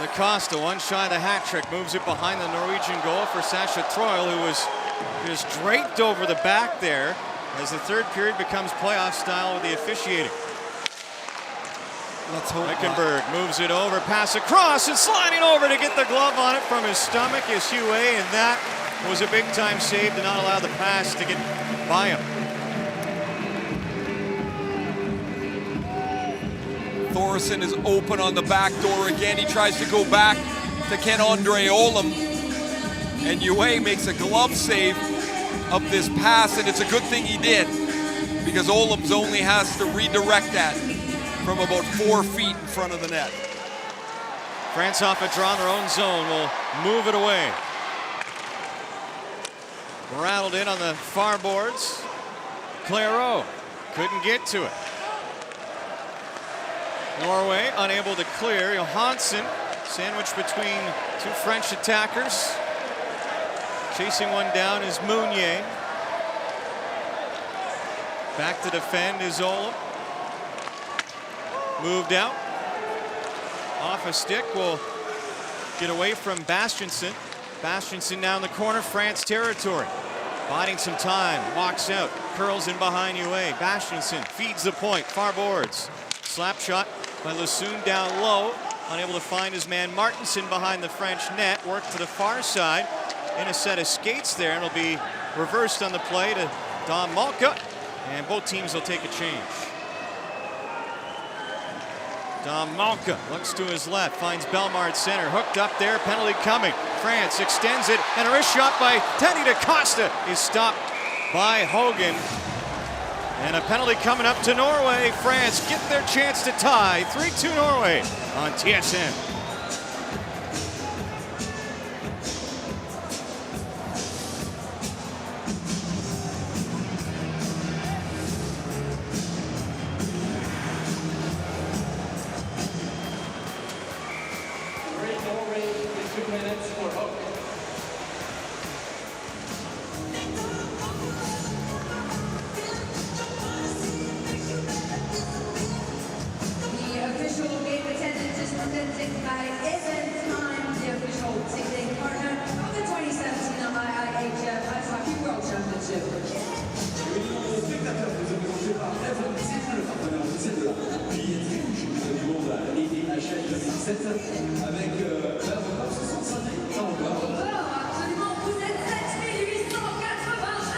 DaCosta, one shy of the hat trick, moves it behind the Norwegian goal for Sasha Troil, who was just draped over the back there as the third period becomes playoff style with the officiating. Let's hope Eichenberg moves it over, pass across, and sliding over to get the glove on it from his stomach is Hugh A, and that was a big-time save to not allow the pass to get by him. Thoresen is open on the back door again. He tries to go back to Ken-Andre Olam, and Yue makes a glove save of this pass, and it's a good thing he did, because Olam's only has to redirect that from about 4 feet in front of the net. France off a draw in their own zone will move it away. Rattled in on the far boards. Clairot couldn't get to it. Norway unable to clear. Johansson sandwiched between two French attackers. Chasing one down is Meunier. Back to defend is Olam. Moved out. Off a stick will get away from Bastiansen. Bastiansen down the corner, France territory. Biding some time, walks out, curls in behind Yue. Bastiansen feeds the point, far boards. Slap shot by Lassoon down low. Unable to find his man Martinson behind the French net. Work to the far side. In a set of skates there, and it'll be reversed on the play to Dom Malka. And both teams will take a change. Dom Malka looks to his left, finds Belmar at center, hooked up there, penalty coming. France extends it, and a wrist shot by Teddy DaCosta is stopped by Hogan. And a penalty coming up to Norway. France get their chance to tie. 3-2 Norway on TSN.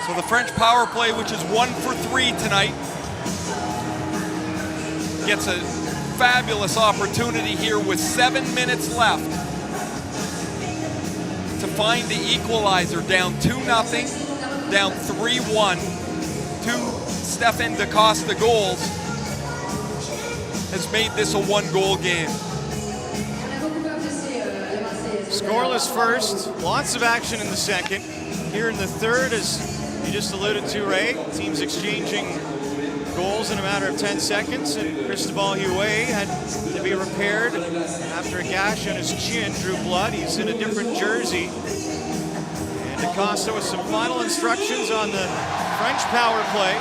So the French power play, which is 1 for 3 tonight, gets a fabulous opportunity here with 7 minutes left to find the equalizer. Down 2-0, down 3-1. 2 Stefan DaCosta goals has made this a 1-goal game. Scoreless first, lots of action in the second. Here in the third, as you just alluded to, Ray, teams exchanging goals in a matter of 10 seconds, and Cristobal Hue had to be repaired after a gash on his chin drew blood. He's in a different jersey. And DaCosta with some final instructions on the French power play.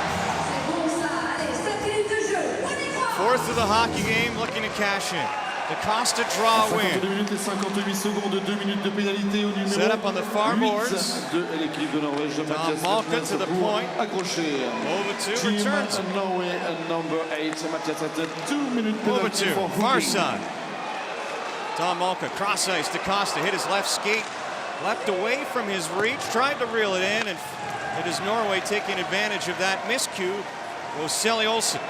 Fourth of the hockey game, looking to cash in. DaCosta draw win. 52 minutes et 58 secondes, 2 minutes de pénalité au numéro Set up on the far 8 boards. de l'équipe de Norvège. Mathias Malka to the point. Accroché. Over two, Team returns. Norway, number 8, Mathias at 2 minutes Over penalty two, for far hooking. side. Tom Malka, cross ice. DaCosta hit his left skate, leapt away from his reach, tried to reel it in, and it is Norway taking advantage of that miscue. Roselli Olsen.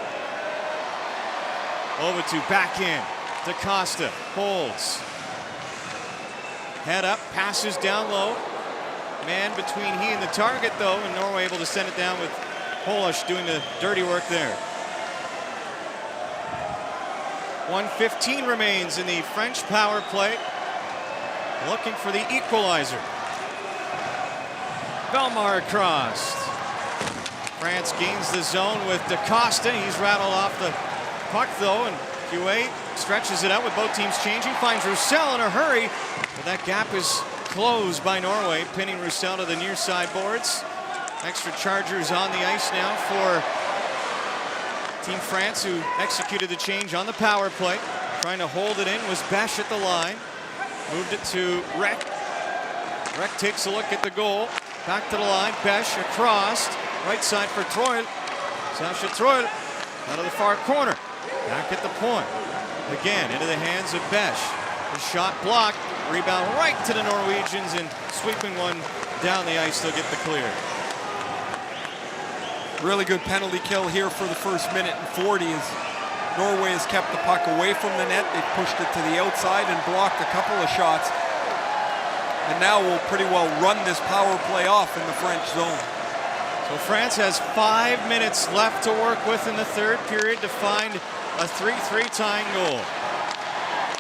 Over to back in. DaCosta holds. Head up, passes down low. Man between he and the target though, and Norway able to send it down with Polish doing the dirty work there. 1:15 remains in the French power play. Looking for the equalizer. Belmar across. France gains the zone with DaCosta. He's rattled off the puck though, and Huet stretches it out with both teams changing. Finds Roussel in a hurry, but that gap is closed by Norway, pinning Roussel to the near side boards. Extra chargers on the ice now for Team France, who executed the change on the power play. Trying to hold it in was Besh at the line. Moved it to Rek. Rek takes a look at the goal. Back to the line. Besh across. Right side for Troil. Sasha Troil out of the far corner. Back at the point. Again into the hands of Besh. The shot blocked. Rebound right to the Norwegians, and sweeping one down the ice, they'll get the clear. Really good penalty kill here for the first minute and 40 as Norway has kept the puck away from the net. They've pushed it to the outside and blocked a couple of shots. And now we'll pretty well run this power play off in the French zone. So France has 5 minutes left to work with in the third period to find a 3-3 tying goal.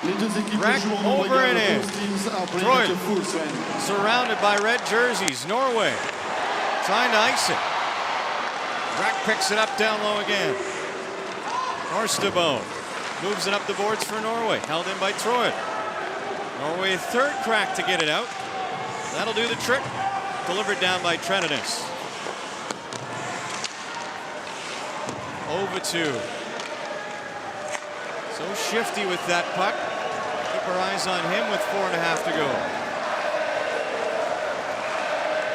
Les deux équipes Rack jouent en over and in. Both teams are playing Troy at a full strength. surrounded by red jerseys. Norway trying to ice it. Rack picks it up down low again. Norstebone moves it up the boards for Norway. Held in by Troy. Norway third crack to get it out. That'll do the trick. Delivered down by Trenidas. Over two. So shifty with that puck. Keep our eyes on him with 4.5 to go.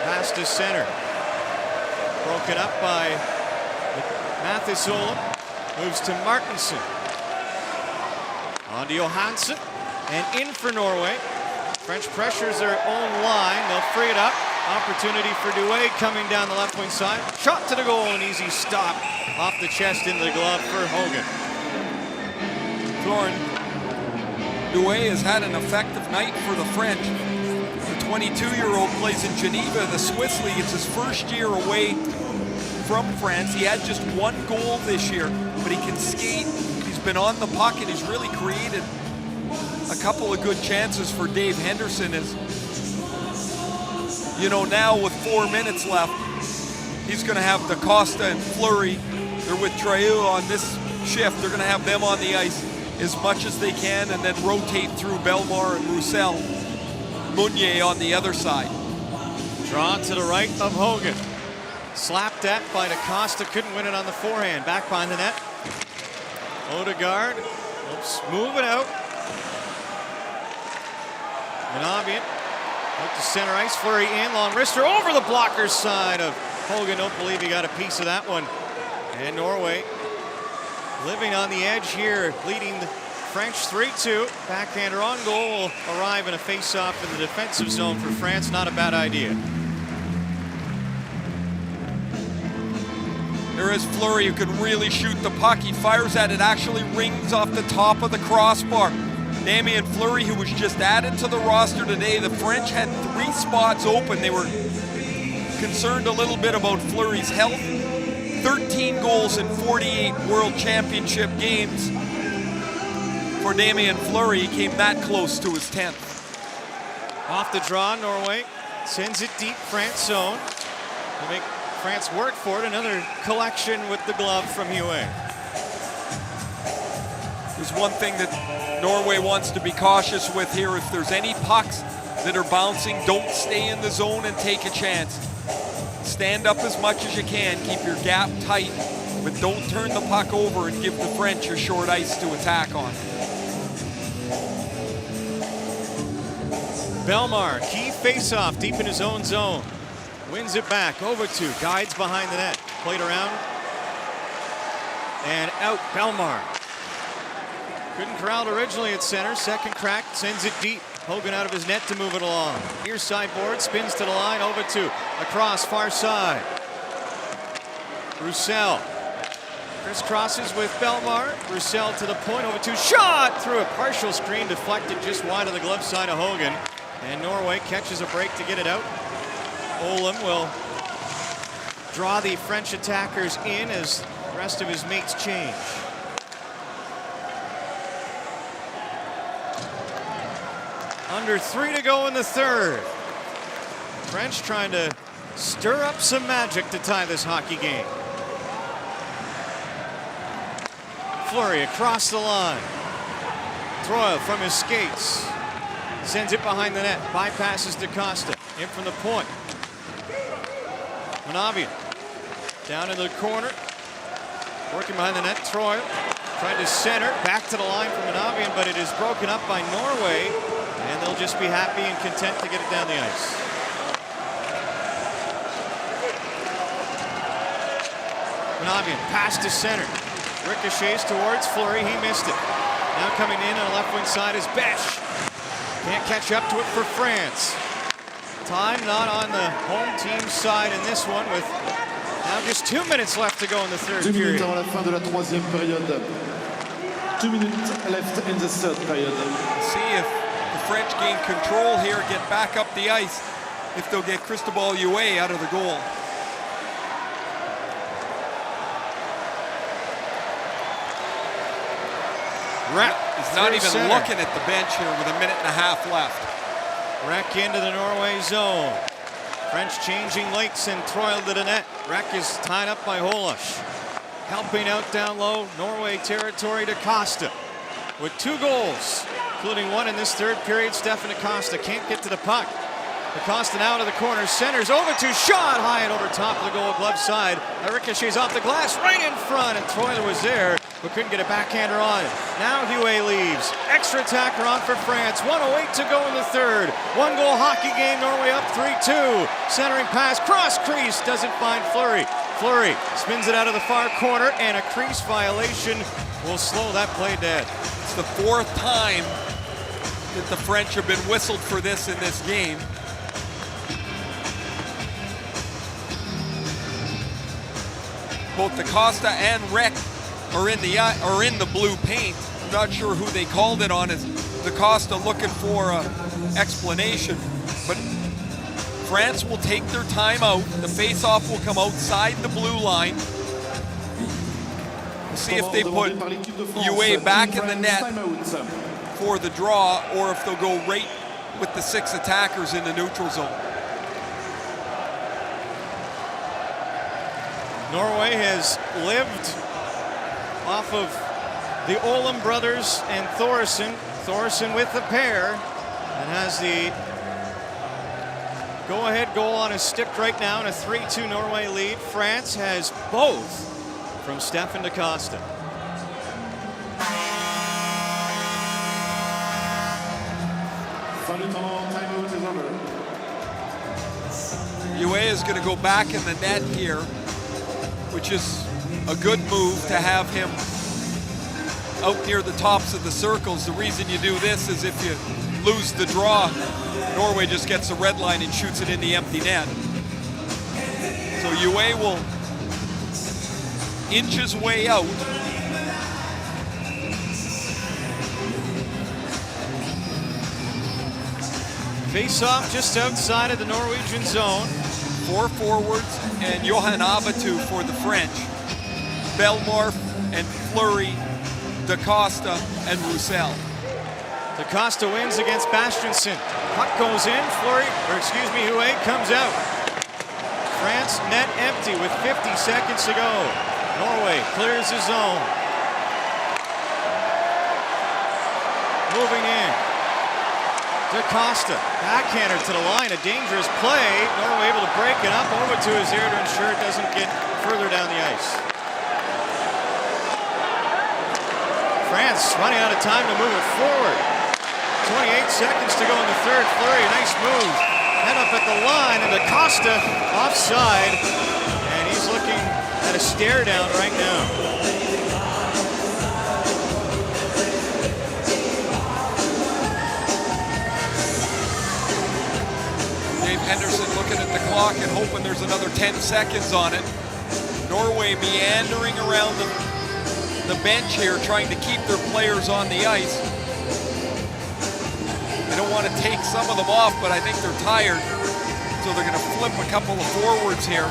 Pass to center. Broken up by Mathisola. Moves to Martinson. On to Johansson. And in for Norway. French pressures their own line. They'll free it up. Opportunity for Douay coming down the left wing side. Shot to the goal, an easy stop off the chest into the glove for Hogan. Florin, Douay has had an effective night for the French. The 22-year-old plays in Geneva, the Swiss League. It's his first year away from France. He had just 1 goal this year, but he can skate. He's been on the puck, and he's really created a couple of good chances for Dave Henderson. As you know, now with 4 minutes left, he's going to have DaCosta and Fleury. They're with Traeu on this shift. They're going to have them on the ice as much as they can, and then rotate through Belmar and Roussel. Meunier on the other side. Drawn to the right of Hogan. Slapped at by DaCosta, couldn't win it on the forehand. Back behind the net. Odegaard, move it out. Manabian, out to center ice, Fleury in, long wrister over the blocker's side of Hogan. Don't believe he got a piece of that one. And Norway living on the edge here, leading the French 3-2. Backhander on goal will arrive in a face-off in the defensive zone for France. Not a bad idea. There is Fleury who can really shoot the puck. He fires at it, actually rings off the top of the crossbar. Damien Fleury, who was just added to the roster today. The French had 3 spots open. They were concerned a little bit about Fleury's health. 13 goals in 48 World Championship games for Damien Fleury. He came that close to his 10th. Off the draw, Norway sends it deep France zone to make France work for it. Another collection with the glove from Huet. There's one thing that Norway wants to be cautious with here. If there's any pucks that are bouncing, don't stay in the zone and take a chance. Stand up as much as you can, keep your gap tight, but don't turn the puck over and give the French a short ice to attack on. Belmar, key face-off deep in his own zone. Wins it back, over to, guides behind the net. Played around, and out, Belmar. Couldn't corral originally at center, second crack, sends it deep. Hogan out of his net to move it along. Near sideboard, spins to the line, over to, across, far side. Roussel crisscrosses with Belmar. Roussel to the point, over to, shot! Through a partial screen, deflected just wide of the glove side of Hogan. And Norway catches a break to get it out. Olam will draw the French attackers in as the rest of his mates change. Under 3 to go in the third. French trying to stir up some magic to tie this hockey game. Fleury across the line. Troil from his skates. Sends it behind the net. Bypasses DaCosta. In from the point. Manavian down in the corner. Working behind the net. Troil tried to center. Back to the line from Manavian, but it is broken up by Norway. And they'll just be happy and content to get it down the ice. Manavian, pass to center. Ricochets towards Fleury, he missed it. Now coming in on the left wing side is Besh. Can't catch up to it for France. Time not on the home team side in this one, with now just 2 minutes left to go in the third 2 period. minutes avant la fin de la troisième période. 2 minutes left in the third period. See if the French gain control here, get back up the ice, if they'll get Cristobal Huet out of the goal. He's not even center. looking at the bench here with a minute and a half left. Reck into the Norway zone. French changing lengths and Troil to the net. Reck is tied up by Holosh. Helping out down low, Norway territory to Costa. With 2 goals, including one in this third period, Stefan DaCosta can't get to the puck. DaCosta now to the corner, centers over to, shot high and over top of the goal glove side. Ricochets off the glass, right in front, and Troiler was there, but couldn't get a backhander on it. Now Huet leaves. Extra attacker on for France. 1:08 to go in the third. 1-goal hockey game, Norway up 3-2. Centering pass, cross crease, doesn't find Fleury. Fleury spins it out of the far corner, and a crease violation will slow that play dead. It's the 4th time that the French have been whistled for this in this game. Both DaCosta and Reck are in the blue paint. I'm not sure who they called it on. Is DaCosta looking for an explanation? But France will take their time out. The face-off will come outside the blue line. We'll see if they put Huet back in the net for the draw, or if they'll go right with the 6 attackers in the neutral zone. Norway has lived off of the Olam brothers and Thoresen. Thoresen with the pair, and has the go-ahead goal on his stick right now in a 3-2 Norway lead. France has both from Stefan DaCosta. Timeout is over. Huet is going to go back in the net here, which is a good move to have him out near the tops of the circles. The reason you do this is if you lose the draw, Norway just gets the red line and shoots it in the empty net. So Huet will inch his way out. Face off just outside of the Norwegian zone. 4 forwards and Johan Abatu for the French. Belmar and Fleury, DaCosta and Roussel. DaCosta wins against Bastiansen. Puck goes in, Huet comes out. France net empty with 50 seconds to go. Norway clears the zone. Moving in. DaCosta, backhander to the line, a dangerous play. Norway able to break it up over to his ear to ensure it doesn't get further down the ice. France running out of time to move it forward. 28 seconds to go in the third. Fleury, nice move. Head up at the line, and DaCosta offside. And he's looking at a stare down right now. Henderson looking at the clock and hoping there's another 10 seconds on it. Norway meandering around the bench here, trying to keep their players on the ice. They don't want to take some of them off, but I think they're tired, so they're going to flip a couple of forwards here.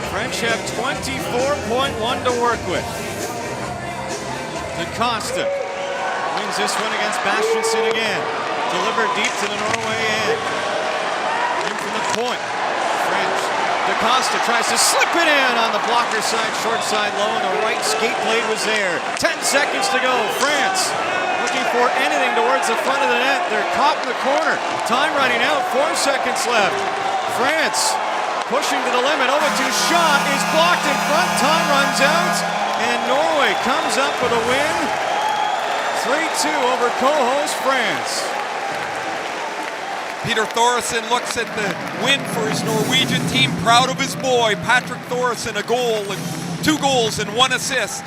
French have 24.1 to work with. DaCosta wins this one against Bastiansen again. Delivered deep to the Norway end. In from the point. French. DaCosta tries to slip it in on the blocker side, short side low, and the right skate blade was there. 10 seconds to go. France looking for anything towards the front of the net. They're caught in the corner. Time running out. 4 seconds left. France pushing to the limit. Over to shot is blocked in front. Time runs out. And Norway comes up with a win. 3-2 over co-host France. Peter Thoresen looks at the win for his Norwegian team. Proud of his boy, Patrick Thoresen, a goal and 2 goals and 1 assist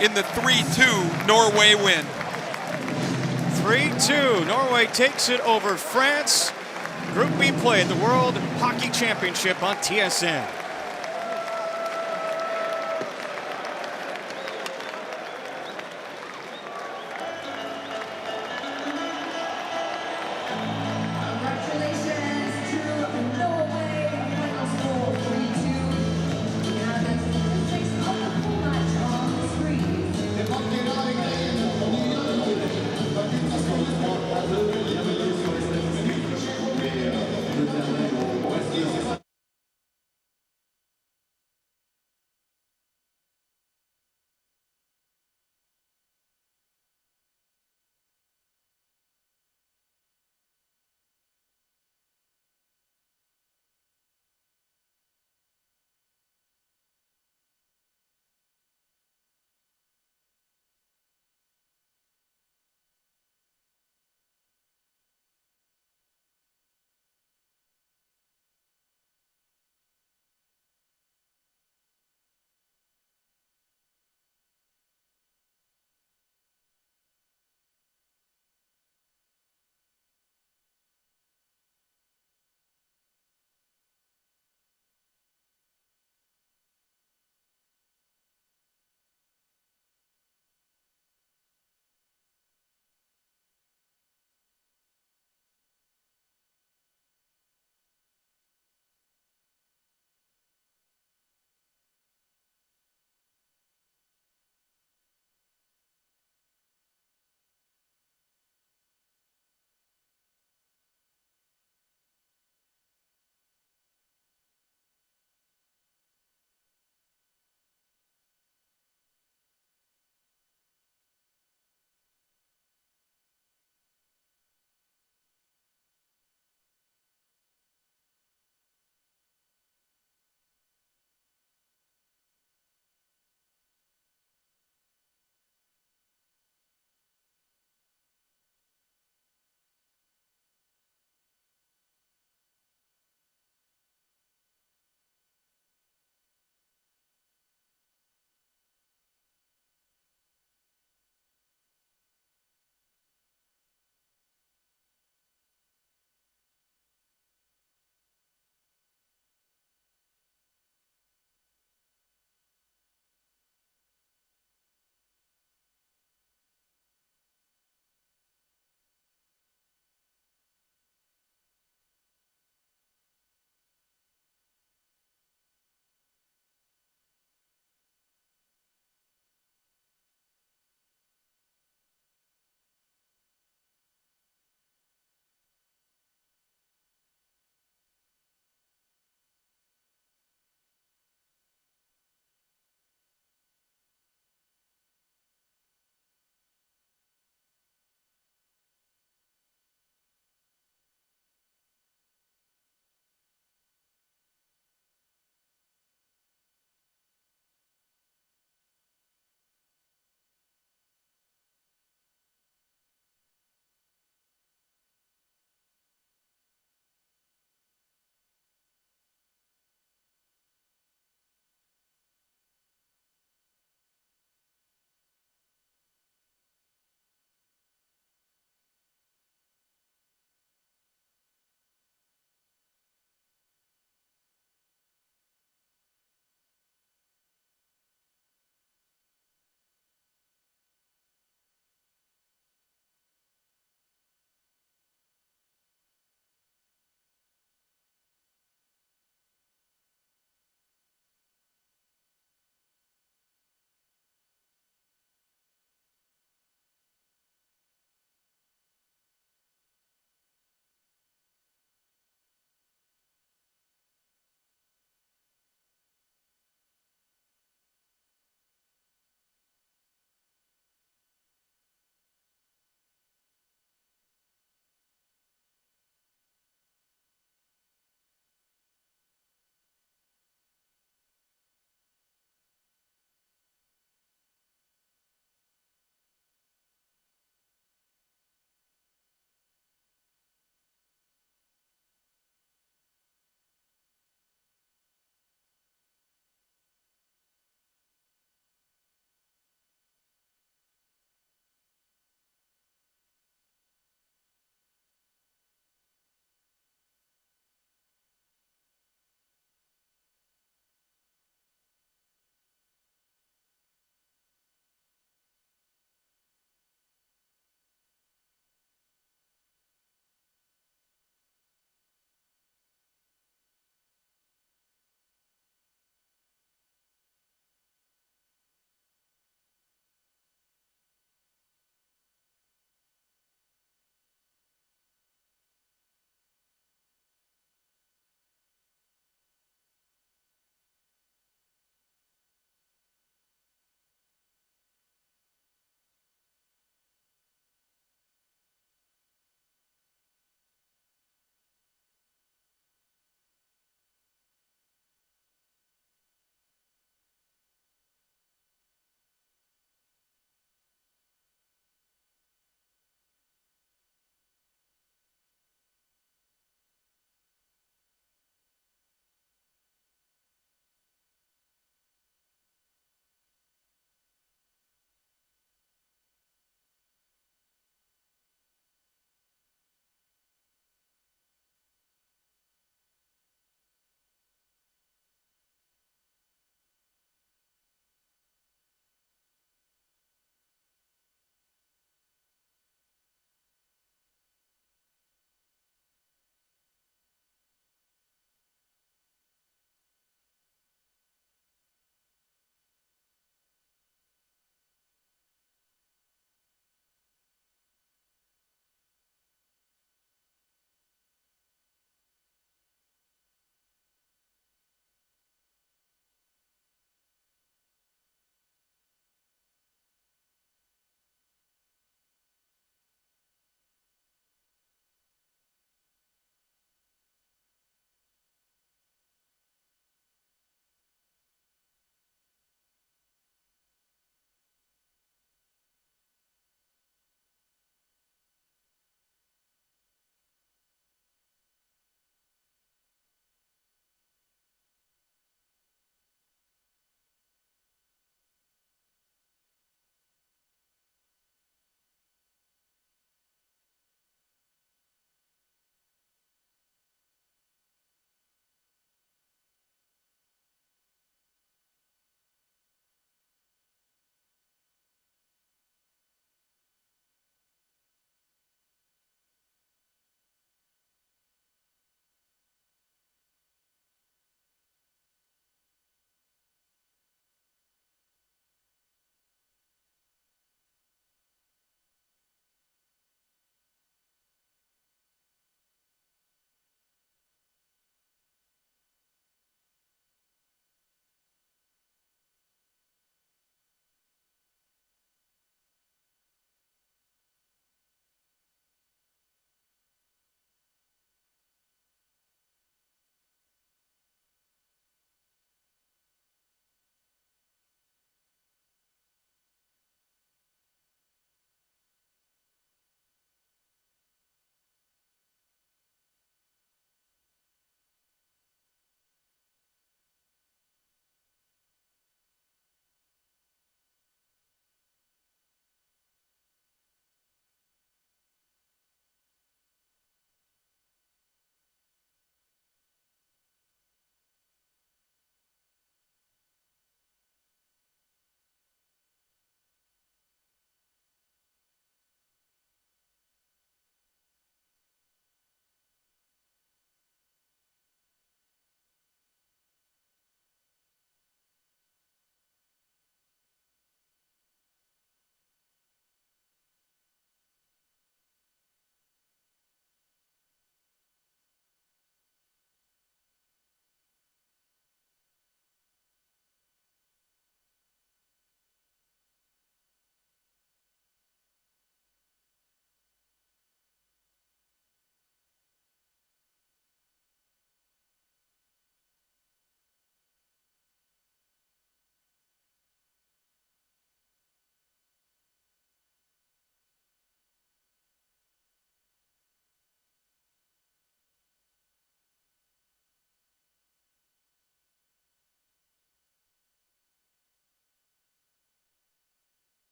in the 3-2 Norway win. 3-2. Norway takes it over France. Group B play at the World Hockey Championship on TSN.